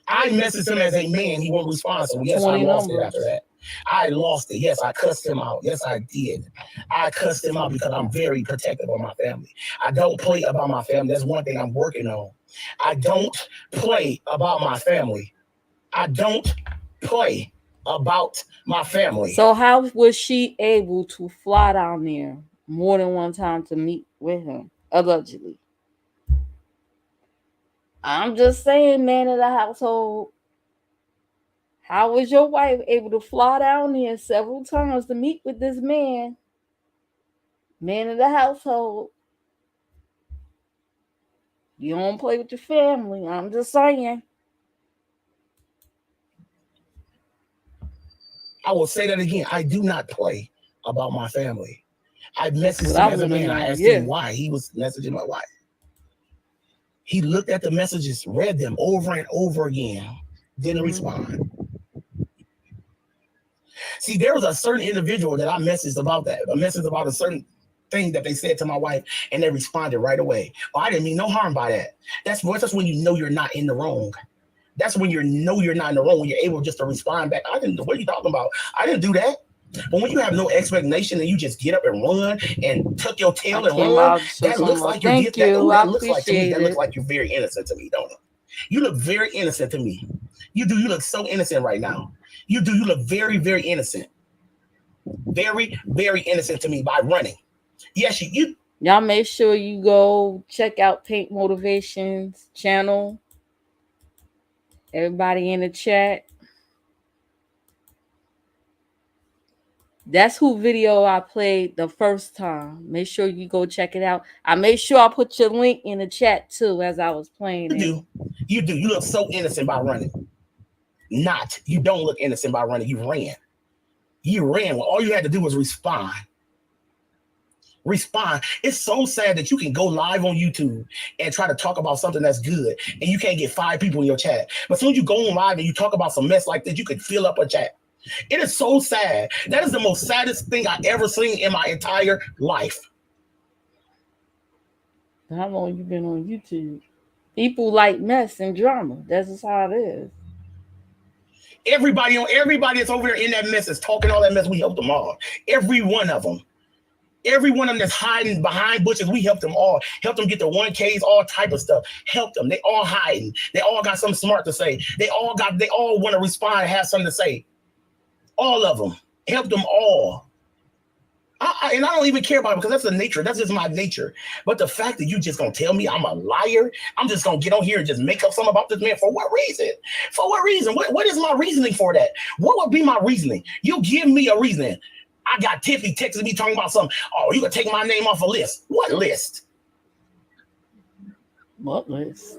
I messaged him as a man. He won't respond. So yes, I lost it after that. I lost it. Yes, I cussed him out. Yes, I did. I cussed him out because I'm very protective of my family. I don't play about my family. That's one thing I'm working on. I don't play about my family. I don't play about my family. So how was she able to fly down there more than one time to meet with him? Allegedly. I'm just saying, man of the household. How was your wife able to fly down there several times to meet with this man? Man of the household. You don't play with your family. I'm just saying. I will say that again. I do not play about my family. I messaged him as a man. I asked him why. He was messaging my wife. He looked at the messages, read them over and over again, didn't respond. See, there was a certain individual that I messaged about that, a message about a certain thing that they said to my wife, and they responded right away. Well, I didn't mean no harm by that. That's when you know you're not in the wrong. That's when you know you're not in the wrong, when you're able just to respond back. What are you talking about? I didn't do that. But when you have no explanation and you just get up and run and tuck your tail and run, that looks like you're that looks like to me. That looks like you're very innocent to me, don't it? You look very innocent to me. You do. You look so innocent right now. You do. You look very, very innocent. Very, very innocent to me by running. Yes, you. Y'all make sure you go check out Paint Motivations channel. Everybody in the chat. That's who video I played the first time. Make sure you go check it out. I made sure I put your link in the chat too as I was playing it. You do. You look so innocent by running. Not. You don't look innocent by running. You ran. You ran. Well, all you had to do was respond. Respond. It's so sad that you can go live on YouTube and try to talk about something that's good and you can't get 5 people in your chat. But as soon as you go on live and you talk about some mess like this, you can fill up a chat. It is so sad. That is the most saddest thing I ever seen in my entire life. How long you been on YouTube? People like mess and drama. That's just how it is. Everybody that's over there in that mess is talking all that mess. We helped them all. Every one of them. Every one of them that's hiding behind bushes, we helped them all. Helped them get the 1Ks, all type of stuff. Helped them. They all hiding. They all got something smart to say. They all want to respond and have something to say. All of them. Help them all. And I don't even care about it because that's the nature. That's just my nature. But the fact that you just going to tell me I'm a liar, I'm just going to get on here and just make up something about this man. For what reason? For what reason? What is my reasoning for that? What would be my reasoning? You give me a reasoning. I got Tiffany texting me talking about something. Oh, you gonna take my name off a list? What list? What list?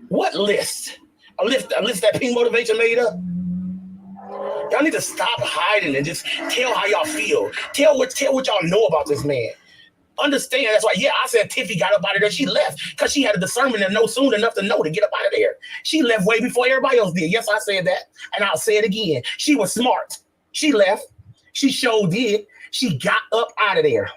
What list? A list that Pink Motivation made up? Y'all need to stop hiding and just tell how y'all feel. Tell what y'all know about this man. Understand, that's why, yeah, I said Tiffy got up out of there. She left because she had a discernment and know soon enough to know to get up out of there. She left way before everybody else did. Yes, I said that, and I'll say it again. She was smart. She left. She sure did. She got up out of there.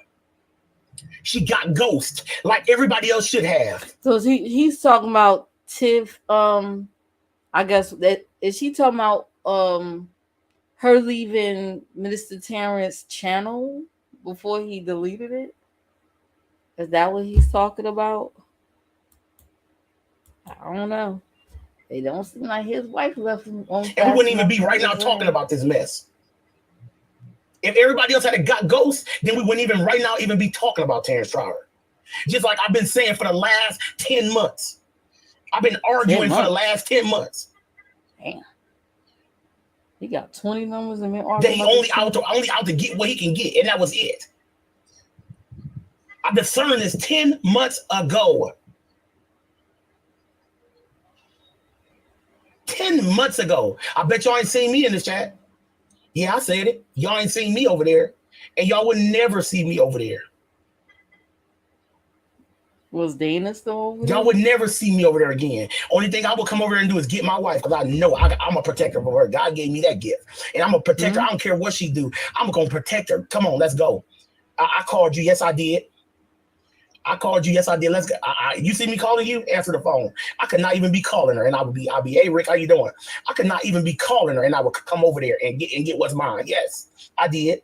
She got ghost like everybody else should have. So he's talking about Tiff. I guess that is she talking about her leaving Minister Terrence's channel before he deleted it? Is that what he's talking about? I don't know. They don't seem like his wife left him on. And we wouldn't even be right now talking about this mess. If everybody else had got ghosts, then we wouldn't even right now even be talking about Terrence Trower. Just like I've been saying for the last 10 months. I've been arguing for the last 10 months. Damn. He got 20 numbers and been arguing. They only out to get what he can get, and that was it. I discerned this 10 months ago. 10 months ago. I bet y'all ain't seen me in this chat. Yeah, I said it. Y'all ain't seen me over there. And y'all would never see me over there. Was Dana still over there? Y'all would never see me over there again. Only thing I would come over there and do is get my wife, because I know I'm a protector of her. God gave me that gift. And I'm a protector. I don't care what she do. I'm going to protect her. Come on, let's go. I called you. Yes, I did. I called you. Yes, I did. Let's go. You see me calling you? Answer the phone. I could not even be calling her, and I'll be, hey Rick, how you doing? I could not even be calling her, and I would come over there and get what's mine. Yes, I did.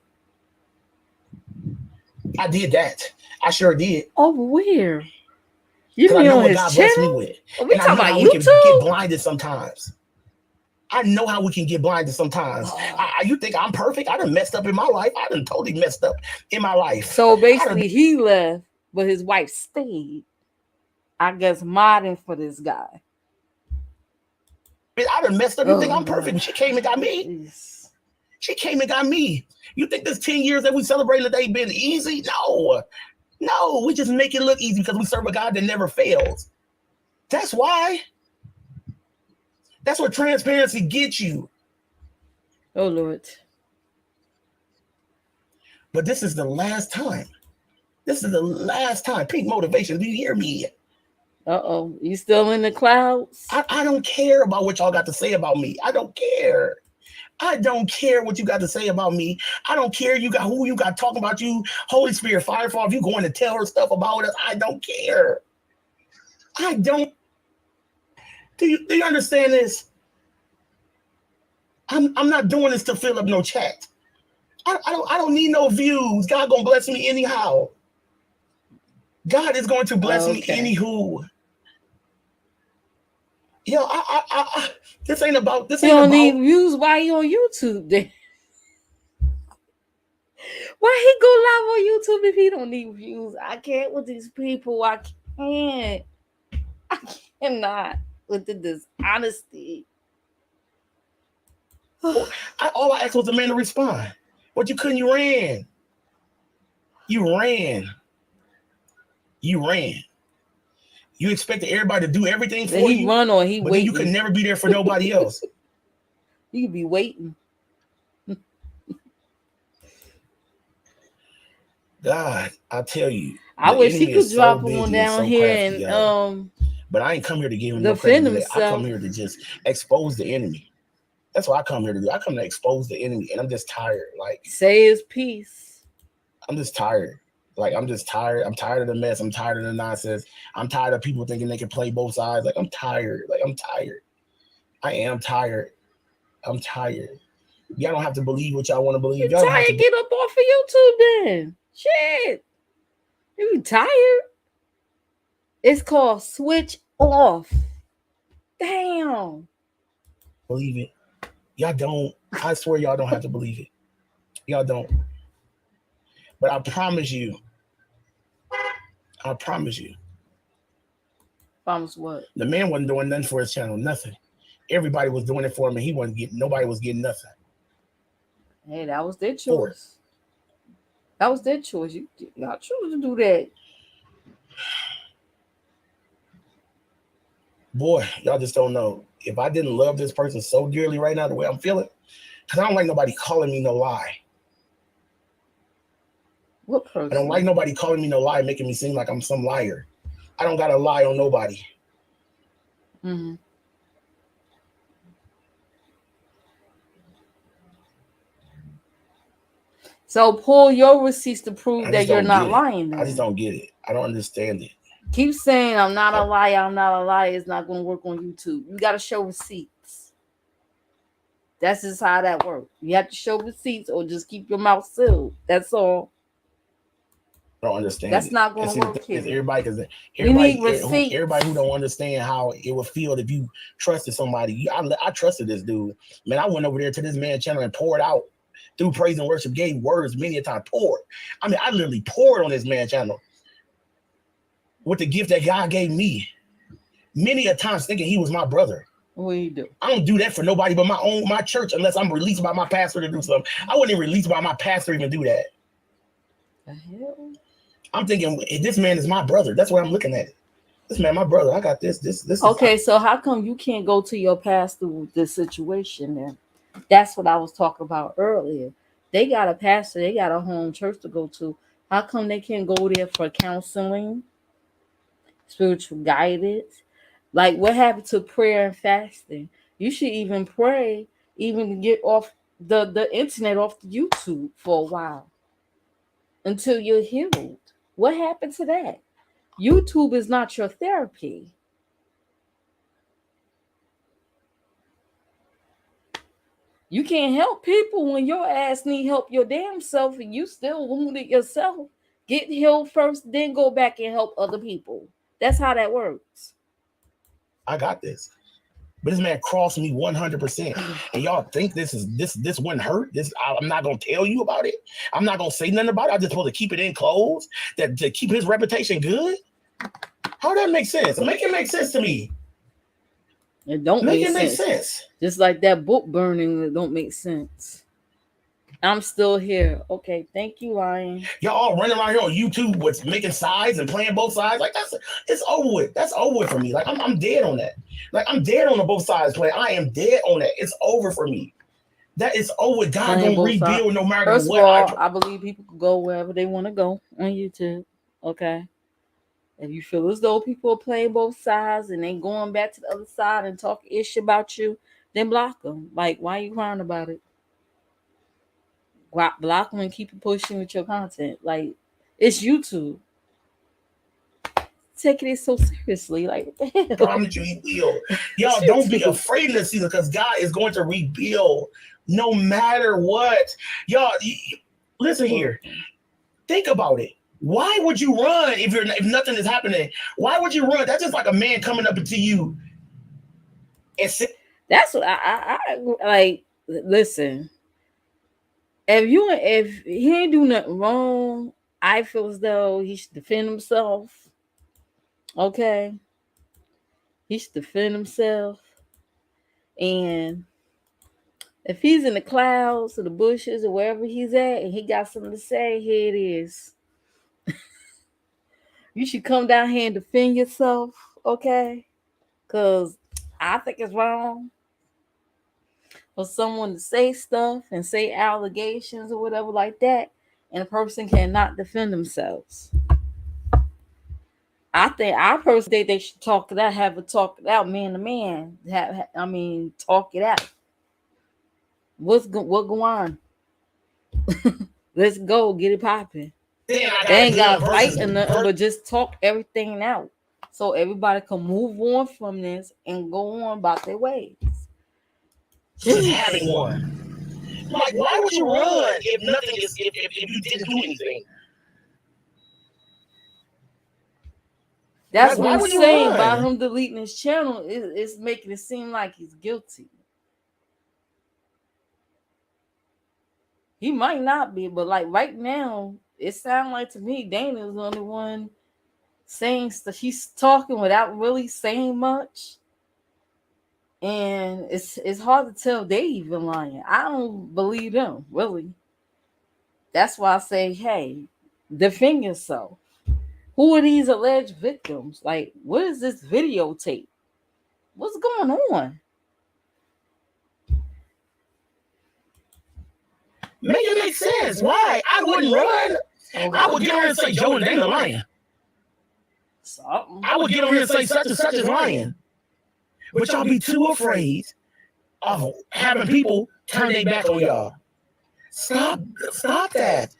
I did that. I sure did. Over where? You mean I know on what his God blessed me channel? with. Are we And talking I know about how we can YouTube? get blinded sometimes. I know how we can get blinded sometimes. You think I'm perfect? I done messed up in my life. I done totally messed up in my life. So basically, he left, but his wife stayed. I guess modding for this guy. I done messed up. You think I'm perfect? She came and got me. Jeez. She came and got me. You think this 10 years that we celebrated today been easy? No, we just make it look easy because we serve a God that never fails. That's why. That's what transparency gets you. Oh, Lord. But this is the last time. This is the last time. Pink Motivation, do you hear me? Uh-oh. You still in the clouds? I don't care about what y'all got to say about me. I don't care. I don't care what you got to say about me. I don't care who you got talking about you. Holy Spirit, Firefall, if you going to tell her stuff about us, I don't care. I don't. Do you understand this? I'm not doing this to fill up no chat. I don't need no views. God gonna bless me anyhow. God is going to bless me anywho. Yo, this ain't about this. You don't need views. Why you on YouTube then? Why he go live on YouTube if he don't need views? I can't with these people. I can't. I cannot with the dishonesty. All I asked was the man to respond. But you couldn't. You ran. You ran. You ran. You expected everybody to do everything for you. Run or he but waiting. You could never be there for nobody else. You could be waiting. God, I tell you. I wish he could drop one down here and But I ain't come here to give him defend no credit. himself. I come here to just expose the enemy. That's what I come here to do. I come to expose the enemy, and I'm just tired. Like, say his piece. I'm just tired. Like, I'm just tired. I'm tired of the mess. I'm tired of the nonsense. I'm tired of people thinking they can play both sides. Like, I'm tired. I'm tired. I am tired. I'm tired. Y'all don't have to believe what y'all want to believe. You're tired, get up off of YouTube then. Shit. You tired? It's called switch off. Damn. Believe it. Y'all don't. I swear y'all don't have to believe it. Y'all don't. But I promise you. Promise what? The man wasn't doing nothing for his channel. Nothing. Everybody was doing it for him, and nobody was getting nothing. Hey, that was their choice. That was their choice. Y'all choose to do that. Boy, y'all just don't know. If I didn't love this person so dearly right now, the way I'm feeling, because I don't like nobody calling me no lie. What person? I don't like nobody calling me no lie, making me seem like I'm some liar. I don't gotta lie on nobody. Mm-hmm. So pull your receipts to prove that you're not lying. I just don't get it. I don't understand it. Keep saying I'm not a liar. I'm not a liar. It's not going to work on YouTube. You got to show receipts. That's just how that works. You have to show receipts or just keep your mouth sealed. That's all. I don't understand. That's not going to work here. Everybody who don't understand how it would feel if you trusted somebody. I trusted this dude. Man, I went over there to this man's channel and poured out through praise and worship, gave words many a time, poured. I mean, I literally poured on this man's channel with the gift that God gave me. Many a times thinking he was my brother. What do you do? I don't do that for nobody but my church unless I'm released by my pastor to do something. I wouldn't even released by my pastor even do that. The hell? I'm thinking this man is my brother. That's why I'm looking at it. This man, my brother. I got this. Okay, so how come you can't go to your pastor with this situation then? That's what I was talking about earlier. They got a pastor, they got a home church to go to. How come they can't go there for counseling, spiritual guidance? Like what happened to prayer and fasting? You should even pray, even get off the internet, off the YouTube for a while until you're healed. What happened to that? YouTube is not your therapy. You can't help people when your ass need help your damn self and you still wounded yourself. Get healed first, then go back and help other people. That's how that works. I got this. But this man crossed me 100%. And y'all think this wouldn't hurt? I'm not gonna tell you about it. I'm not gonna say nothing about it. I'm just supposed to keep it in closed to keep his reputation good. How that make sense? Make it make sense to me. It don't make sense. Just like that book burning, it don't make sense. I'm still here. Okay, thank you, Lion. Y'all all running around here on YouTube with making sides and playing both sides. Like it's over with. That's over with for me. Like I'm dead on that. Like I'm dead on the both sides play. I am dead on that. It's over for me. That is over. God gonna rebuild no matter First what. First of all, I believe people can go wherever they want to go on YouTube. Okay. If you feel as though people are playing both sides and they going back to the other side and talk ish about you, then block them. Like, why are you crying about it? Block them and keep pushing with your content. Like, it's YouTube. Taking it so seriously. Like, what the hell? Promise you he will. Y'all don't be afraid in this season because God is going to rebuild no matter what. Y'all, listen here. Think about it. Why would you run if nothing is happening? Why would you run? That's just like a man coming up to you and say, that's what I like. Listen, if he ain't do nothing wrong, I feel as though he should defend himself. Okay, he should defend himself, and if he's in the clouds or the bushes or wherever he's at, and he got something to say, here it is. You should come down here and defend yourself, okay? Because I think it's wrong for someone to say stuff and say allegations or whatever like that, and a person cannot defend themselves. I personally think they should talk it out, have a talk it out, man to man. Talk it out. What go on? Let's go, get it popping. They ain't got to fight or nothing, but just talk everything out so everybody can move on from this and go on about their ways. Just having one. Like, why would you run if nothing is if you didn't do anything? That's what I'm saying about him deleting his channel. It's making it seem like he's guilty. He might not be, but like right now, it sounds like to me Dana's the only one saying stuff. He's talking without really saying much. And it's hard to tell they even lying. I don't believe them, really. That's why I say, hey, defend yourself. Who are these alleged victims? Like, what is this videotape? What's going on? Make it make sense. Why? I wouldn't run. I would get on here and say Joe and Dana lying. Something. I would get on here and say such and such is lying. But y'all be too afraid of having people turn their back on y'all. Stop that.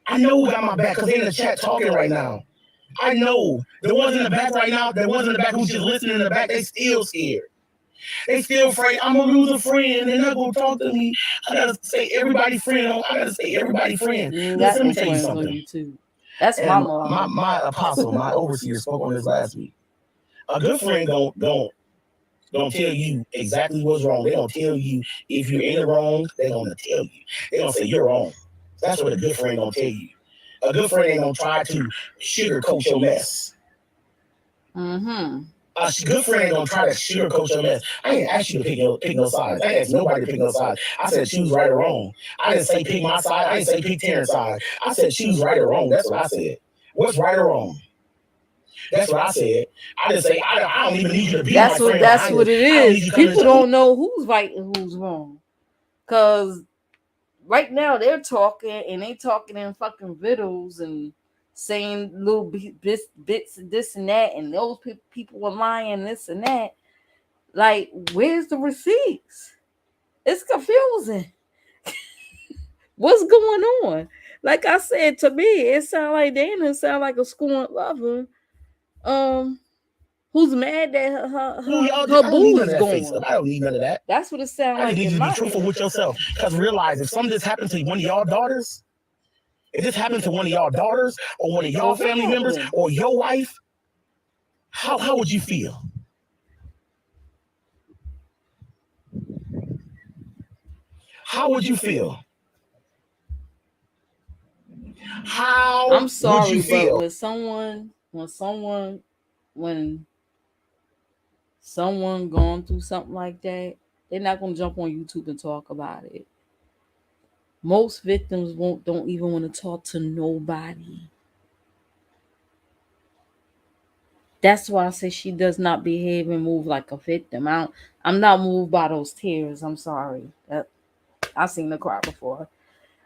I know who got my back because they're in the chat talking right now. I know the ones in the back right now, the ones in the back who's just listening in the back, they still scared. They still afraid I'm gonna lose a friend. They're not gonna talk to me. I gotta say everybody friend. I gotta say everybody friend. Listen, let me tell you something. That's my mom. My apostle, my overseer spoke on this last week. A good friend don't tell you exactly what's wrong. They don't tell you if you're in the wrong. They gonna tell you. They gonna say you're wrong. That's what a good friend gonna tell you. A good friend ain't gonna try to sugarcoat your mess. Mm-hmm. A good friend ain't gonna try to sugarcoat your mess. I ain't asked you to pick no sides. I ain't asked nobody to pick no sides. I said choose right or wrong. I didn't say pick my side. I didn't say pick Terrence's side. I said choose right or wrong. That's what I said. What's right or wrong? That's what I said. I didn't say I don't even need you to be my friend. That's what it is. People don't know who's right and who's wrong. Cause right now they're talking and they talking in fucking videos and saying little bits of this and that, and those people were lying this and that. Like, where's the receipts? It's confusing. What's going on? Like I said, to me, it sounds like Dana sound like a scorned lover. Who's mad that her boo is gone. I don't need none of that. That's what it sounds like. I need you to be truthful with yourself. Because realize if something just happened to one of y'all daughters, if this happened to one of y'all daughters or one of y'all family members or your wife, how would you feel? How would you feel? How I'm sorry, would you feel? but when someone going through something like that, they're not gonna jump on YouTube and talk about it. Most victims don't even want to talk to nobody. That's why I say she does not behave and move like a victim. I'm not moved by those tears. I'm sorry. I've seen her cry before.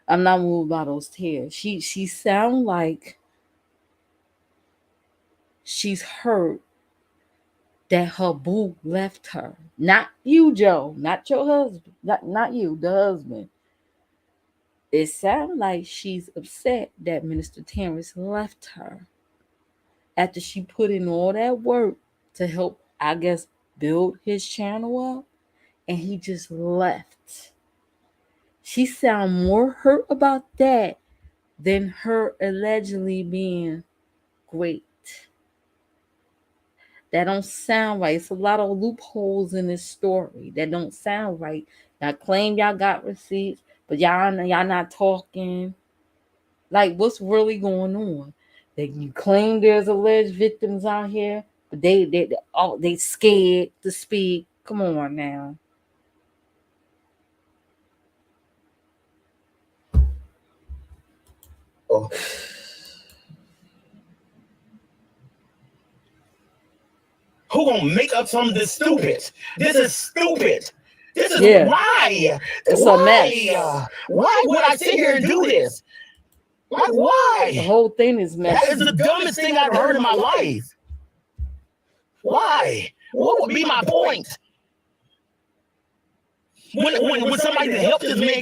I'm not moved by those tears. She sound like she's hurt that her boo left her. Not you, Joe. Not your husband. Not you, the husband. It sounds like she's upset that Minister Terrence left her after she put in all that work to help, I guess, build his channel up, and he just left. She sound more hurt about that than her allegedly being great. That don't sound right. It's a lot of loopholes in this story that don't sound right. Y'all claim y'all got receipts, but y'all not talking. Like, what's really going on? That you claim there's alleged victims out here, but they scared to speak. Come on now. Oh. Who gonna make up something that's stupid? This is stupid. This is why. It's a mess. Why would I sit here and do this? Like, why? The whole thing is messy. That is the dumbest thing I've heard in my life. Why? What would be my point? When somebody to help this man,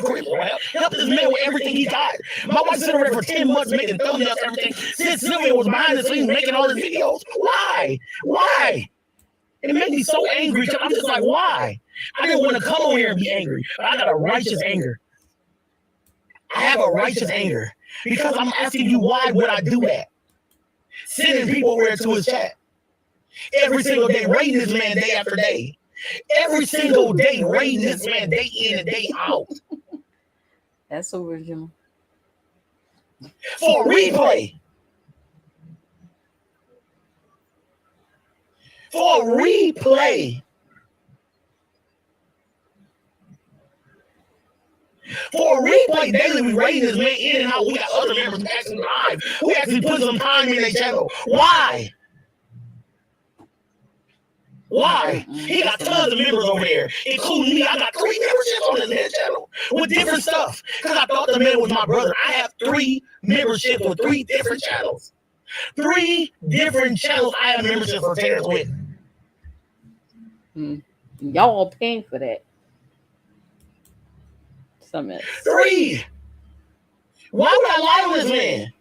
help this man with everything he got. My wife sitting there for 10 months making thumbnails, everything. Since Sylvia was behind the scenes making all these videos. Why? Why? It made me so angry. I'm just like, why? I didn't want to come on here and be angry, but I got a righteous anger. I have a righteous anger because I'm asking you, why would I do that? Sending people over to his chat every single day, rating this man day after day. Every single day, rating this man day in and day out. That's original. For a replay. For a replay. For a replay daily, we rating this man in and out. We got other members actually live. We actually put some time in their channel. Why? Why? He got tons of members over there, including me. I got 3 memberships on this man's channel with different stuff. Because I thought the man was my brother. I have 3 memberships with 3 different channels. 3 different channels I have memberships for Tshirts with. Y'all paying for that. Some 3. Why would I lie on this man?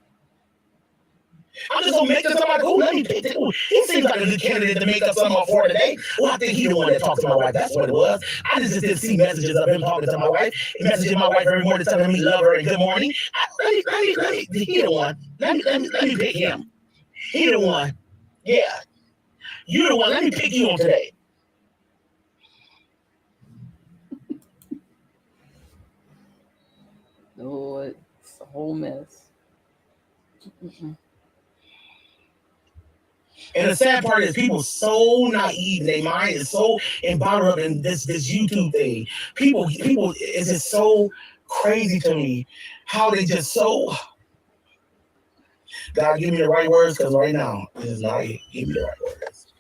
I'm just gonna make this somebody cool. Let me pick it. He seems like a good candidate to make up something for today. Well, I think he's the one that talked to my wife. That's what it was. I just didn't see messages of him talking to my wife, messaging my wife every morning, telling me love her and good morning. Let me. He the one. Let me pick him. He the one. Yeah, you the one. Let me pick you on today. Oh, it's a whole mess. And the sad part is people so naive. Their mind is so embodied up in this YouTube thing. People, it's just so crazy to me how they just so. God, give me the right words, because right now this is not it. Give me the right words.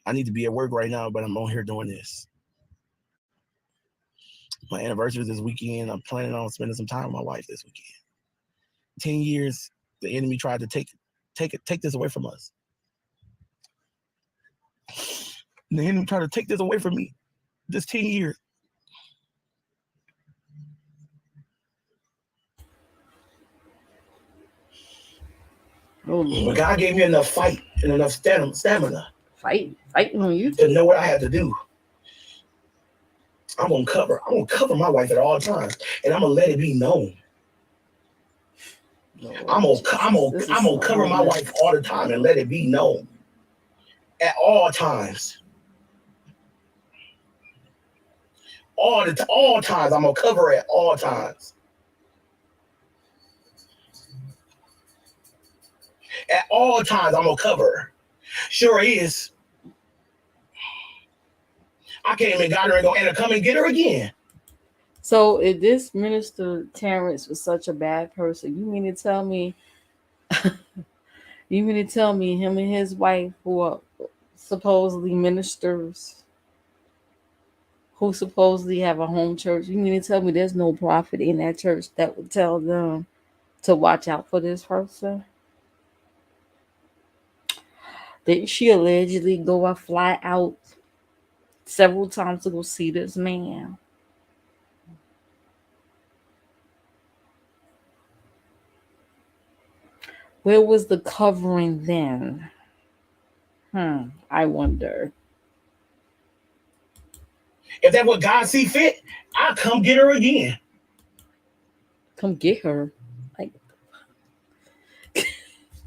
I need to be at work right now, but I'm on here doing this. My anniversary is this weekend. I'm planning on spending some time with my wife this weekend. 10 years, the enemy tried to take this away from us. The enemy tried to take this away from me. This 10 years. But God gave me enough fight and enough stamina. Fighting on you to know what I had to do. I'm gonna cover my wife at all times, and I'm gonna let it be known. I'm gonna cover my wife all the time and let it be known at all times. All times, I'm gonna cover her at all times. At all times, I'm gonna cover her. Sure is. I came and got her and gonna come and get her again. So if this Minister Terrence was such a bad person, you mean to tell me him and his wife, who are supposedly ministers, who supposedly have a home church, you mean to tell me there's no prophet in that church that would tell them to watch out for this person? Didn't she allegedly go and fly out several times to go see this man? Where was the covering then? I wonder. If that's what God see fit, I'll come get her again. Come get her? Like,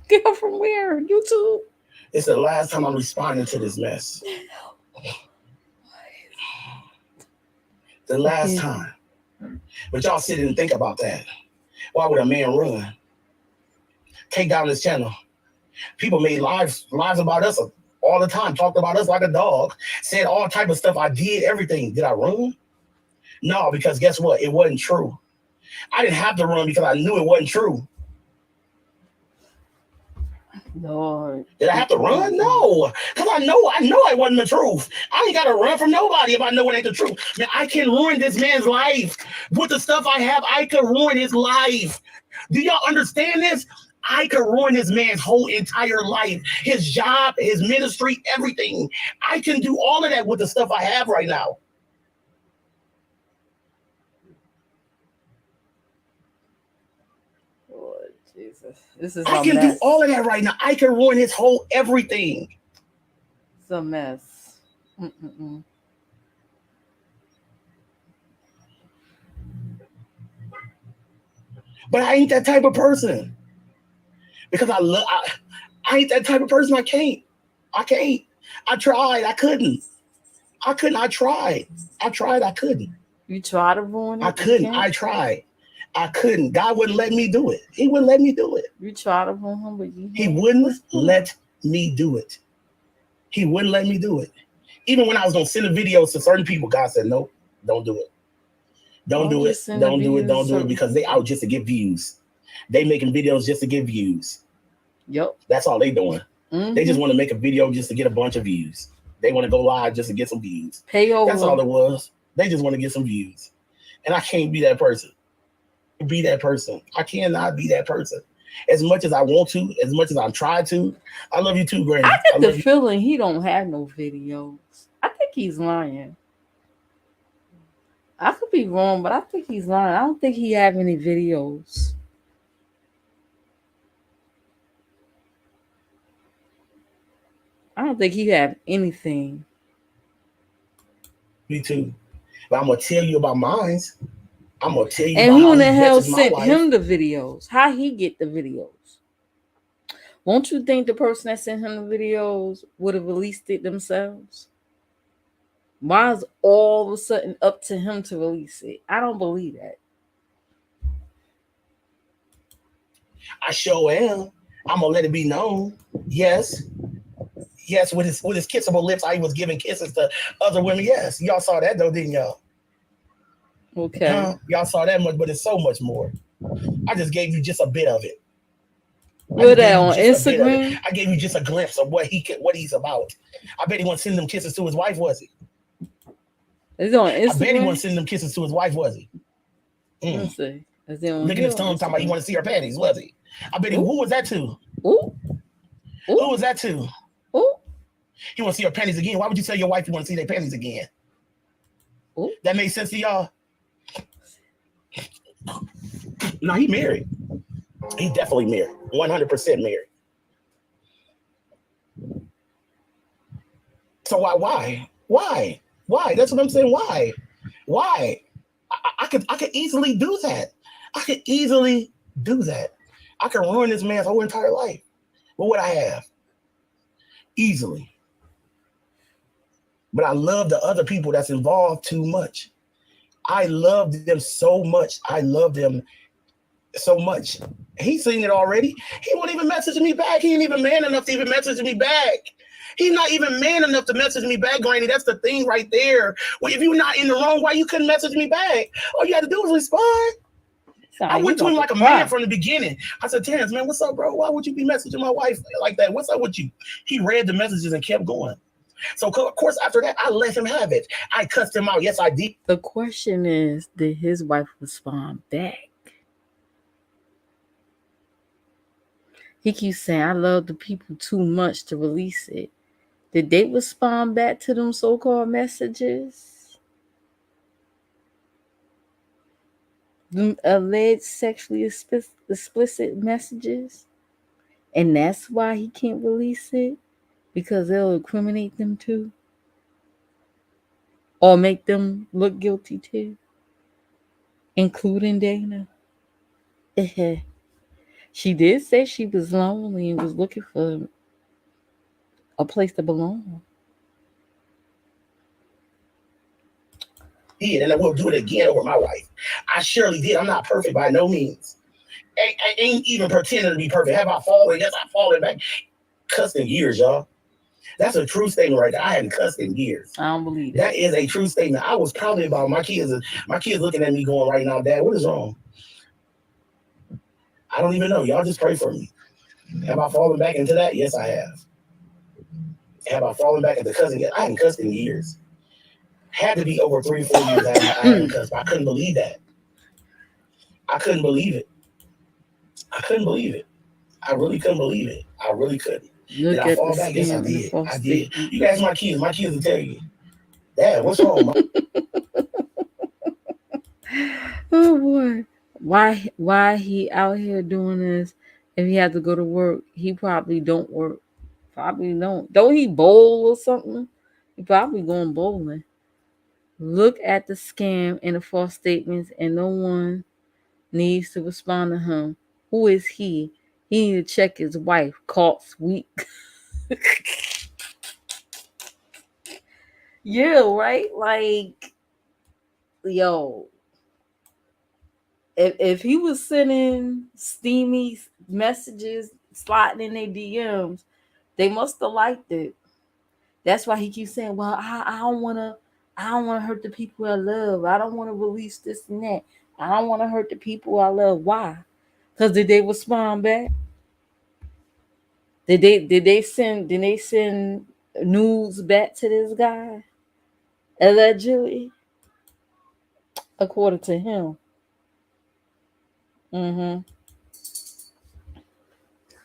get her from where? YouTube? It's the last time I'm responding to this mess. The last time. But y'all sit and think about that. Why would a man run? Take down this channel. People made lives about us all the time, talked about us like a dog, said all type of stuff. I did everything. Did I run? No, because guess what? It wasn't true. I didn't have to run because I knew it wasn't true. Lord. Did I have to run? No, because I know it wasn't the truth. I ain't got to run from nobody if I know it ain't the truth. Man, I can ruin this man's life. With the stuff I have, I could ruin his life. Do y'all understand this? I could ruin this man's whole entire life, his job, his ministry, everything. I can do all of that with the stuff I have right now. Lord Jesus. This is I can do all of that right now. I can ruin his whole everything. It's a mess. But I ain't that type of person. Because I ain't that type of person. I can't. I tried. I couldn't. I tried. I couldn't. You tried to ruin it? I couldn't. I tried. I couldn't. God wouldn't let me do it. He wouldn't let me do it. You tried to ruin him, but He wouldn't let me do it. He wouldn't let me do it. Even when I was gonna send the videos to certain people, God said, nope, don't do it. Don't do it. Don't do it. Don't do it, because they out just to get views. They making videos just to get views. Yep. That's all they doing. They just want to make a video just to get a bunch of views. They want to go live just to get some views. Payola. That's all it was. They just want to get some views. And I can't be that person. I cannot be that person. As much as I want to, as much as I try to. I love you too, Granny. I get the feeling he don't have no videos. I think he's lying. I could be wrong, but I think he's lying. I don't think he have any videos. I don't think he have anything. Me too. But I'm gonna tell you about mine. I'm gonna tell you. And who in the hell sent him the videos? How he get the videos? Won't you think the person that sent him the videos would have released it themselves? Why is all of a sudden up to him to release it? I don't believe that. I sure am. I'm gonna let it be known. Yes, with his kissable lips, I was giving kisses to other women. Yes, y'all saw that though, didn't y'all? Okay. Y'all saw that much, but it's so much more. I just gave you just a bit of it. Where that on Instagram? I gave you just a glimpse of what he's about. I bet he wasn't sending them kisses to his wife, was he? Is it on Instagram? I bet he wasn't sending them kisses to his wife, was he? Let's see. Look at his tongue talking about he want to see her panties, was he? I bet he. Who was that to? Ooh. Who was that to? Ooh. He want to see her panties again. Why would you tell your wife you want to see their panties again? Ooh. That made sense to y'all? No, he married. He's definitely married. 100% married. So why? That's what I'm saying. Why? I could easily do that. I could ruin this man's whole entire life. What would I have? Easily. But I love the other people that's involved too much. I love them so much. He's seen it already. He won't even message me back. He ain't even man enough to even message me back. He's not even man enough to message me back, Granny. That's the thing right there. Well, if you're not in the wrong, why you couldn't message me back? All you had to do was respond. I went to him like a man from the beginning. I said, Terrence, man, what's up, bro? Why would you be messaging my wife like that? What's up with you? He read the messages and kept going. So, of course, after that, I let him have it. I cussed him out. Yes, I did. The question is, did his wife respond back? He keeps saying, I love the people too much to release it. Did they respond back to them so-called messages? Them alleged sexually explicit messages? And that's why he can't release it? Because it'll incriminate them too? Or make them look guilty too? Including Dana? She did say she was lonely and was looking for a place to belong. And I will do it again over my wife. I surely did. I'm not perfect by no means. I ain't even pretending to be perfect. Have I fallen? Yes, I fallen back. Cussed in years, y'all. That's a true statement right there. I hadn't cussed in years. I don't believe that. That is a true statement. I was probably about my kids looking at me going right now, Dad, what is wrong? I don't even know. Y'all just pray for me. Have I fallen back into that? Yes, I have. Have I fallen back into cussing? I hadn't cussed in years. Had to be over 3 or 4 years I hadn't cussed. I couldn't believe that. I couldn't believe it. I really couldn't believe it. I really couldn't. Did I fall back? Yes, I did. I did. You can ask my kids. My kids will tell you. Dad, what's wrong? Oh boy. Why he out here doing this? If he had to go to work, he probably don't work. Probably don't. Don't he bowl or something? He probably going bowling. Look at the scam and the false statements, and no one needs to respond to him. Who is he? He need to check his wife. Caught weak. Yeah, right? Like, yo. If he was sending steamy messages, sliding in their DMs, they must have liked it. That's why he keeps saying, "Well, I don't want to. I don't want to hurt the people I love. I don't want to release this and that. I don't want to hurt the people I love." Why? Because did they respond back? Did they send news back to this guy? Allegedly, according to him. Mm-hmm.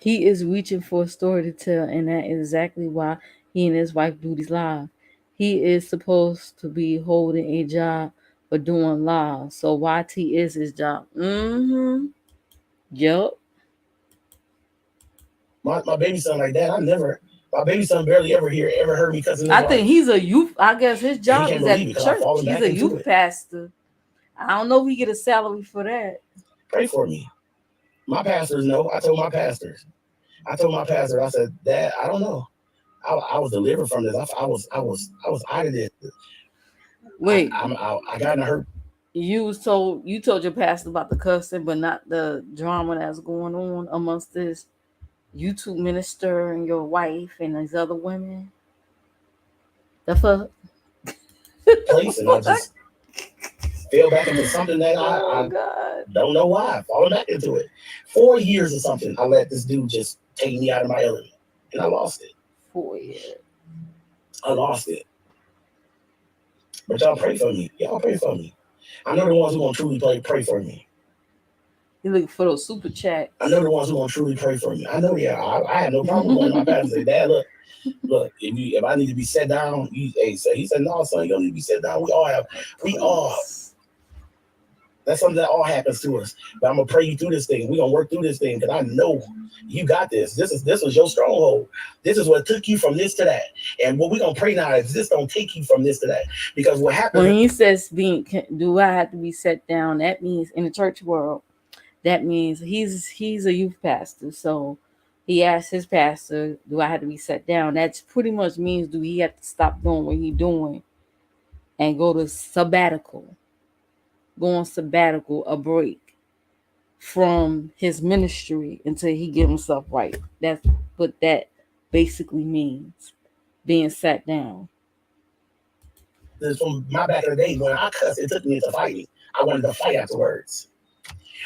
He is reaching for a story to tell, and that is exactly why he and his wife do these live. He is supposed to be holding a job but doing live. So YT is his job. Mm-hmm. Yup. My baby son like that. My baby son barely ever heard me cussing. I think he's a youth. I guess his job is at the church. He's a youth pastor. I don't know if he get a salary for that. Pray for me. My pastors know. I told my pastor, I said, Dad, I don't know. I was delivered from this. I was out of this. Wait, I got in a hurt. You told your pastor about the cussing, but not the drama that's going on amongst this YouTube minister and your wife and these other women. The fuck? Place, and I just fell back into something that I don't know why. Falling back into it. 4 years or something. I let this dude just take me out of my element, and I lost it. 4 years. I lost it. But y'all pray for me. Y'all pray for me. I know the ones who gonna truly pray for me. You looking for those super chat. I know the ones who gonna truly pray for me. I know. Yeah, I had no problem with my pastor. Say, Dad, look. If I need to be set down, he said, no, son, you don't need to be set down. We all. That's something that all happens to us. But I'm gonna pray you through this thing. We're gonna work through this thing because I know you got this. This was your stronghold. This is what took you from this to that. And what we're gonna pray now is this don't take you from this to that. Because what happens when he says do I have to be set down, that means in the church world, that means he's a youth pastor. So he asked his pastor, do I have to be set down? That pretty much means do he have to stop doing what he's doing and go to sabbatical. Go on sabbatical, a break from his ministry until he get himself right. That's what that basically means, being sat down. This from my back in the day when I cussed, it took me into fighting. I wanted to fight afterwards.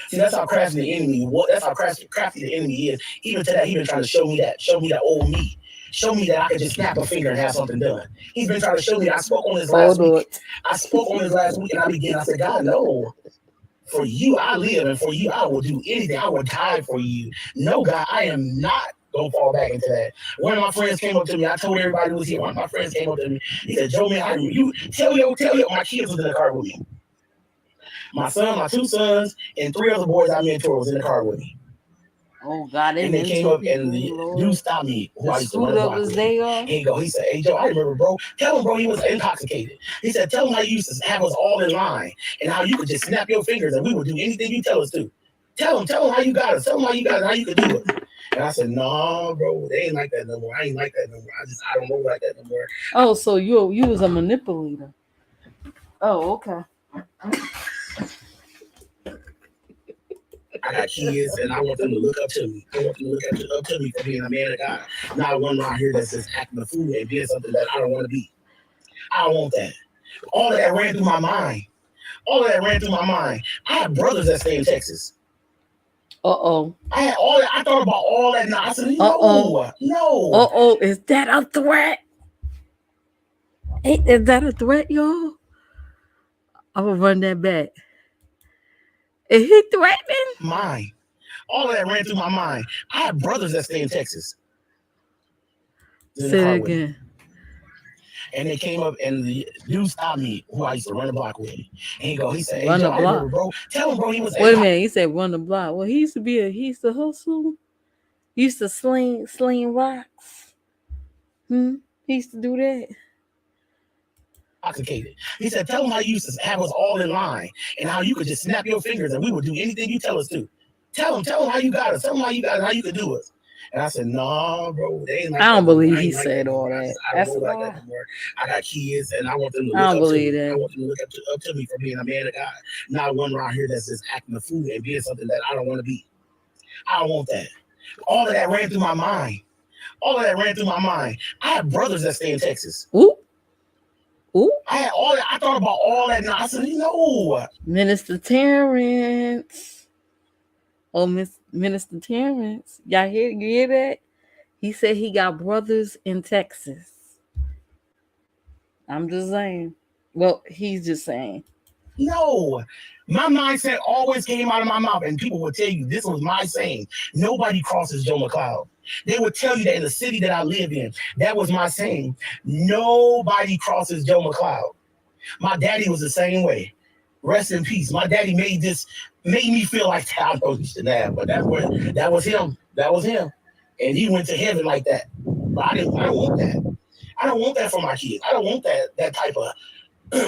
See, that's how crafty the enemy. That's how crafty the enemy is. Even today, he's been trying to show me that old me. Show me that I could just snap a finger and have something done. He's been trying to show me that. I spoke on this last week. And I said, God, no. For you, I live, and for you, I will do anything. I will die for you. No, God, I am not going to fall back into that. One of my friends came up to me. I told everybody who was here. One of my friends came up to me. He said, Joe, man, you tell you. My kids was in the car with me. My son, my 2 sons, and 3 other boys I mentored was in the car with me. Oh God! And they came up and the dude stopped me. Who I used to run the block with. He said, "Hey Joe, I remember, bro. Tell him, bro, he was intoxicated." He said, "Tell him how you used to have us all in line and how you could just snap your fingers and we would do anything you tell us to. Tell him how you got us. Tell him how you got it, how you could do it." And I said, "No, bro, they ain't like that no more. I ain't like that no more. I don't roll like that no more." Oh, so you was a manipulator. Oh, okay. I got kids, and I want them to look up to me. I want them to look up to me for being a man of God. Not one around here that's just acting a fool and being something that I don't want to be. I don't want that. All of that ran through my mind. I have brothers that stay in Texas. Uh-oh. I had all that. I thought about all that. Now I said, no. Uh-oh. Is that a threat? Is that a threat, y'all? I'm going to run that back. Is he threatening? Mine. All of that ran through my mind. I have brothers that stay in Texas. Say it again. And they came up and the dude stopped me who I used to run the block with. And he said, "Hey, run Joe, the block. I remember, bro. Tell him, bro, he was." Wait a minute. He said run the block. Well, he used to hustle. He used to sling rocks. He used to do that. Intoxicated. He said, "Tell him how you used to have us all in line and how you could just snap your fingers and we would do anything you tell us to. Tell him how you got us. Tell him how you got it, how you could do it." And I said, "No, bro, they ain't like I don't that believe no he said all that. I don't like that no more. I got kids, and I want them to look I don't up believe to me. that. I want them to look up to me for being a man of God, not one around here that's just acting a fool and being something that I don't want to be. I don't want that. All of that ran through my mind. All of that ran through my mind. I have brothers that stay in Texas. Ooh. Ooh. I had all that. I thought about all that. And I said, no. Minister Terrence. Oh, Minister Terrence. Y'all hear? You hear that? He said he got brothers in Texas. I'm just saying. Well, he's just saying. No. My mindset always came out of my mouth, and people would tell you this was my saying. Nobody crosses Joe McLeod. They would tell you that in the city that I live in. That was my saying. Nobody crosses Joe McLeod. My daddy was the same way. Rest in peace. My daddy made me feel like I know he shouldn't have, but that was him. That was him. And he went to heaven like that. But I don't want that. I don't want that for my kids. I don't want that type of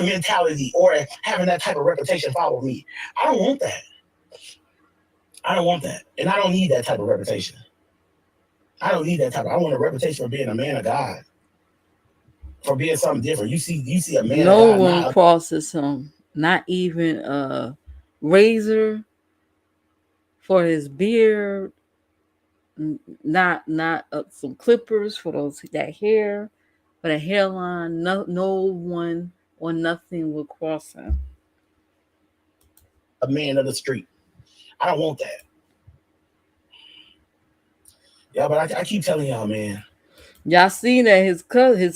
mentality or having that type of reputation follow me. I don't want that. I don't want that. And I don't need that type of reputation. I don't need that type. I want a reputation for being a man of God. For being something different. You see a man no of God. one crosses him. Not even a razor for his beard. Not some clippers for that hair, for the hairline. No one or nothing will cross him. A man of the street. I don't want that. Yeah, but I keep telling y'all, man. Y'all seen that his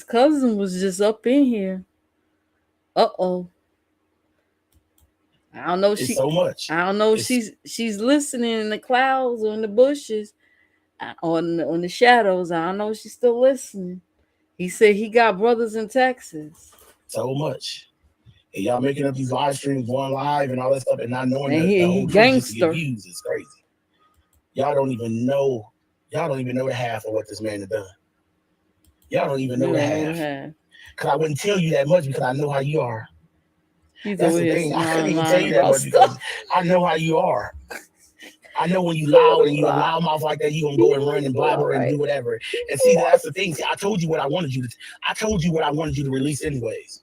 cousin was just up in here. Uh-oh. I don't know. It's so much. I don't know. She's listening in the clouds or in the bushes, on the shadows. I don't know. She's still listening. He said he got brothers in Texas. So much. And y'all making up these live streams, going live and all that stuff, and not knowing and that he the whole gangster views is crazy. Y'all don't even know. Y'all don't even know the half of what this man has done. Y'all don't even know the half. Because I wouldn't tell you that much because I know how you are. That's the thing. I couldn't even tell you that much because I know how you are. I know when you loud and you a loud mouth like that, you gonna go and run and blabber and do whatever. And see, that's the thing. See, I told you what I wanted you to. I told you what I wanted you to release, anyways.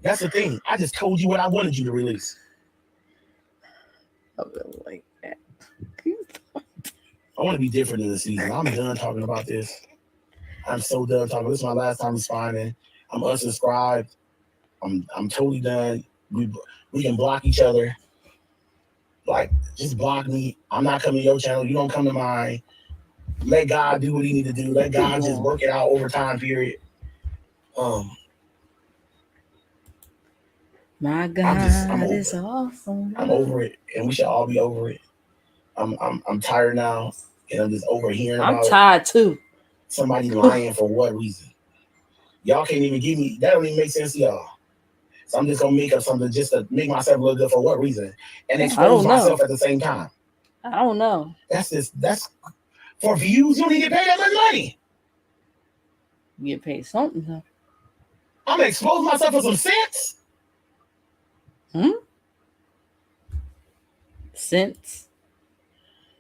That's the thing. I just told you what I wanted you to release. I really like that. I want to be different in the season. I'm done talking about this. I'm so done talking. This is my last time responding. I'm unsubscribed. I'm totally done. We can block each other. Like, just block me. I'm not coming to your channel. You don't come to mine. Let God do what he need to do. Let God just work it out over time, period. My God is awesome. I'm over it, and we should all be over it. I'm tired now, and I'm just over hearing about I'm tired too. Somebody lying for what reason? Y'all can't even give me, that don't even make sense to y'all. So I'm just gonna make up something just to make myself look good for what reason? And expose myself at the same time. I don't know. That's for views. You don't even get paid that much money. You get paid something though. I'm gonna expose myself for some cents. Cents?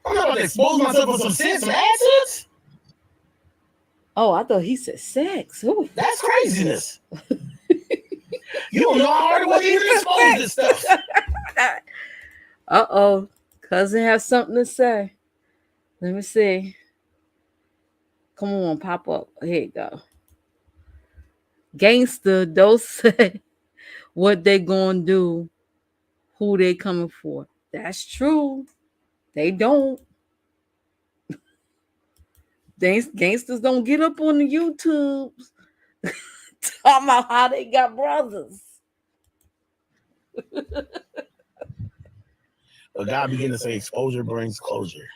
I'm not about to expose myself for some cents, some assets. Oh, I thought he said sex. Ooh. That's craziness. You don't know how hard it was to even expose this stuff. Uh-oh. Cousin has something to say. Let me see. Come on, pop up. Here you go. Gangster, don't say what they gonna do, who they coming for. That's true. They don't. Gangsters don't get up on the YouTubes talking about how they got brothers. A guy began to say exposure brings closure.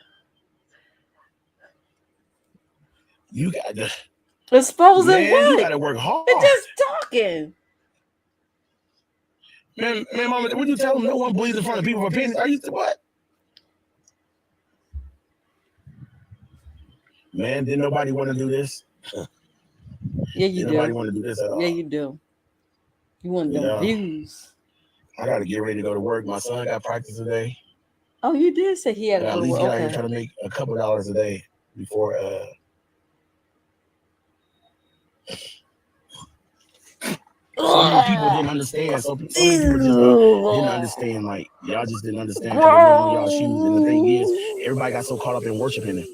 You got to exposing what? You got to work hard. They're just talking. Man, mama, would you tell them no one believes in front of people for opinions? Are you what? Man, didn't nobody want to do this? Yeah, you do. Nobody want to do this at all. Yeah, you do. You want them views. I got to get ready to go to work. My son got practice today. Oh, you did say he had at least get out here trying to make a couple dollars a day before. So many people didn't understand. So many people just didn't understand. Like, y'all just didn't understand. On y'all shoes. And the thing is, everybody got so caught up in worshiping it.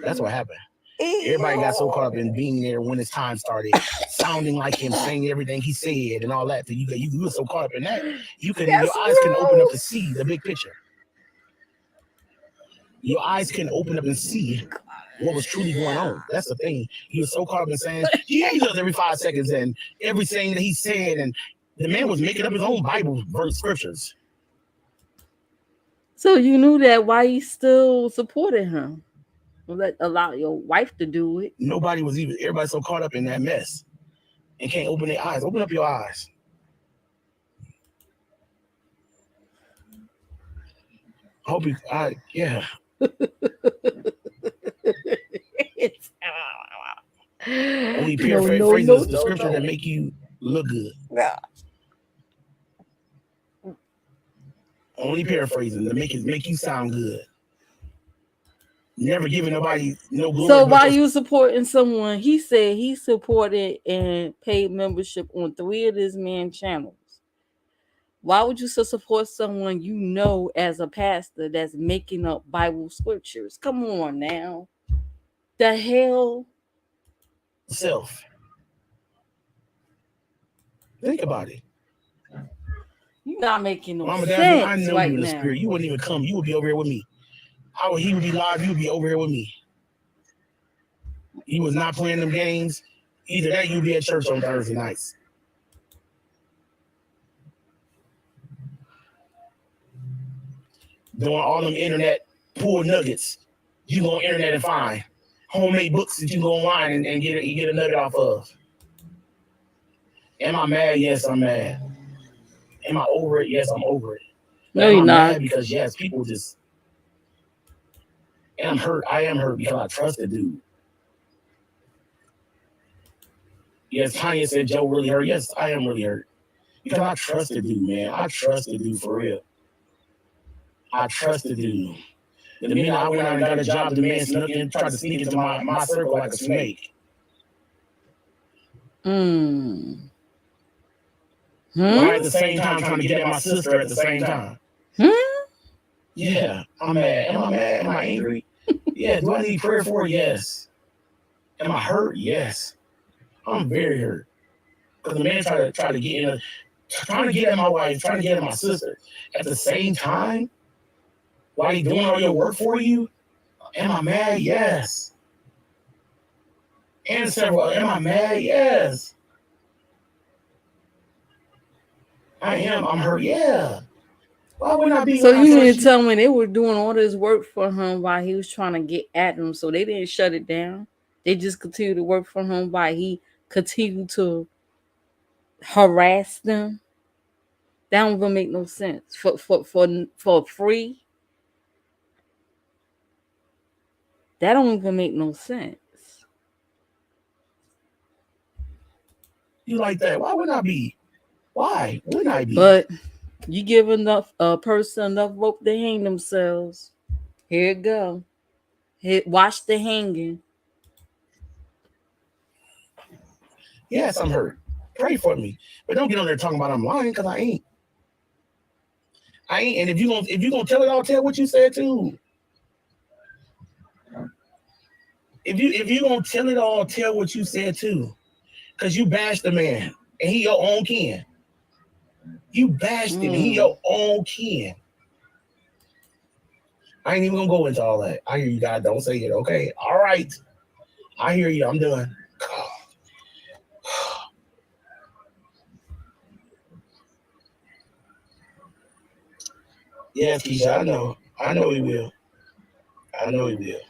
That's what happened. Everybody got so caught up in being there when his time started, sounding like him, saying everything he said and all that. That you were so caught up in that, your eyes couldn't open up to see the big picture. Your eyes couldn't open up and see what was truly going on. That's the thing. He was so caught up in saying he hates us every 5 seconds and everything that he said, and the man was making up his own Bible verse scriptures. So you knew that, why you still supported him? Allow your wife to do it. Nobody was even. Everybody's so caught up in that mess and can't open their eyes. Open up your eyes. Hope you. Yeah. Only paraphrase the scripture that make you look good. Yeah. Only paraphrasing to make you sound good. Never giving nobody no glory. So while you supporting someone, he said he supported and paid membership on 3 of this man's channels. Why would you still support someone you know as a pastor that's making up Bible scriptures? Come on now. The hell? Self. Think about it. You're not making no Mama, sense. Dad, I know right you in the now. spirit. You wouldn't even come. You would be over here with me. He would be live. You would be over here with me. He was not playing them games. Either that, you'd be at church on Thursday nights. Doing all them internet poor nuggets. You go on internet and find homemade books that you go online and get a nugget off of. Am I mad? Yes, I'm mad. Am I over it? Yes, I'm over it. No, you're not. Mad because yes, people just. And I'm hurt. I am hurt because I trusted dude. Yes, Tanya said Joe really hurt. Yes, I am really hurt. Because I trusted dude, man. I trusted dude for real. I trusted dude. The minute I went out and got a job, the man snuck in, tried to sneak into my circle like a snake. While at the same time trying to get at my sister at the same time. Yeah, I'm mad. Am I mad? Am I angry? Yeah. Do I need prayer for it? Yes. Am I hurt? Yes. I'm very hurt. Because the man tried to get in, trying to get at my wife, trying to get at my sister. At the same time, while he doing all your work for you, am I mad? Yes. And several, am I mad? Yes. I am. I'm hurt. Yeah. Why would I be? So you mean to tell me they were doing all this work for him while he was trying to get at them, so they didn't shut it down? They just continued to work for him while he continued to harass them? That don't even make no sense. For free? That don't even make no sense. You like that? Why wouldn't I be? Why wouldn't I be? But you give a person enough rope to hang themselves. Here it go. Watch the hanging. Yes, I'm hurt. Pray for me, but don't get on there talking about I'm lying, because I ain't. And if you gonna tell it all, tell what you said too. If you gonna tell it all, tell what you said too, because you bashed the man and he your own kin. You bashed him. He your own kin. I ain't even gonna go into all that. I hear you guys. Don't say it. Okay. All right. I hear you. I'm done. Yes, Keisha. I know he will. I know he will.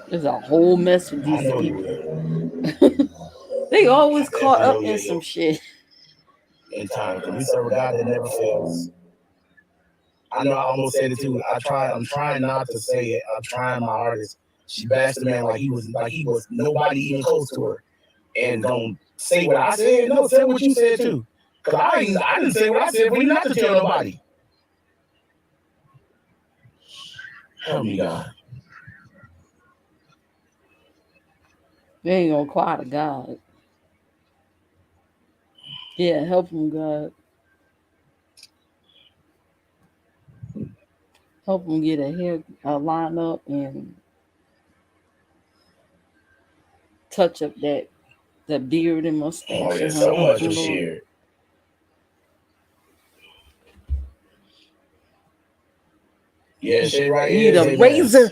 There's a whole mess with these people. They always caught up in some shit. In time, because we serve a God that never fails. I know I almost said it too. I'm trying not to say it. I'm trying my hardest. She bashed the man like he was nobody even close to her. And don't say what I said. No, say what you said too. Because I didn't say what I said for you not to tell nobody. Help me, God. They ain't gonna cry to God. Yeah, help him, God. Help him get a line up and touch up that beard and mustache. Oh, yeah, so much was shared. Yeah, shit, right. Need a razor.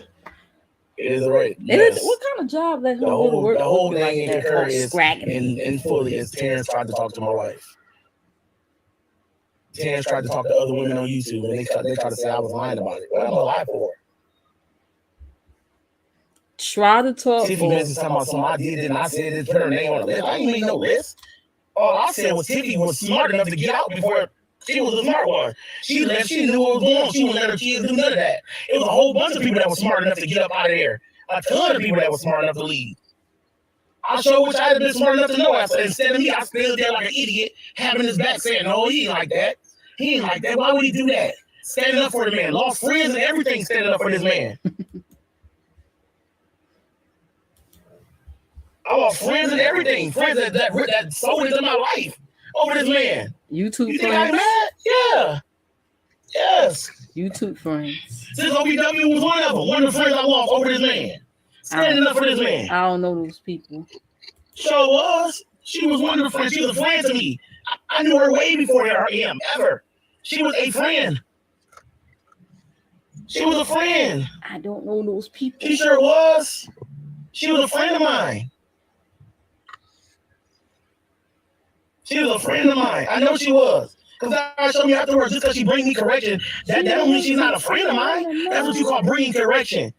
It is a razor. Yes. What kind of job let him go to work? The whole thing like in that, occurred is in fully is Terrence tried to talk to my wife. Terrence tried to talk to other women on YouTube, and they tried to say I was lying about it. What am I lying for? Try to talk. Tiffy messaged talking about something I did, and I said it, put her name on the list. I didn't make no list. All I said was Tiffy was smart enough to get out before she was a smart one. She left. She knew what was going on. She wouldn't let her kids do none of that. It was a whole bunch of people that were smart enough to get up out of there. A ton of people that were smart enough to leave. I sure wish I had been smart enough to know that. So instead of me, I stood there like an idiot, having his back saying, no, he ain't like that. He ain't like that. Why would he do that? Standing up for the man. Lost friends and everything standing up for this man. I lost friends and everything. Friends that sold into my life over this man. YouTube you friends. think I'm mad? Yeah. Yes. YouTube friends. Since OBW was one of them. One of the friends I lost over this man. Standing up for this man. I don't know those people. Sure was. She was one of the friends. She was a friend to me. I knew her way before him, ever. She was a friend. She was a friend. I don't know those people. She sure was. She was a friend of mine. She was a friend of mine. I know she was. Because God showed me afterwards, just because she bring me correction, that don't mean she's not a friend of mine. That's what you call bringing correction.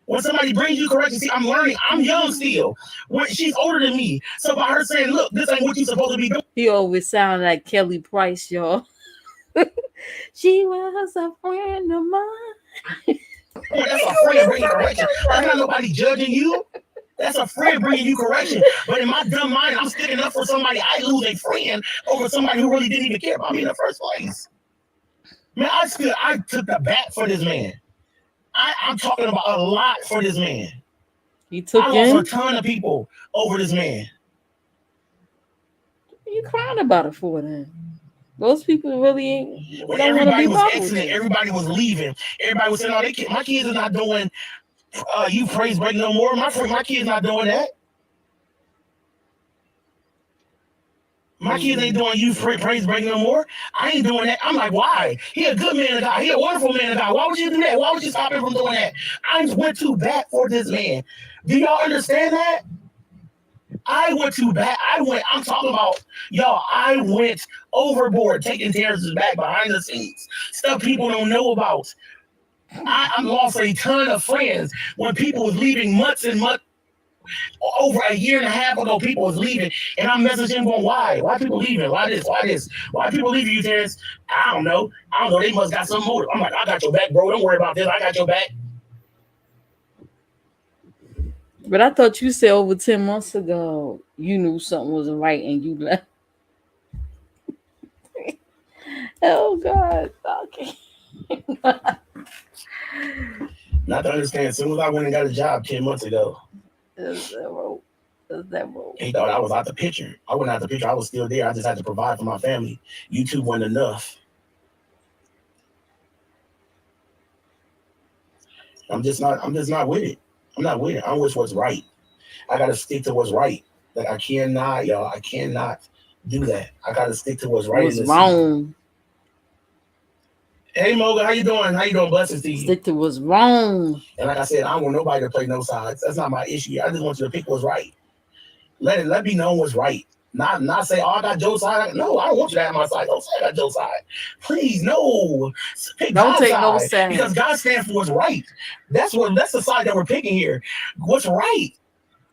When somebody brings you correction, see, I'm learning. I'm young still. When she's older than me. So by her saying, look, this ain't what you're supposed to be doing. He always sound like Kelly Price, y'all. She was a friend of mine. That's a friend bringing correction. That's not nobody judging you. That's a friend bringing you correction. But in my dumb mind, I'm sticking up for somebody. I lose a friend over somebody who really didn't even care about me in the first place. Man, I took the bat for this man. I'm talking about a lot for this man. You took I lost a ton of people over this man. You crying about it for then? Those people really ain't. When everybody was exiting, everybody was leaving. Everybody was saying, "Oh, my kids are not doing you praise break no more. My kids not doing that. My kids ain't doing you praise break no more. I ain't doing that." I'm like, why? He a good man of God. He a wonderful man of God. Why would you do that? Why would you stop him from doing that? I went to bat for this man. Do y'all understand that? I went to bat. I'm talking about, y'all, I went overboard, taking Terrence's back behind the scenes. Stuff people don't know about. I lost a ton of friends when people was leaving months and months. Over a year and a half ago, people was leaving, and I'm messaging going, why? Why people leaving? Why this? Why this? Why people leaving you, Terrence? I don't know. They must got some motive. I'm like, I got your back, bro. Don't worry about this. I got your back. But I thought you said over 10 months ago you knew something wasn't right and you left. Oh God. Okay. Not to understand, as soon as I went and got a job 10 months ago, Is that rope? He thought I was out the picture. I wasn't out the picture. I was still there. I just had to provide for my family. YouTube wasn't enough. I'm just not with it. I'm not with it. I'm with what's right. I gotta stick to what's right. Like I cannot do that. I gotta stick to what's right. What's wrong? Hey Moga, how you doing? How you doing? Blessings to you. Stick to what's wrong. And like I said, I don't want nobody to play no sides. That's not my issue. I just want you to pick what's right. Let me know what's right. Not say, oh, I got Joe's side. No, I don't want you to have my side. Don't say I got Joe's side. Please, no. Pick don't God's take side, no side. because God stands for what's right. That's the side that we're picking here. What's right?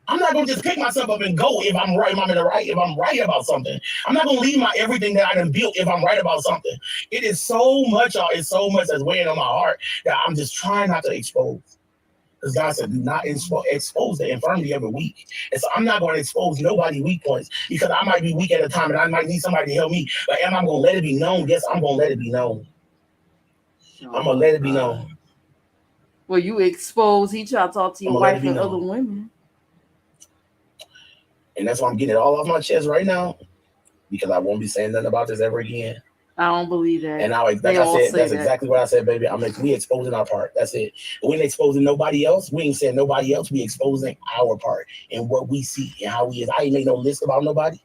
I'm not gonna just pick myself up and go if I'm right. If I'm in the right. If I'm right about something, I'm not gonna leave my everything that I done built if I'm right about something. It is so much. It's so much that's weighing on my heart that I'm just trying not to expose. Because God said, do not expose the infirmity of a weak. And so I'm not going to expose nobody's weak points because I might be weak at a time and I might need somebody to help me. But am I going to let it be known? Yes, I'm going to let it be known. I'm going to let it be known. Well, you expose. He tried to talk to your wife and other women. And that's why I'm getting it all off my chest right now because I won't be saying nothing about this ever again. I don't believe that. And I said, that's exactly what I said, baby. We exposing our part. That's it. We ain't exposing nobody else. We ain't saying nobody else. We exposing our part and what we see and how we is. I ain't make no list about nobody.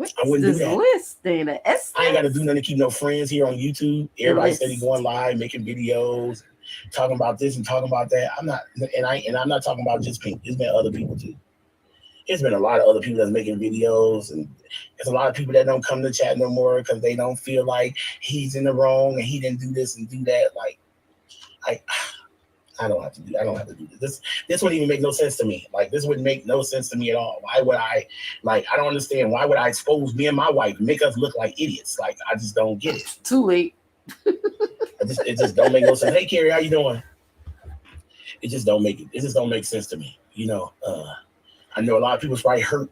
I wouldn't do that. List, I ain't got to do nothing to keep no friends here on YouTube. Everybody steady going live, making videos, talking about this and talking about that. I'm not talking about just Pink. There's been other people too. There's been a lot of other people that's making videos, and there's a lot of people that don't come to chat no more because they don't feel like he's in the wrong and he didn't do this and do that. Like, I don't have to do this. This wouldn't even make no sense to me. Like, this wouldn't make no sense to me at all. Why would I don't understand. Why would I expose me and my wife, make us look like idiots? Like, I just don't get it. Too late. It just don't make no sense. Hey, Carrie, how you doing? It just don't make sense to me. You know, I know a lot of people's probably hurt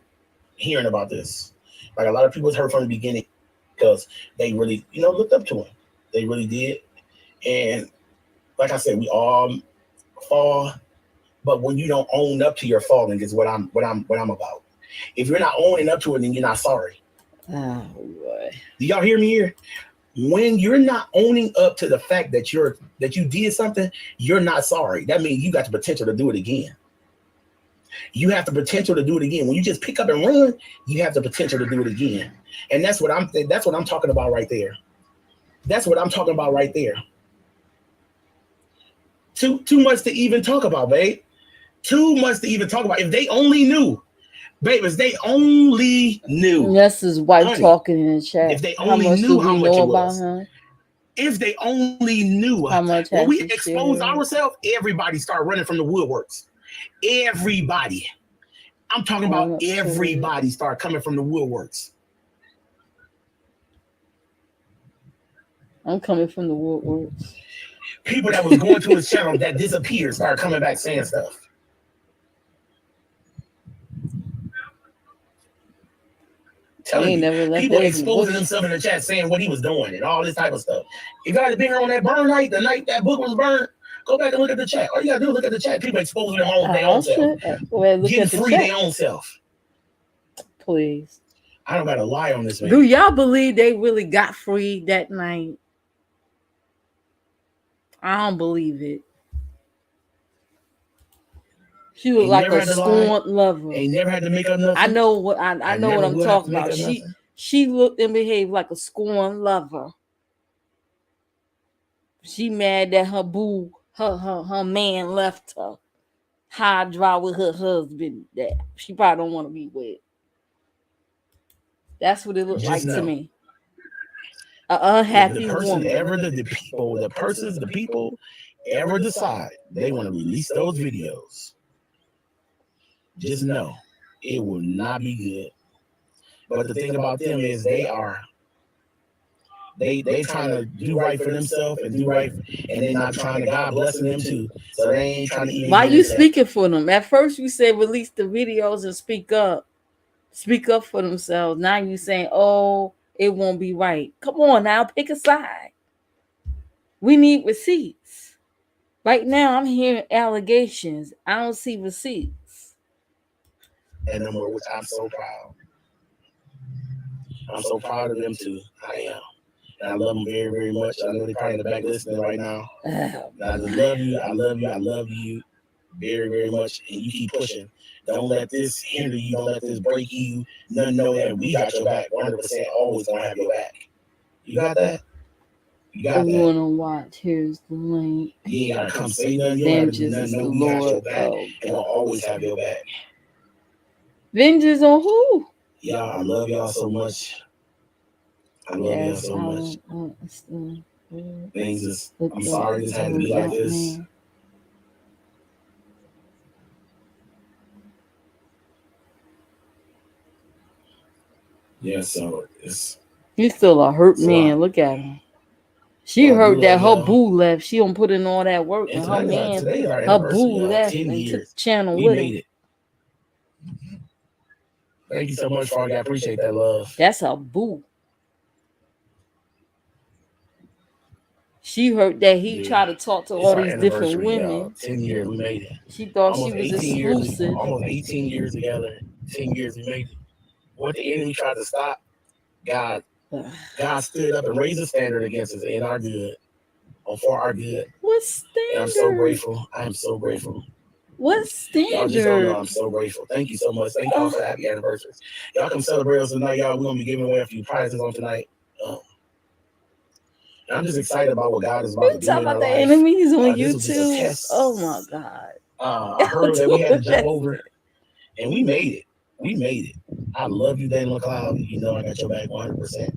hearing about this. Like, a lot of people's hurt from the beginning because they really, looked up to him. They really did. And like I said, we all fall, but when you don't own up to your falling is what I'm about. If you're not owning up to it, then you're not sorry. Oh boy. Do y'all hear me here? When you're not owning up to the fact that you did something, you're not sorry. That means you got the potential to do it again. You have the potential to do it again. When you just pick up and run, you have the potential to do it again. And that's what I'm talking about right there. That's what I'm talking about right there. Too much to even talk about, babe. Too much to even talk about. If they only knew, babe, if they only knew. That's his wife talking in the chat. If they only knew how much it was. Her? If they only knew how much when we expose ourselves, everybody start running from the woodworks. Everybody. I'm talking about everybody start coming from the woodworks. I'm coming from the woodworks. People that was going to his channel that disappeared start coming back saying stuff. Telling you, people exposing themselves in the chat saying what he was doing and all this type of stuff. If you guys been here on that burn night, the night that book was burned, go back and look at the chat. All you gotta do is look at the chat. People exposing their own self. Getting free their own self. Please. I don't gotta lie on this, man. Do y'all believe they really got free that night? I don't believe it. She was like a scorned lover. Ain't never had to make up nothing. I know what I know what I'm talking about. She looked and behaved like a scorned lover. She mad that her boo, her man left her high dry with her husband that she probably don't want to be with. That's what it looked like to me. An unhappy woman. The people ever decide they want to release those videos, just know it will not be good. But the thing about them is they trying to do right for themselves and do right, and they're not trying to God blessing them too. So they ain't trying to even. Why you speaking for them? At first you said release the videos and speak up for themselves. Now you saying, oh, it won't be right. Come on now, pick a side. We need receipts. Right now I'm hearing allegations. I don't see receipts. And number which I'm so proud. I'm so proud of them too. I am. And I love them very, very much. I know they're probably in the back listening right now. I just love you. I love you. I love you very, very much. And you keep pushing. Don't let this hinder you. Don't let this break you. Know that we got your back. 100% always going to have your back. You got that? You got that? You want to watch? Here's the link. You ain't got to come say nothing. You ain't got to do nothing. No, we got your back. And we'll always have your back. Vengeance on who? Y'all, I love y'all so much. I love y'all so much. Things is, I'm sorry this had to be like this. Yeah, so it's. He's still a hurt man. Look at him. She heard that her boo left. She don't put in all that work, and her man, her boo left and took the channel with him. Thank you so much, Froggy. I appreciate that love. That's a boo. She heard that he tried to talk to all these different women. 10 years, we made it. She thought she was exclusive. Almost 18 years together. 10 years, we made it. What the enemy tried to stop, God God stood up and raised a standard against us in our good, or for our good. What standard? And I'm so grateful. I am so grateful. What standard? Y'all just don't know. I'm so grateful. Thank you so much. Thank y'all for happy anniversaries. Y'all come celebrate us tonight, y'all. We're gonna be giving away a few prizes on tonight. I'm just excited about what God is about to do in our the life. enemies on This was just a YouTube. test. Oh my God. I heard that we had to jump over it, and we made it. We made it. I love you, Daniel McLeod. You know I got your back 100%.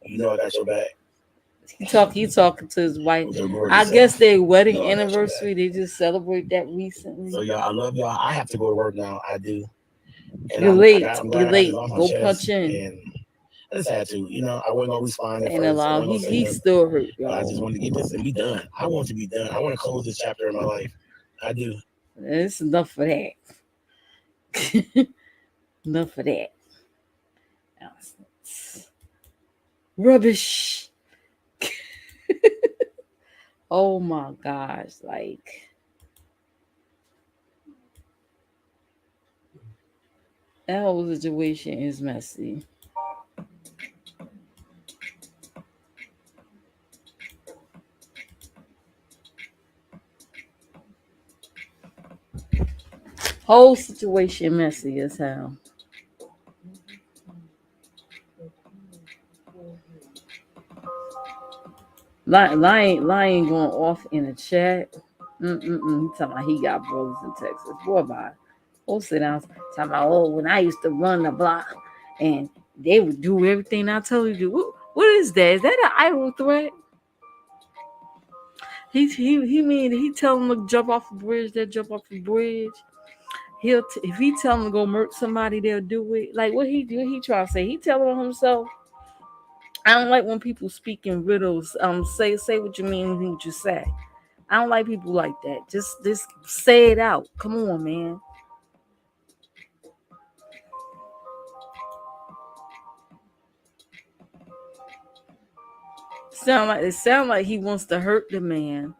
You know I got your back. He talking to his wife. I guess their wedding anniversary. They just celebrate that recently. So y'all, I love y'all. I have to go to work now. I do. And You're late. You're late. Go punch in. And I just had to. You know, I wasn't gonna respond at and first. He's still hurt. Y'all. I just wanted to get this and be done. I want to be done. I want to close this chapter in my life. I do. It's enough for that. Enough for that. Rubbish. Oh my gosh, like that whole situation is messy. Whole situation messy as hell. Lying going off in a chat. He talking about he got brothers in Texas. Boy, bye. Go sit down. Talking about, when I used to run the block and they would do everything I told you to do. What is that? Is that an idle threat? He tell them to jump off a bridge, they'll jump off the bridge. If he tell them to go murder somebody, they'll do it. Like what he do? He try to say he telling on himself. I don't like when people speak in riddles. Say what you mean and what you say. I don't like people like that. Just say it out. Come on, man. It sound like he wants to hurt the man.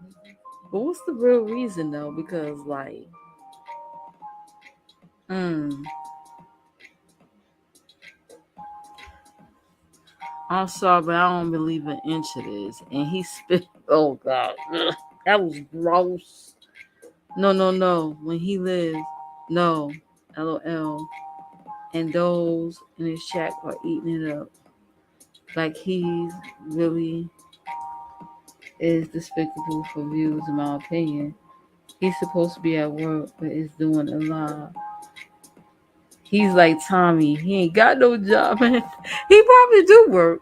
But what's the real reason though? Because like I'm sorry, but I don't believe an inch of this. And he spit. Oh God, ugh, that was gross. No. When he lived, no. LOL. And those in his chat are eating it up. Like he's really is despicable for views, in my opinion. He's supposed to be at work, but is doing a lot. He's like Tommy. He ain't got no job. He probably do work.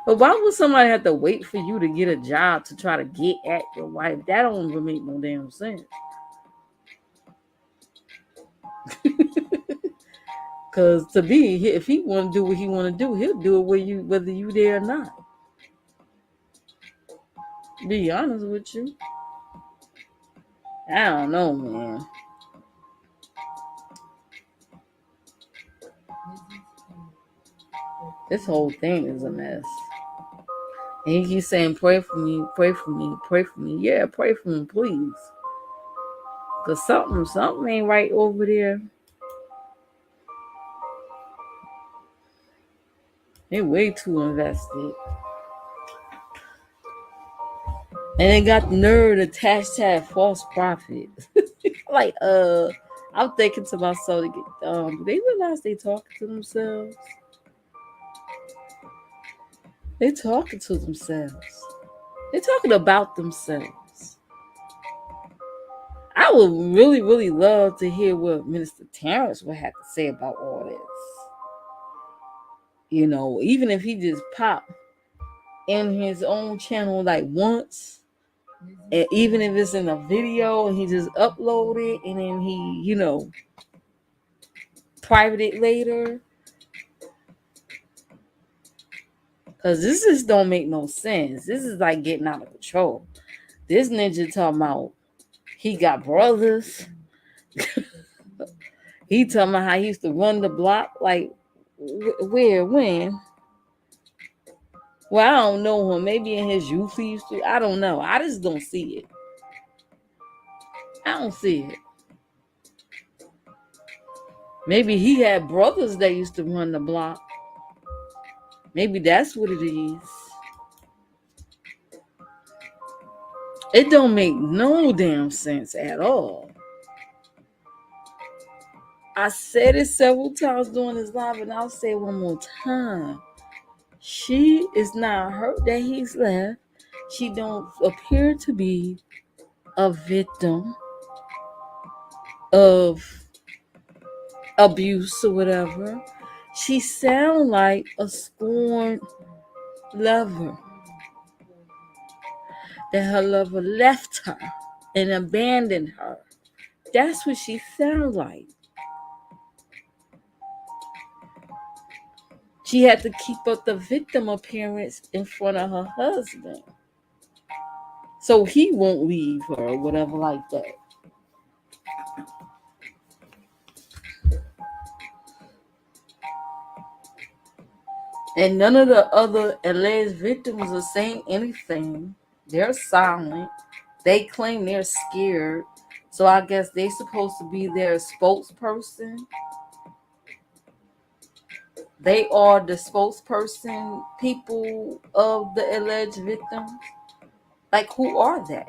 But why would somebody have to wait for you to get a job to try to get at your wife? That don't even make no damn sense. Because to me, if he want to do what he want to do, he'll do it whether you there or not. Be honest with you. I don't know, man. This whole thing is a mess. And he keeps saying, pray for me, pray for me, pray for me. Yeah, pray for me, please. Because something ain't right over there. They're way too invested. And they got the nerve to hashtag false prophet. Like, I'm thinking to myself, do they realize they talking to themselves? They talking to themselves. They're talking about themselves. I would really, really love to hear what Minister Terrence would have to say about all this. You know, even if he just popped in his own channel like once, and even if it's in a video and he just upload it and then he, private it later. Because this just don't make no sense. This is like getting out of control. This ninja talking about he got brothers. He talking about how he used to run the block. Like, where, when? Well, I don't know him. Maybe in his youth he used to. I don't know. I just don't see it. I don't see it. Maybe he had brothers that used to run the block. Maybe that's what it is. It don't make no damn sense at all. I said it several times during this live, and I'll say it one more time. She is not hurt that he's left. She don't appear to be a victim of abuse or whatever. She sound like a scorned lover. That her lover left her and abandoned her. That's what she sounds like. She had to keep up the victim appearance in front of her husband, so he won't leave her or whatever like that. And none of the other alleged victims are saying anything. They're silent. They claim they're scared. So I guess they're supposed to be their spokesperson. They are the spokesperson, people of the alleged victims. Like, who are they?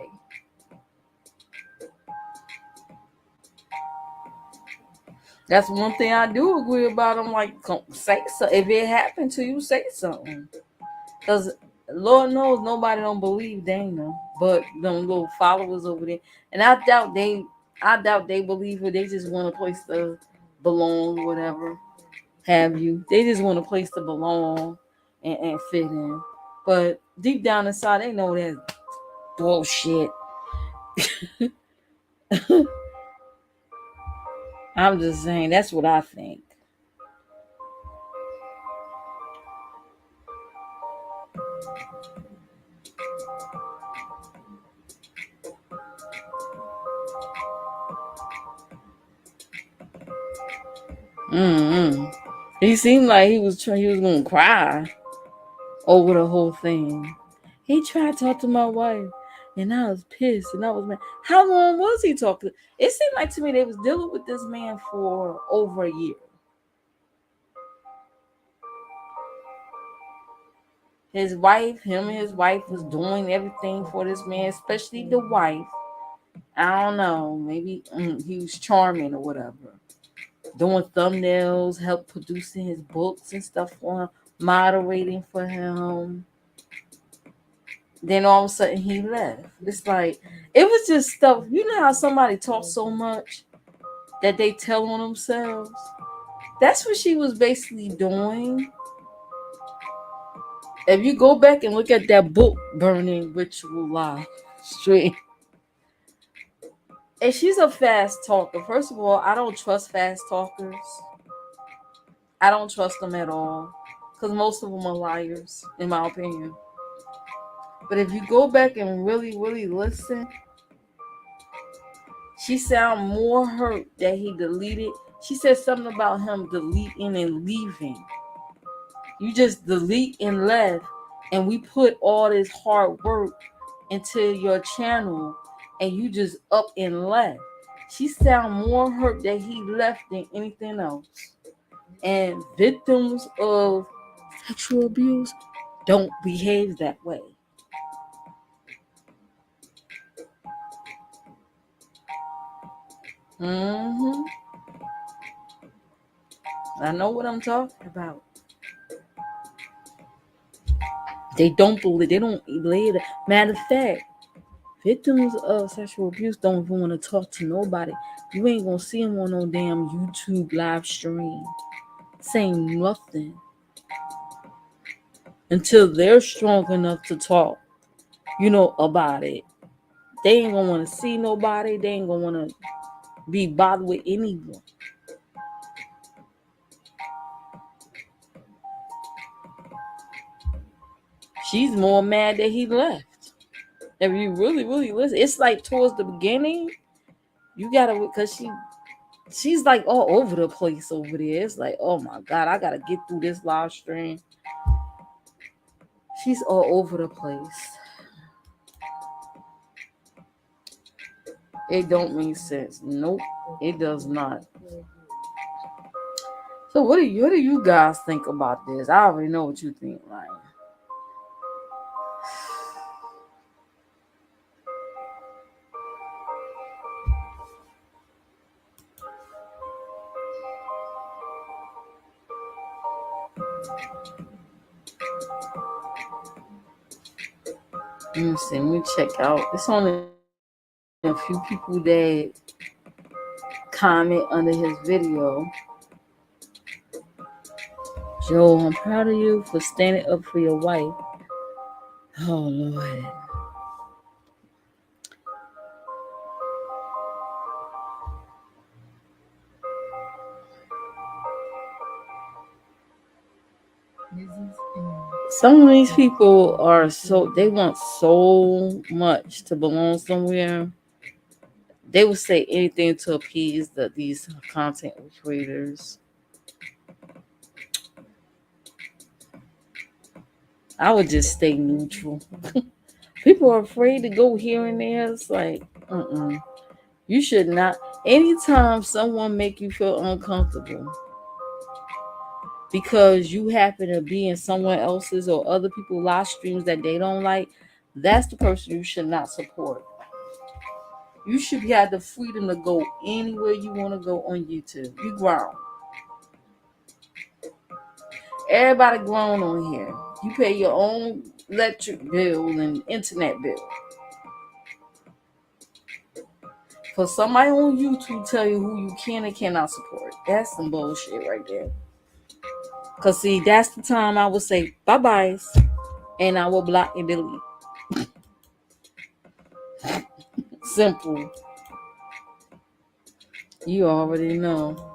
That's one thing I do agree about. I'm like, say so. If it happened to you, say something. Because Lord knows nobody don't believe Dana, but them little followers over there. And I doubt they believe her. They just want a place to belong, whatever have you. They just want a place to belong and fit in. But deep down inside, they know that's bullshit. I'm just saying, that's what I think. He seemed like he was gonna cry over the whole thing. He tried to talk to my wife, and I was pissed, and I was mad. How long was he talking? It seemed like to me they was dealing with this man for over a year. Him and his wife was doing everything for this man, especially the wife. I don't know, maybe he was charming or whatever. Doing thumbnails, help producing his books and stuff for him, moderating for him. Then all of a sudden he left. It's like, it was just stuff. You know how somebody talks so much that they tell on themselves? That's what she was basically doing. If you go back and look at that book burning ritual live stream, and she's a fast talker. First of all, I don't trust fast talkers. I don't trust them at all, because most of them are liars, in my opinion. But if you go back and really, really listen, she sound more hurt that he deleted. She said something about him deleting and leaving. You just delete and left, and we put all this hard work into your channel, and you just up and left. She sound more hurt that he left than anything else. And victims of sexual abuse don't behave that way. I know what I'm talking about. They don't believe. They don't believe it. Matter of fact, victims of sexual abuse don't even want to talk to nobody. You ain't gonna see them on no damn YouTube live stream saying nothing until they're strong enough to talk, about it. They ain't gonna want to see nobody. They ain't gonna want to be bothered with anyone. She's more mad that he left. If you really, really listen, it's like towards the beginning, you gotta, because she's like all over the place over there. It's like, oh my God, I gotta get through this live stream. She's all over the place. It don't make sense. Nope, it does not. So what do you guys think about this? I already know what you think, like. Let me see. Let me check out. It's only a few people that comment under his video. Joe, I'm proud of you for standing up for your wife. Oh Lord. Some of these people are they want so much to belong somewhere. They will say anything to appease these content creators. I would just stay neutral. People are afraid to go here and there. It's like, you should not. Anytime someone make you feel uncomfortable because you happen to be in someone else's or other people's live streams that they don't like, that's the person you should not support. You should have the freedom to go anywhere you want to go on YouTube. You grown. Everybody grown on here. You pay your own electric bill and internet bill. For somebody on YouTube tell you who you can and cannot support, that's some bullshit right there. Cause see, that's the time I would say bye-byes and I will block and delete. Simple. You already know.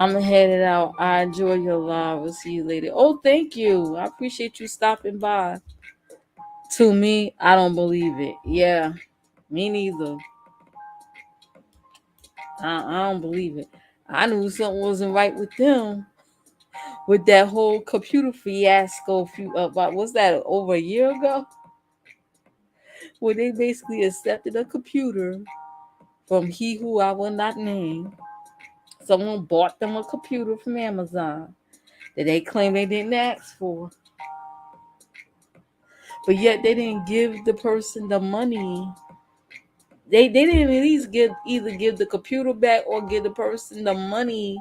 I'm headed out. I enjoy your live. We'll see you later. Oh, thank you. I appreciate you stopping by. To me, I don't believe it. Yeah, me neither. I don't believe it. I knew something wasn't right with them with that whole computer fiasco. About what's that, over a year ago? Where they basically accepted a computer from he who I will not name. Someone bought them a computer from Amazon that they claim they didn't ask for. But yet they didn't give the person the money. They didn't at least either give the computer back or give the person the money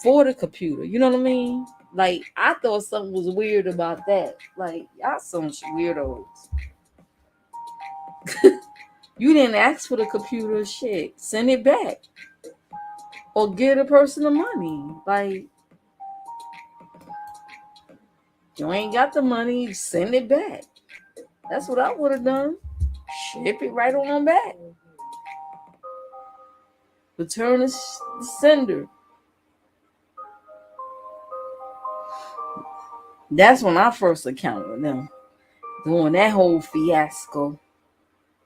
for the computer. You know what I mean? Like, I thought something was weird about that. Like, y'all some weirdos. You didn't ask for the computer, shit. Send it back. Or give the person the money. Like, you ain't got the money, send it back. That's what I would have done. Ship it right on back. Return the sender. That's when I first encountered them doing that whole fiasco.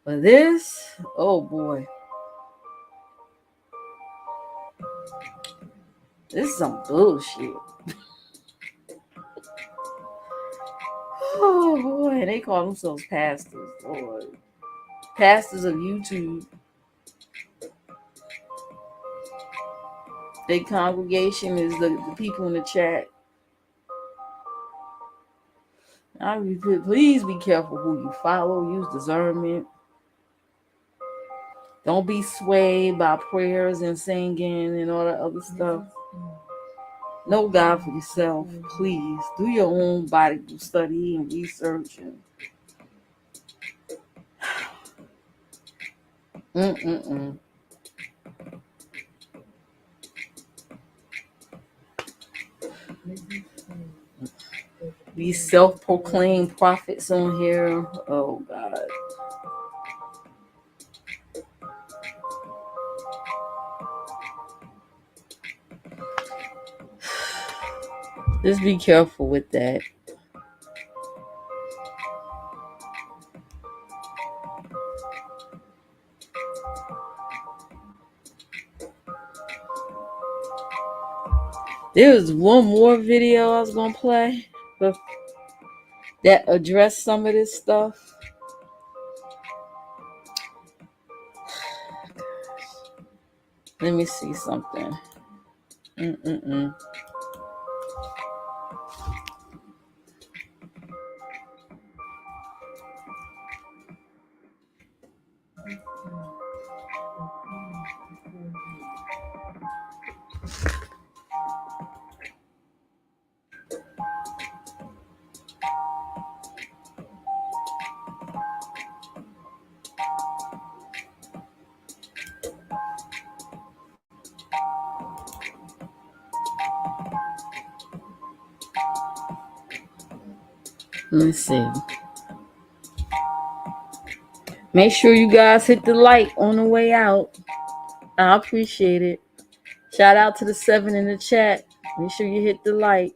But this, oh boy, this is some bullshit. Oh boy, they call themselves pastors. Lord. Pastors of YouTube. Their congregation is the people in the chat. Please be careful who you follow. Use discernment. Don't be swayed by prayers and singing and all that other stuff. Know God for yourself. Please do your own Bible study and research. These self-proclaimed prophets on here. Oh God. Just be careful with that. There was one more video I was gonna play that addressed some of this stuff. Let me see something. Let's see. Make sure you guys hit the like on the way out. I appreciate it. Shout out to the 7 in the chat. Make sure you hit the like.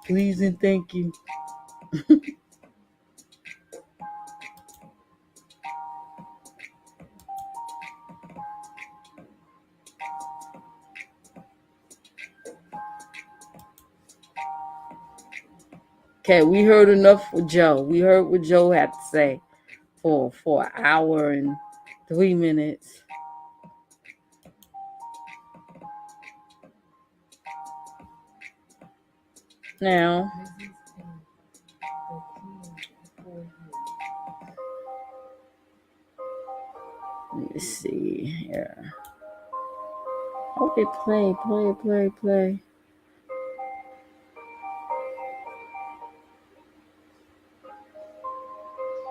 Please and thank you. Okay, we heard enough with Joe. We heard what Joe had to say for an hour and 3 minutes. Now, let me see here. Okay, play.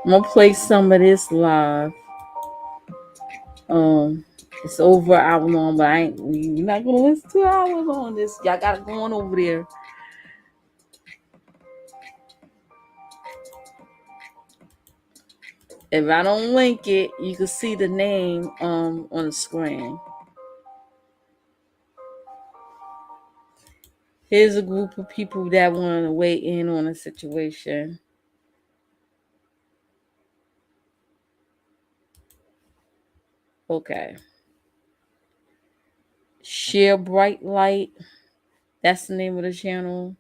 I'm gonna play some of this live. It's over an hour long, but we're not gonna listen 2 hours on this. Y'all gotta go on over there. If I don't link it, you can see the name on the screen. Here's a group of people that want to weigh in on a situation. Okay. Share Bright Light. That's the name of the channel.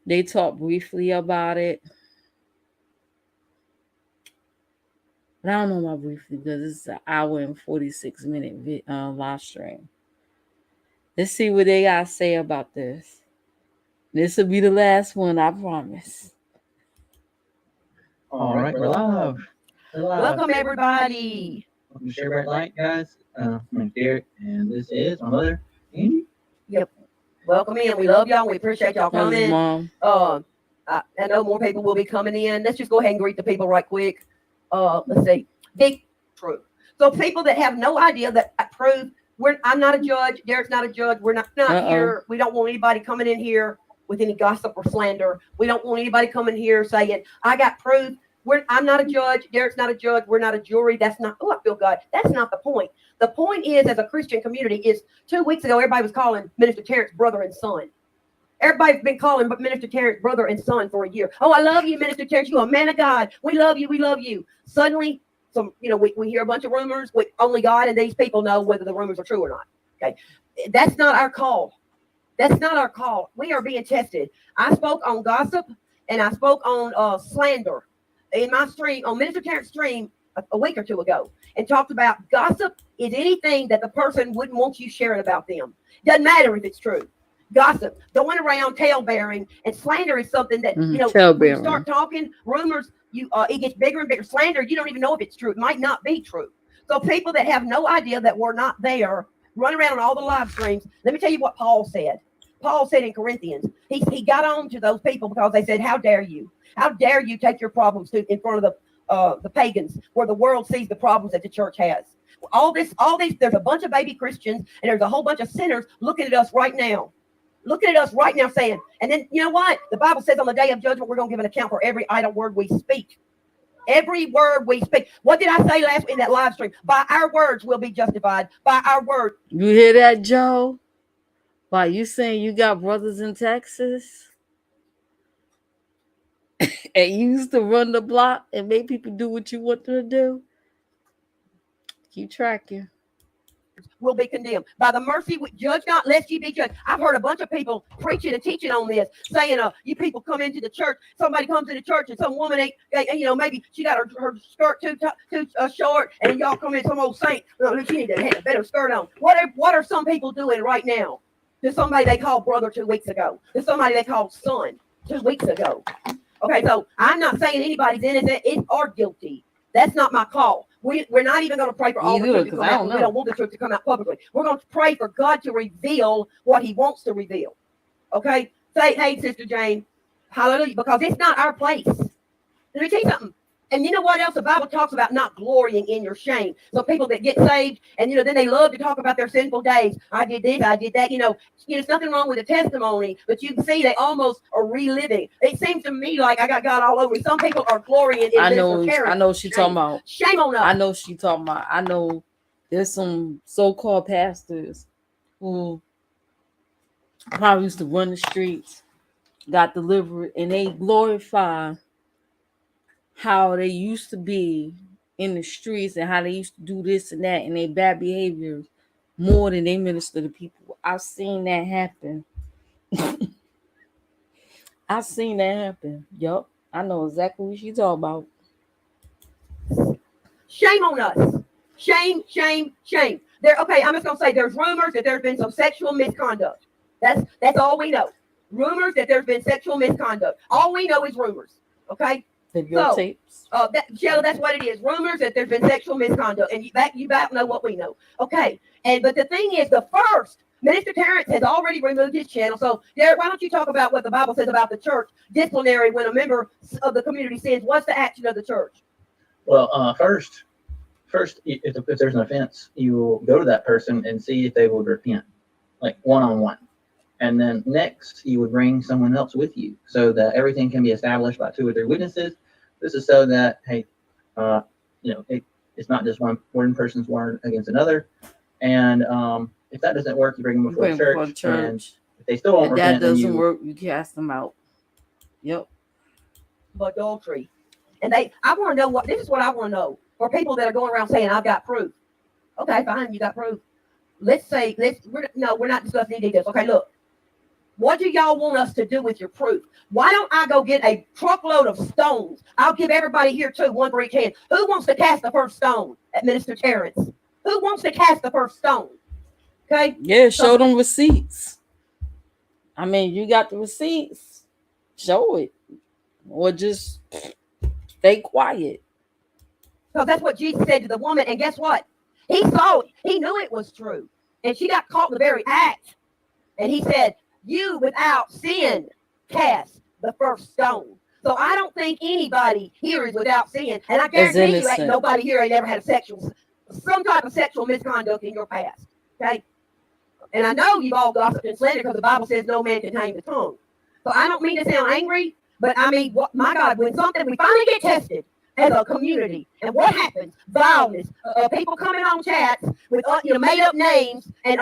They talk briefly about it. But I don't know about briefly because it's an hour and 46-minute live stream. Let's see what they got to say about this. This will be the last one, I promise. All right, we're live. Welcome, everybody. Welcome to Share Bright Light, guys. My name's Derek, and this is my mother, Angie. Yep. Welcome in. We love y'all. We appreciate y'all That was coming. Mom. I know more people will be coming in. Let's just go ahead and greet the people right quick. Let's see. Big truth. So people that have no idea that I prove I'm not a judge. Derek's not a judge. We're not here. We don't want anybody coming in here with any gossip or slander. We don't want anybody coming here saying, I got proof. I'm not a judge. Derek's not a judge. We're not a jury. That's not, I feel God. That's not the point. The point is, as a Christian community, is 2 weeks ago, everybody was calling Minister Terrence brother and son. Everybody's been calling Minister Terrence brother and son for a year. Oh, I love you, Minister Terrence. You're a man of God. We love you. We love you. Suddenly, we hear a bunch of rumors. Only God and these people know whether the rumors are true or not. Okay. That's not our call. That's not our call. We are being tested. I spoke on gossip and I spoke on slander in my stream, on Minister Terrence's stream a week or two ago, and talked about gossip is anything that the person wouldn't want you sharing about them. Doesn't matter if it's true. Gossip, going around tale bearing, and slander is something that when you start talking rumors, it gets bigger and bigger. Slander, you don't even know if it's true. It might not be true. So people that have no idea that we're not there run around on all the live streams. Let me tell you what Paul said. Paul said in Corinthians, he got on to those people because they said, how dare you? How dare you take your problems in front of the pagans, where the world sees the problems that the church has? All these, there's a bunch of baby Christians and there's a whole bunch of sinners looking at us right now. Looking at us right now saying, and then you know what? The Bible says on the day of judgment, we're going to give an account for every idle word we speak. Every word we speak. What did I say last week in that live stream? By our words we'll be justified. By our word. You hear that, Joe? Why, you saying you got brothers in Texas? And you used to run the block and make people do what you want them to do? Keep tracking. will be condemned. By the mercy, judge not, lest ye be judged. I've heard a bunch of people preaching and teaching on this, saying, you people come into the church, somebody comes to the church and some woman ain't, maybe she got her skirt too short, and y'all come in, some old saint, she need to have a better skirt on. What are some people doing right now to somebody they called brother 2 weeks ago, to somebody they called son 2 weeks ago? Okay, so I'm not saying anybody's innocent or guilty. That's not my call. We're not even going to pray for all the truth to come out. We don't want the truth to come out publicly. We're going to pray for God to reveal what he wants to reveal. Okay? Say, hey, Sister Jane, hallelujah, because it's not our place. Let me tell you something. And you know what else? The Bible talks about not glorying in your shame. So people that get saved, and then they love to talk about their sinful days. I did this, I did that. There's nothing wrong with a testimony, but you can see they almost are reliving. It seems to me like I got God all over. Some people are glorying in I know she talking about. Shame on us. I know she talking about. I know there's some so-called pastors who probably used to run the streets, got delivered, and they glorify how they used to be in the streets and how they used to do this and that and their bad behaviors more than they minister to people. I've seen that happen. I've seen that happen. Yup. I know exactly what she's talking about. Shame on us. Shame, shame, shame. Okay, I'm just going to say there's rumors that there's been some sexual misconduct. That's all we know. Rumors that there's been sexual misconduct. All we know is rumors. Okay? Videotapes. Shella, that's what it is. Rumors that there's been sexual misconduct. And you back know what we know. Okay. But the thing is, Minister Terrence has already removed his channel. So, Derek, why don't you talk about what the Bible says about the church disciplinary when a member of the community sins? What's the action of the church? Well, first, if there's an offense, you will go to that person and see if they would repent, like one-on-one. And then next, you would bring someone else with you so that everything can be established by 2 or 3 witnesses. This is so that, hey, it's not just one person's word against another. And if that doesn't work, you bring them before the church. And if they still won't repent, that doesn't work, you cast them out. Yep. Adultery. And I want to know this is what I want to know. For people that are going around saying, I've got proof. Okay, fine, you got proof. We're not discussing any details. Okay, look. What do y'all want us to do with your proof? Why don't I go get a truckload of stones? I'll give everybody here 2, 1 for each hand. Who wants to cast the first stone at Minister Terrence? Who wants to cast the first stone? Okay? Yeah, show them receipts. I mean, you got the receipts. Show it. Or just stay quiet. Because that's what Jesus said to the woman. And guess what? He saw it. He knew it was true. And she got caught in the very act. And he said, you without sin cast the first stone. So I don't think anybody here is without sin. And I guarantee you ain't nobody here ain't ever had some type of sexual misconduct in your past. Okay? And I know you've all gossiped and slandered because the Bible says no man can tame the tongue. So I don't mean to sound angry, but I mean, my God, when we finally get tested as a community, and what happens? Vileness, people coming on chats with made up names and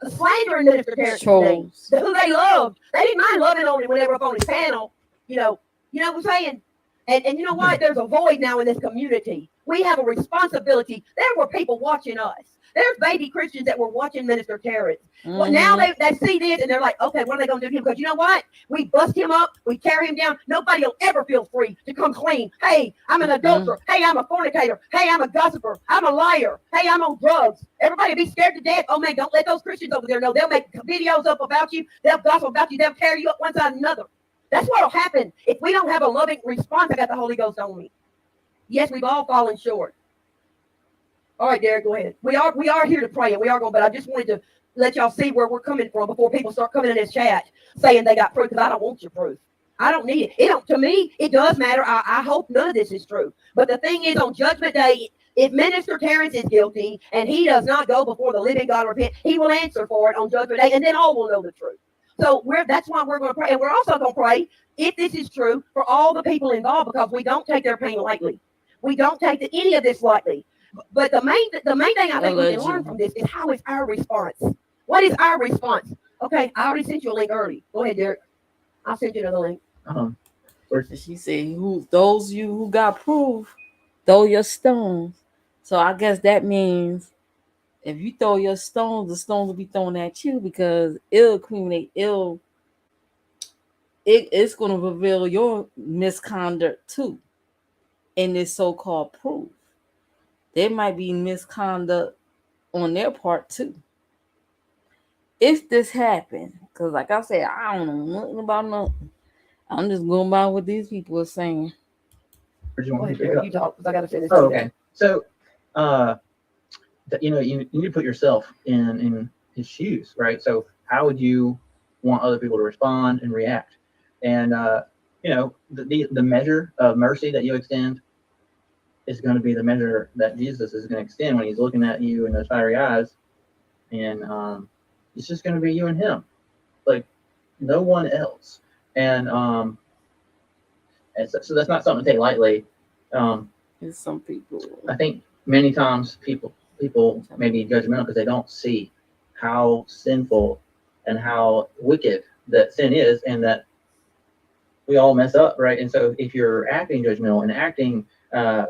slandering Minister Terrence's name, who they loved. They didn't mind loving on him when they were up on his panel. You know what I'm saying? And you know what? There's a void now in this community. We have a responsibility. There were people watching us. There's baby Christians that were watching Minister Terrence. Mm-hmm. Well, now they see this and they're like, okay, what are they going to do to him? Because you know what? We bust him up. We tear him down. Nobody will ever feel free to come clean. Hey, I'm an adulterer. Hey, I'm a fornicator. Hey, I'm a gossiper. I'm a liar. Hey, I'm on drugs. Everybody be scared to death. Oh, man, don't let those Christians over there know. They'll make videos up about you. They'll gossip about you. They'll tear you up one side and another. That's what will happen if we don't have a loving response. I got the Holy Ghost on me. Yes, we've all fallen short. All right, Derek, go ahead. We are here to pray, and we are going, but I just wanted to let y'all see where we're coming from before people start coming in this chat saying they got proof, because I don't want your proof. I don't need it. To me, it does matter. I hope none of this is true. But the thing is, on Judgment Day, if Minister Terrence is guilty and he does not go before the living God and repent, he will answer for it on Judgment Day, and then all will know the truth. So that's why we're going to pray. And we're also going to pray, if this is true, for all the people involved, because we don't take their pain lightly. We don't take any of this lightly. But the main thing I think we can learn from this is how is our response? What is our response? Okay, I already sent you a link early. Go ahead, Derek. I'll send you another link. She said, those you who got proof, throw your stones. So I guess that means if you throw your stones, the stones will be thrown at you because it'll accumulate. It's going to reveal your misconduct too in this so-called proof. There might be misconduct on their part too. If this happened, because like I said, I don't know nothing about nothing. I'm just going by what these people are saying. You talk, because I got to say this. Oh, okay. So, you need to put yourself in his shoes, right? So, how would you want other people to respond and react? And the measure of mercy that you extend is going to be the measure that Jesus is going to extend when he's looking at you in those fiery eyes, and it's just going to be you and him, like no one else. And so that's not something to take lightly. And some people, I think many times people may be judgmental because they don't see how sinful and how wicked that sin is, and that we all mess up, right? And so if you're acting judgmental and acting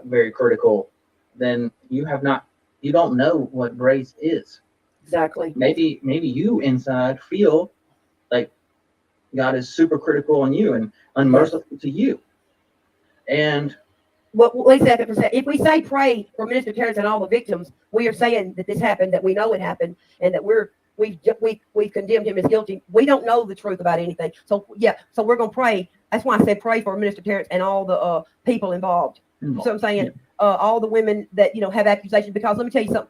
very critical, then you don't know what grace is. Exactly. Maybe you inside feel like God is super critical on you and unmerciful to you. And wait a second. If we say pray for Minister Terrence and all the victims, we are saying that this happened, that we know it happened, and that we've condemned him as guilty. We don't know the truth about anything. So so we're gonna pray. That's why I said pray for Minister Terrence and all the people involved. So I'm saying all the women that have accusations, because let me tell you something.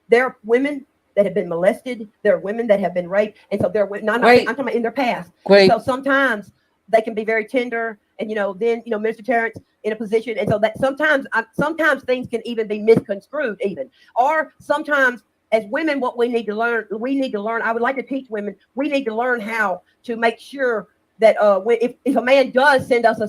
There are women that have been molested. There are women that have been raped, and so they're I'm talking about in their past. So sometimes they can be very tender, and then Minister Terrence in a position, and so that sometimes things can even be misconstrued, or sometimes as women, what we need to learn. I would like to teach women. We need to learn how to make sure that if a man does send us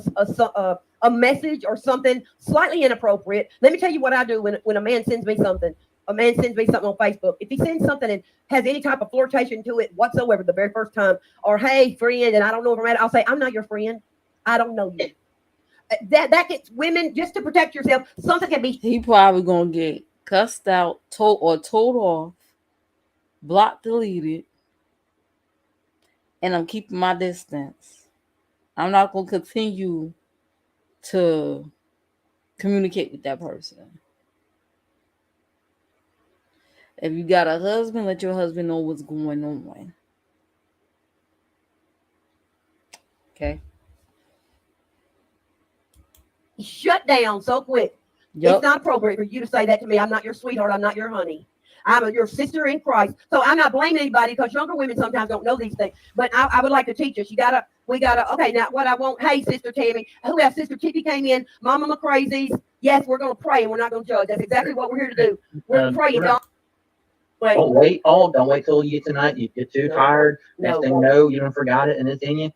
a message or something slightly inappropriate, let me tell you what I do when a man sends me something. A man sends me something on Facebook. If he sends something and has any type of flirtation to it whatsoever the very first time, or hey friend, and I don't know if I'm at it, I'll say, I'm not your friend. I don't know you. That gets women, just to protect yourself. Something can be. He probably gonna get cussed out, told off, blocked, deleted, and I'm keeping my distance. I'm not gonna continue to communicate with that person. If you got a husband, let your husband know what's going on. Okay. Shut down so quick. Yep. It's not appropriate for you to say that to me. I'm not your sweetheart. I'm not your honey. I'm your sister in Christ. So I'm not blaming anybody, because younger women sometimes don't know these things. But I would like to teach us. We gotta. Okay, now what I want. Hey, Sister Tammy. Who else? Sister Tippy came in. Mama McCrazy's. Yes, we're gonna pray and we're not gonna judge. That's exactly what we're here to do. We're praying. Right. Don't wait till you get tonight. You get too tired. Next thing you know, you don't forgot it and it's in you.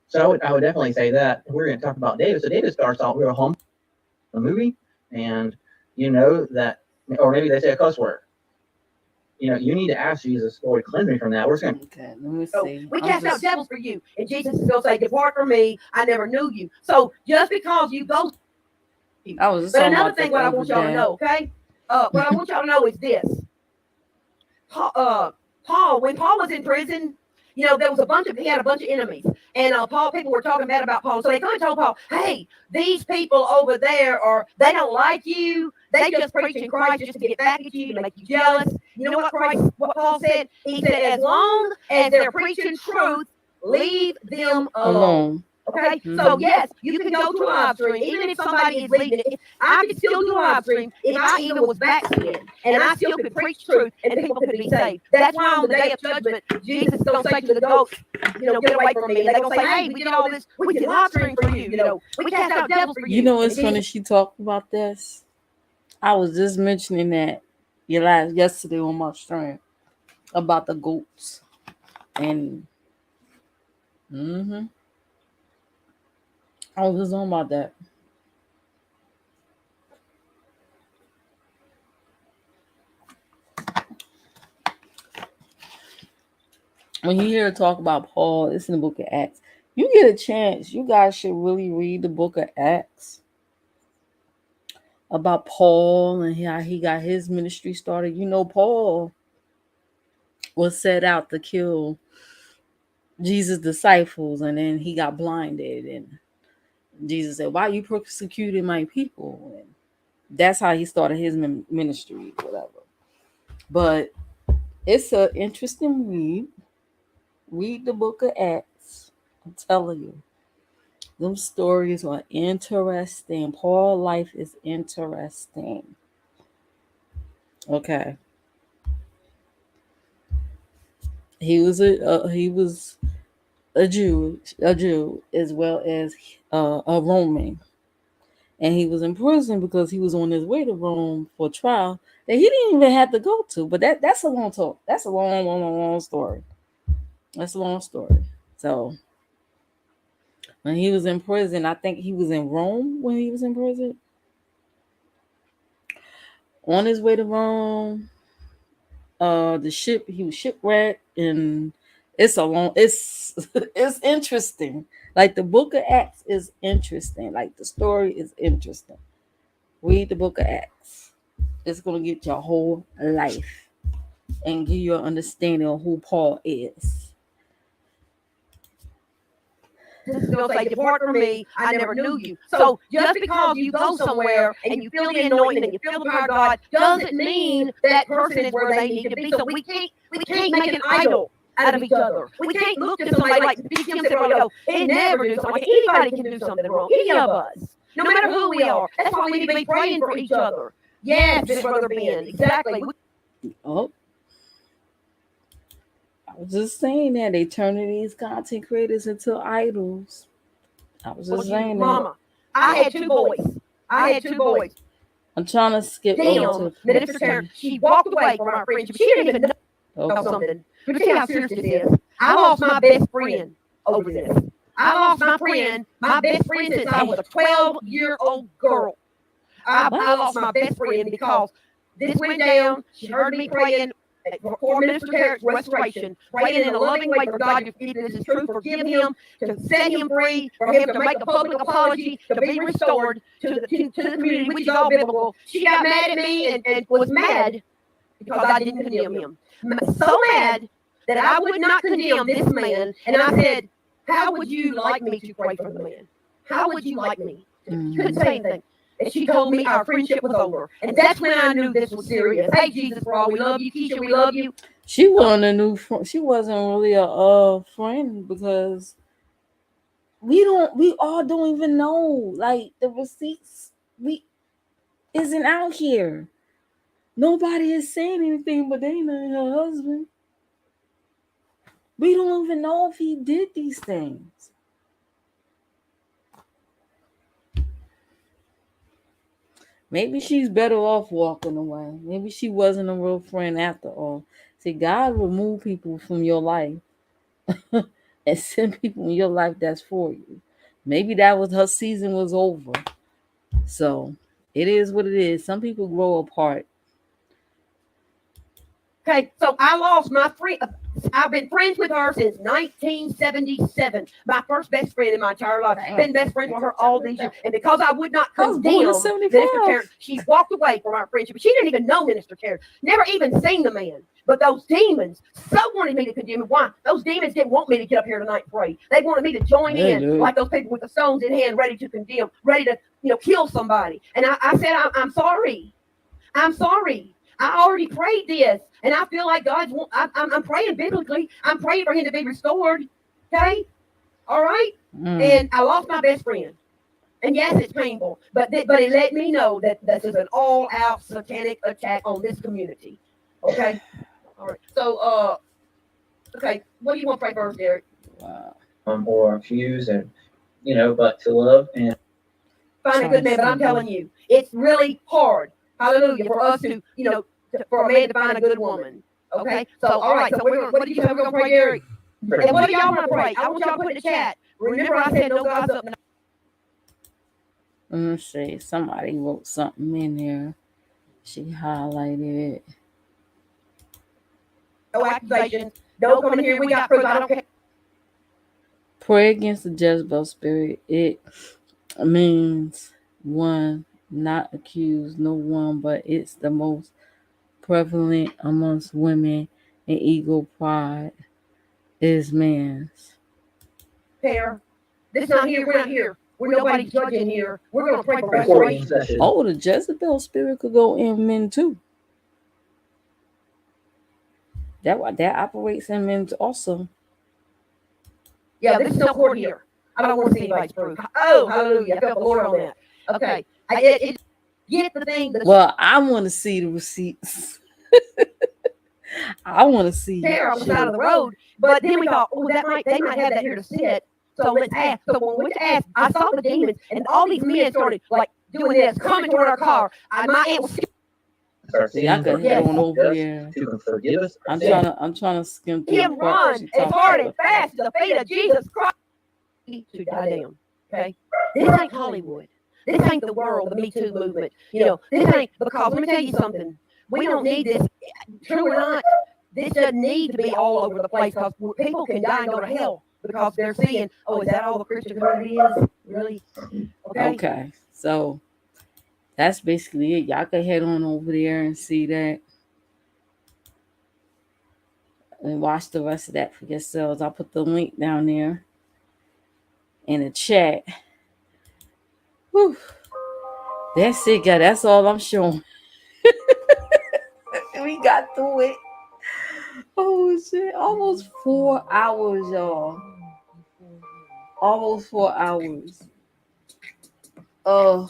So I would definitely say that. We're going to talk about David. So David starts off, we were home, a movie, and that, or maybe they say a cuss word. You need to ask Jesus, Lord, cleanse me from that. We're just going to. Okay, let me see. We cast out devils for you, and Jesus is going to say, depart from me, I never knew you. So just because you go. But another thing, what I want y'all to know, okay? What I want y'all to know is this. Paul, when Paul was in prison, he had a bunch of enemies, and people were talking bad about Paul. So they come and told Paul, hey, these people over there they don't like you. They just preaching Christ just to get back at you, to make you jealous. You know what Paul said? He said, as long as they're preaching truth, leave them alone. Okay, so yes, you can go to a live stream, even if somebody is leading it. I could still do a live stream if I even was backslidden, and I still could preach truth, and people could be saved. That's why on the day of judgment, Jesus is going to say to the goats, get away from me. And they're going to say, hey, we did all this, we did live stream for you, we cast out devils for you. It's funny she talked about this. I was just mentioning that yesterday on my stream about the goats, and I was just on about that. When you hear her talk about Paul, it's in the book of Acts. You get a chance, you guys should really read the book of Acts. about Paul and how he got his ministry started. You know, Paul was set out to kill Jesus' disciples, and then he got blinded, and Jesus said, "Why are you persecuting my people?" And that's how he started his ministry, whatever. But it's an interesting read. Read the book of Acts. I'm telling you, them stories are interesting. Paul's life is interesting. Okay, he was a Jew as well as a Roman, and he was in prison because he was on his way to Rome for trial that he didn't even have to go to. But that's a long talk. That's a long story. That's a long story. So when he was in prison, I think he was in Rome when he was in prison. On his way to Rome, the ship he was shipwrecked, and it's it's interesting. Like the book of Acts is interesting. Like the story is interesting. Read the book of Acts. It's gonna get your whole life and give you an understanding of who Paul is. This is going to say, depart from me, I never knew you. So just because you go somewhere and you feel the anointing and you feel the power of God, doesn't mean that person is where they need to be. So we can't make an idol out of each other. We can't look at somebody like Big Kim said earlier, they never do something. Anybody can do something wrong. Any of us. No matter who we are. That's why we need to be praying for each other. Yes, Big Brother Ben. Exactly. Oh, I was just saying that they turning these content creators into idols. I was just saying that. Mama, I had two boys. I'm trying to skip over to Minister Tshirts. She walked away from our friendship. She didn't even know something. But see how serious this is. I lost my best friend over this. I lost my best friend since I was a 12-year-old girl. I lost my best friend because this went down. She heard me praying for Minister Tshirts' restoration, praying in a loving way for God to if this is true, forgive him, to set him free, for him to make a public apology, to be restored to the community, which is all biblical. She got mad at me and was mad because I didn't condemn him. So mad that I would not condemn this man. And I said, how would you like me to pray for the man? How would you like me? She couldn't say anything. And she told me our friendship was over. And that's when I knew this was serious. Hey, Jesus, for all, we love you. Keisha, we love you. She wasn't a new friend. She wasn't really a friend because we all don't even know. Like the receipts isn't out here. Nobody is saying anything but Dana and her husband. We don't even know if he did these things. Maybe she's better off walking away. Maybe she wasn't a real friend after all. See, God remove people from your life and send people in your life that's for you. Maybe that was her season was over. So it is what it is. Some people grow apart. Okay, so I lost my friend. I've been friends with her since 1977. My first best friend in my entire life. Been best friends with her all these years. And because I would not condemn Minister Tshirts, she walked away from our friendship. She didn't even know Minister Tshirts. Never even seen the man. But those demons so wanted me to condemn him. Why? Those demons didn't want me to get up here tonight and pray. They wanted me to join in like those people with the stones in hand, ready to condemn, ready to kill somebody. And I said, I'm sorry. I'm sorry. I already prayed this, and I feel like I'm praying biblically. I'm praying for him to be restored. Okay, all right. And I lost my best friend, and yes, it's painful, but it let me know that this is an all-out satanic attack on this community. Okay, all right. So, okay, what do you want to pray first, Derek? Or fuse, and but to love and find a good man. But I'm telling you, it's really hard. Hallelujah, for us to for a man to find a good woman. Okay? So, all right. So, what did you say we're going to pray, Derek? And what do y'all want to pray? I want y'all to put in the chat. Remember, I said no God's up. Let me see. Somebody wrote something in there. She highlighted it. No accusations. Don't come in here. We got proof. I don't care. Pray against the Jezebel spirit. It means one, not accuse no one, but it's the most prevalent amongst women, and ego pride is man's. Fair. This not here. We're not here. We're nobody's judging here. We're gonna pray for Recording restoration. session. Oh, the Jezebel spirit could go in men too. That operates in men also. Yeah, this is no court here. I don't want to see anybody's proof. Oh, hallelujah. I felt the Lord on that. Okay. Get the thing. Well, I want to see the receipts. I want to see. There on the side of the road. But then we thought, oh, they might have that here to sit. So let's ask. So when we went to ask, I saw the demons, and all these men started like doing this, coming toward our car. My aunt was See, I could head on over there. You can forgive us. I'm trying to skim through. him run as hard and fast to the feet of Jesus Christ to die down. Okay, this ain't Hollywood. This ain't the world, the Me Too movement. You know, this ain't because. Let me tell you something. We don't need this. True or not, this doesn't need to be all over the place because people can die and go to hell because they're seeing, oh, is that all the Christian community is? Really? Okay. So that's basically it. Y'all can head on over there and see that. And watch the rest of that for yourselves. I'll put the link down there in the chat. Whew. That's it, guys. That's all I'm showing. We got through it. Oh shit. Almost 4 hours, y'all. Almost 4 hours. 4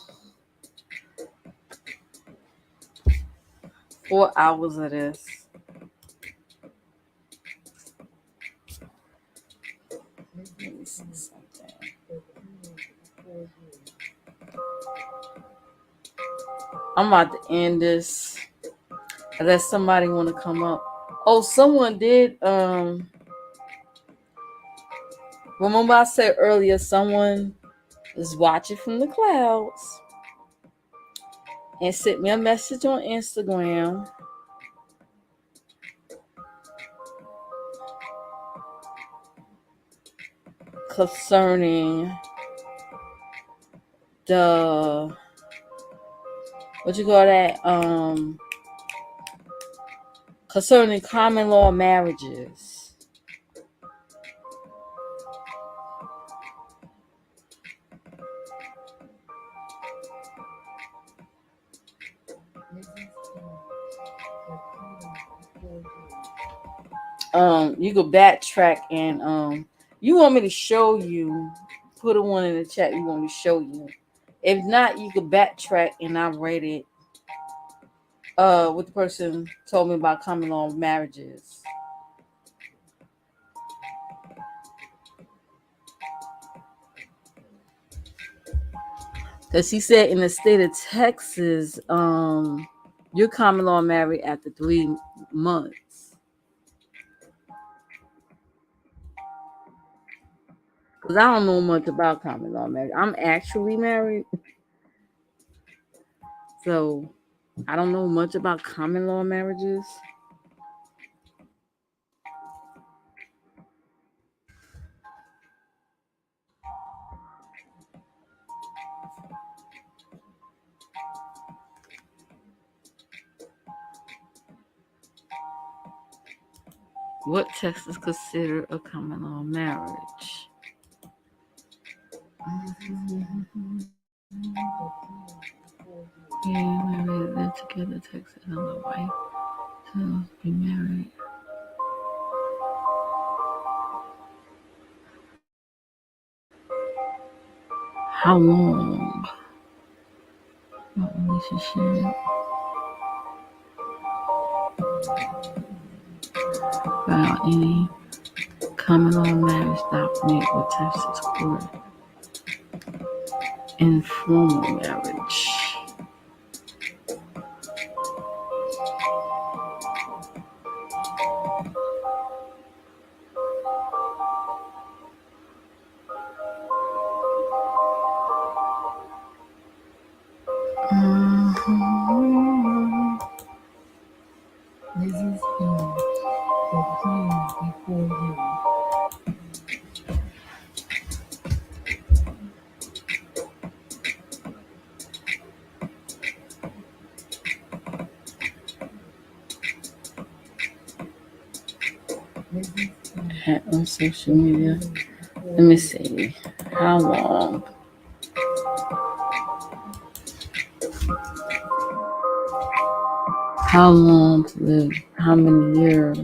hours of this. Let me see something. I'm about to end this. Unless somebody want to come up. Oh, someone did. Remember I said earlier, someone is watching from the clouds and sent me a message on Instagram. Concerning the what you call that? Concerning common law marriages. You could backtrack and you want me to show you, put a one in the chat, you want me to show you. If not, you could backtrack and I read it. What the person told me about common law marriages. Because he said in the state of Texas, you're common law married after 3 months. Because I don't know much about common law marriage. I'm actually married. So I don't know much about common law marriages. What Texas consider a common law marriage? Yeah, married, live together, Texas, and the wife to be married. How long? What relationship? About any common law marriage document with Texas court. Informal marriage. This is him. The plan before you. on social media. Let me see. How long? How long to live? How many years?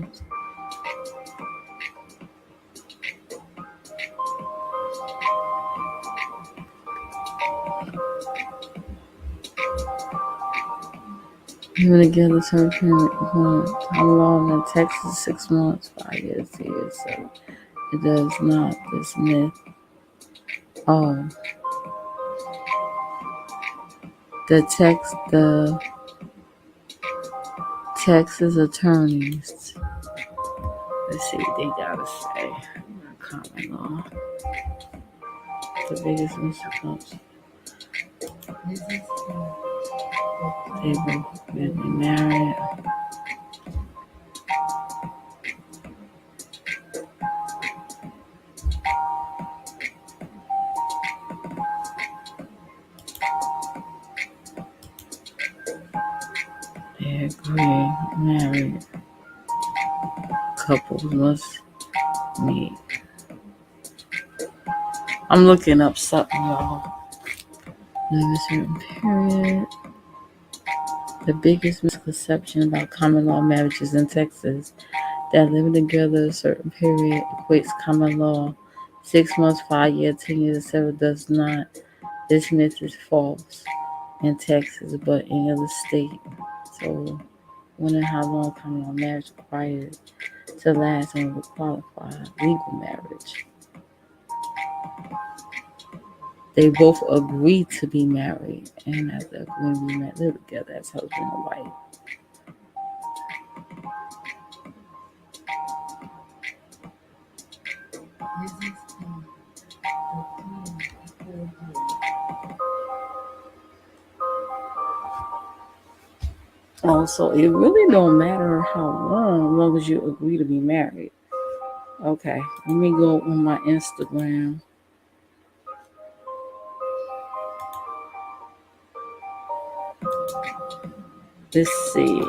Living together, certain months. How long in Texas? 6 months, 5 years, 2 years. So it does not. This myth. Oh, the Texas attorneys. Let's see what they gotta say. Common law. The biggest misconception. They both been married. They agree. Married couples must meet. I'm looking up something, y'all. Live a certain period. The biggest misconception about common law marriages in Texas that living together a certain period equates common law. 6 months, 5 years, 10 years, etc. does not. This myth is false in Texas, but in other states. So, wondering how long common law marriage required to last and would qualify legal marriage. They both agree to be married, and as they agree to live together as husband and wife. Also, it really don't matter how long as you agree to be married. Okay, let me go on my Instagram. Let's see.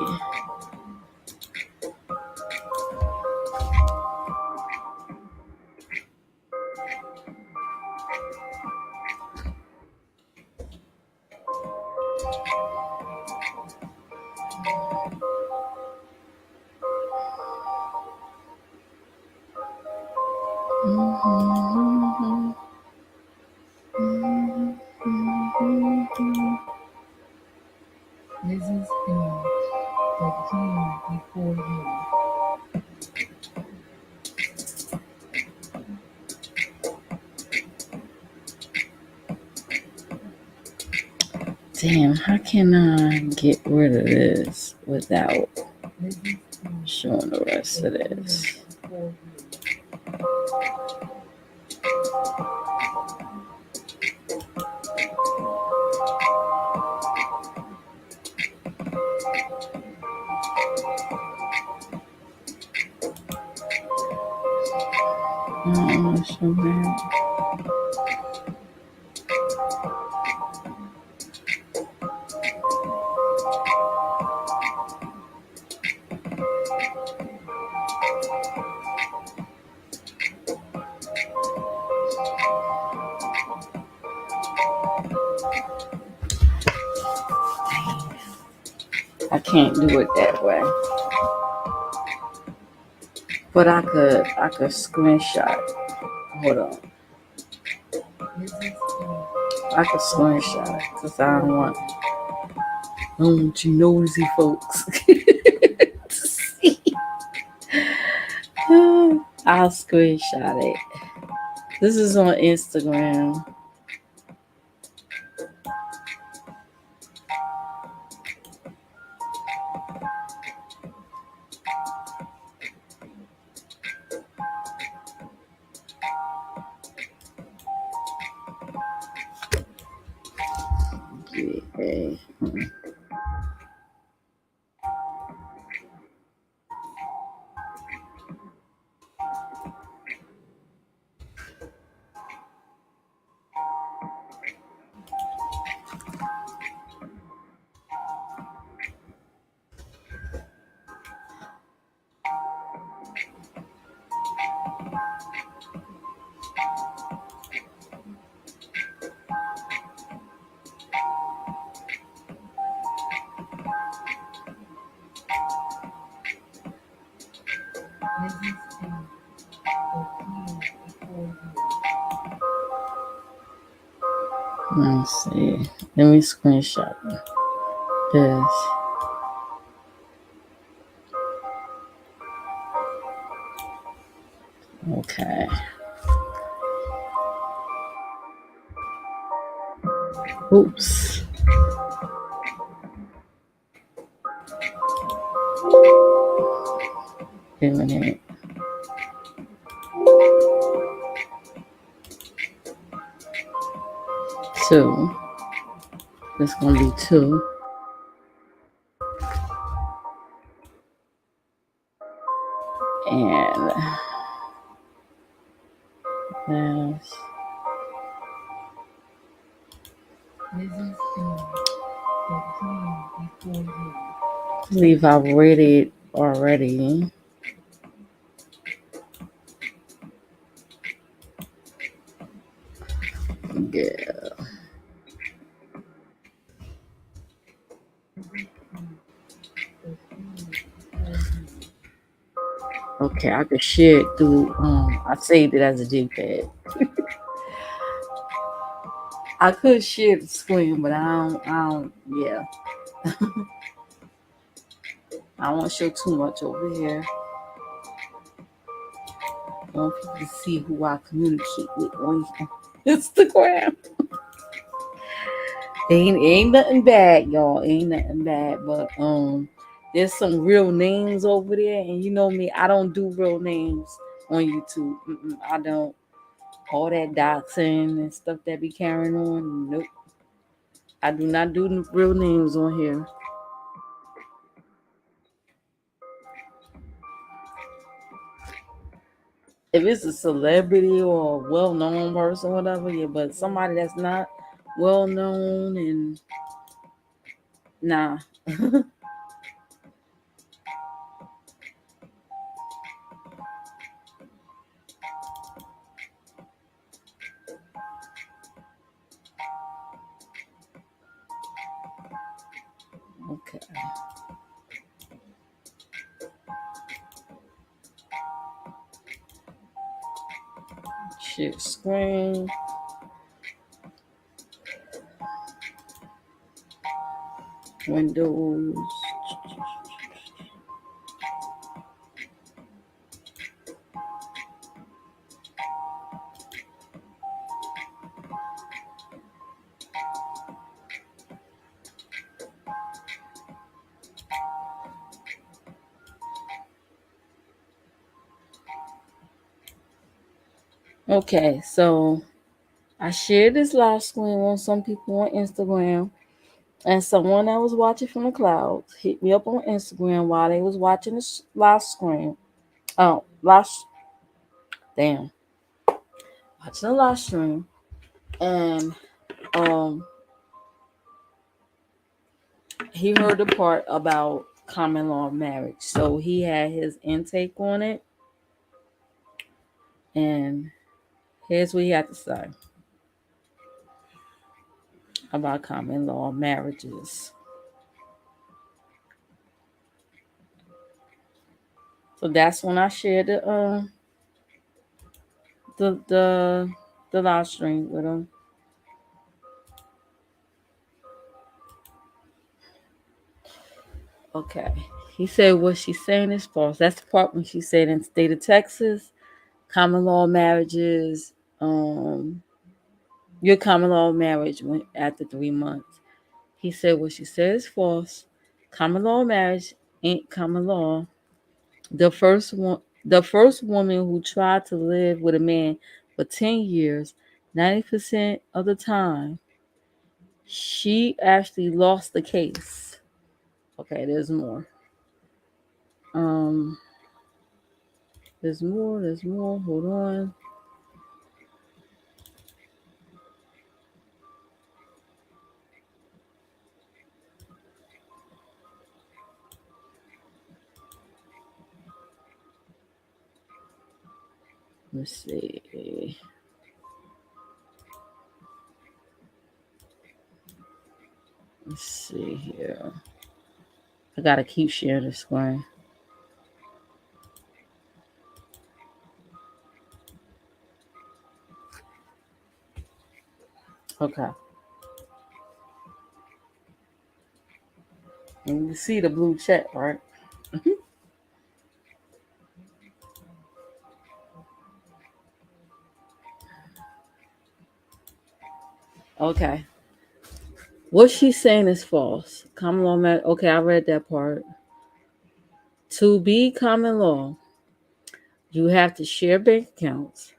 Damn, how can I get rid of this without showing the rest of this? Show that. I can't do it that way. But I could screenshot. Hold on. I could screenshot it because I don't want you nosy folks to see. I'll screenshot it. This is on Instagram. Yeah. Let me see. Let me screenshot this. Okay. Oops. Wait a minute. Two. It's gonna be two. And there's I believe I've read it already. Yeah. Okay, I could share it through. I saved it as a JPEG. I could share the screen, but I don't. Yeah, I don't want to show too much over here. I want people to see who I communicate with on Instagram. Ain't nothing bad, y'all. Ain't nothing bad, but there's some real names over there, and you know me, I don't do real names on YouTube. I don't. All that doxing and stuff that be carrying on. Nope. I do not do real names on here. If it's a celebrity or a well-known person, whatever, yeah. But somebody that's not well-known and nah. Okay. Share screen. Windows. Okay, so I shared this live screen on some people on Instagram, and someone that was watching from the clouds hit me up on Instagram while they was watching the live screen. Oh, damn, watching the live stream, and um, he heard the part about common law marriage, so he had his intake on it, and here's what he had to say about common law marriages. So that's when I shared the live stream with him. Okay. He said what she's saying is false. That's the part when she said in the state of Texas, common law marriages, your common law marriage went after 3 months. He said what she said is false. Common law marriage ain't common law. The first woman who tried to live with a man for 10 years, 90% of the time, she actually lost the case. Okay, there's more. Um, there's more. There's more. Hold on. Let's see. Let's see here. I gotta keep sharing the screen. Okay. And you see the blue check, right? Okay. What she's saying is false. Common law matter. Okay, I read that part. To be common law, you have to share bank accounts,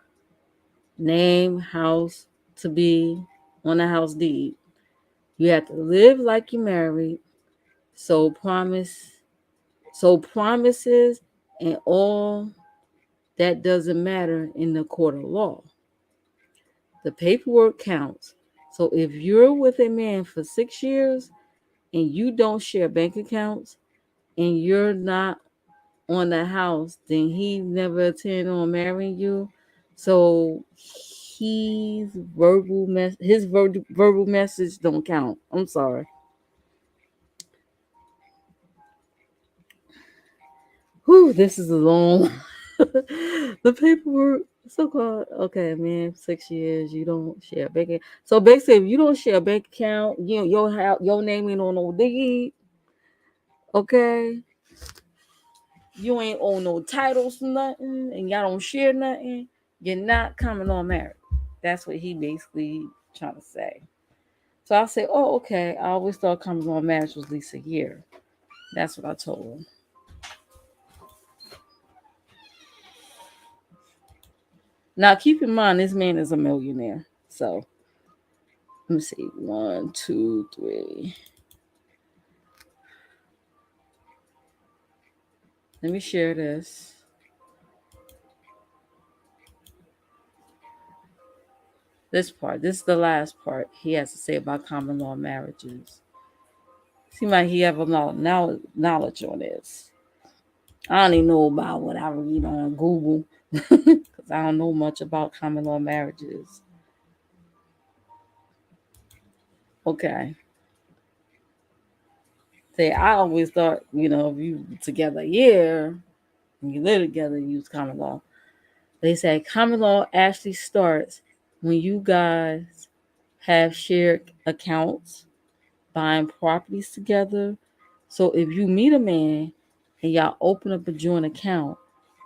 name, house to be on a house deed. You have to live like you're married. So promises and all that doesn't matter in the court of law. The paperwork counts. So if you're with a man for 6 years and you don't share bank accounts and you're not on the house, then he never intended on marrying you. So his verbal message don't count. I'm sorry. Whew, this is a long. The paperwork, so called. Okay, man, 6 years you don't share a bank account. So basically, if you don't share a bank account, your name ain't on no deed. Okay, you ain't own no titles, nothing, and y'all don't share nothing. You're not common law married. That's what he basically trying to say. So I say, oh, okay. I always thought common law marriage was at least a year. That's what I told him. Now, keep in mind, this man is a millionaire. So, let me see. 1, 2, 3. Let me share this. This part. This is the last part he has to say about common law marriages. Seems like he have a lot of knowledge on this. I don't even know about what I read on Google because I don't know much about common law marriages. Okay. Say, I always thought, if you together a year and you live together, you use common law. They say common law actually starts when you guys have shared accounts, buying properties together. So if you meet a man and y'all open up a joint account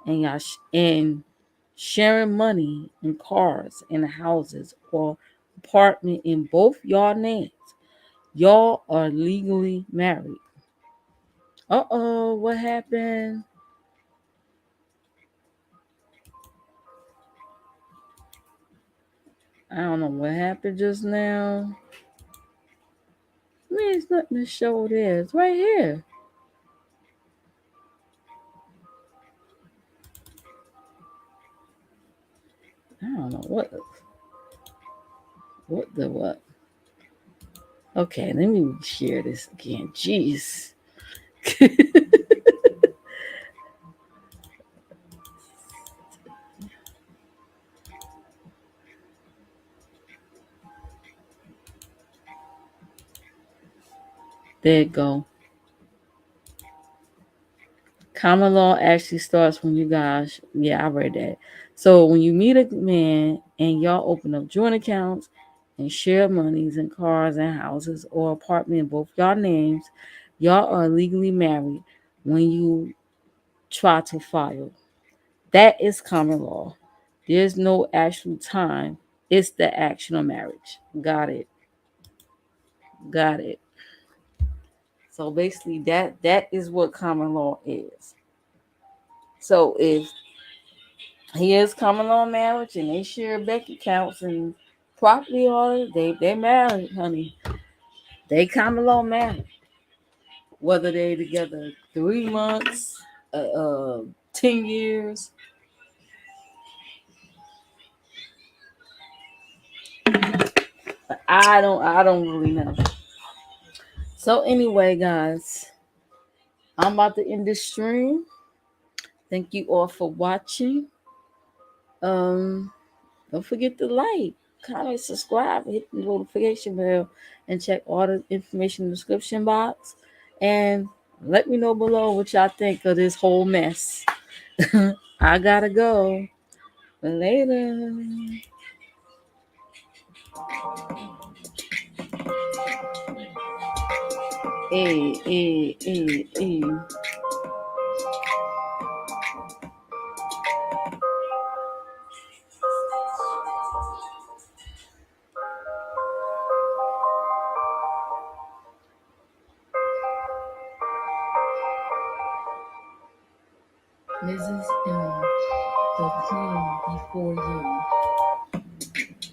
and and sharing money in cars and houses or apartment in both y'all names, y'all are legally married. Uh-oh, what happened? I don't know what happened just now. Man, it's nothing to show there. It's right here. I don't know what. Okay, let me share this again. Jeez. There you go. Common law actually starts when you guys, yeah, I read that. So when you meet a man and y'all open up joint accounts and share monies and cars and houses or apartment in both y'all names, y'all are legally married when you try to file. That is common law. There's no actual time. It's the action of marriage. Got it. Got it. So basically that is what common law is. So if he is common law marriage and they share bank accounts and property orders, they married, honey. They common law married. Whether they together 3 months, 10 years. I don't really know. So anyway, guys, I'm about to end this stream. Thank you all for watching. Um, don't forget to like, comment, subscribe, hit the notification bell, and check all the information in the description box. And let me know below what y'all think of this whole mess. I gotta go. Later. Mrs. M, the queen before you.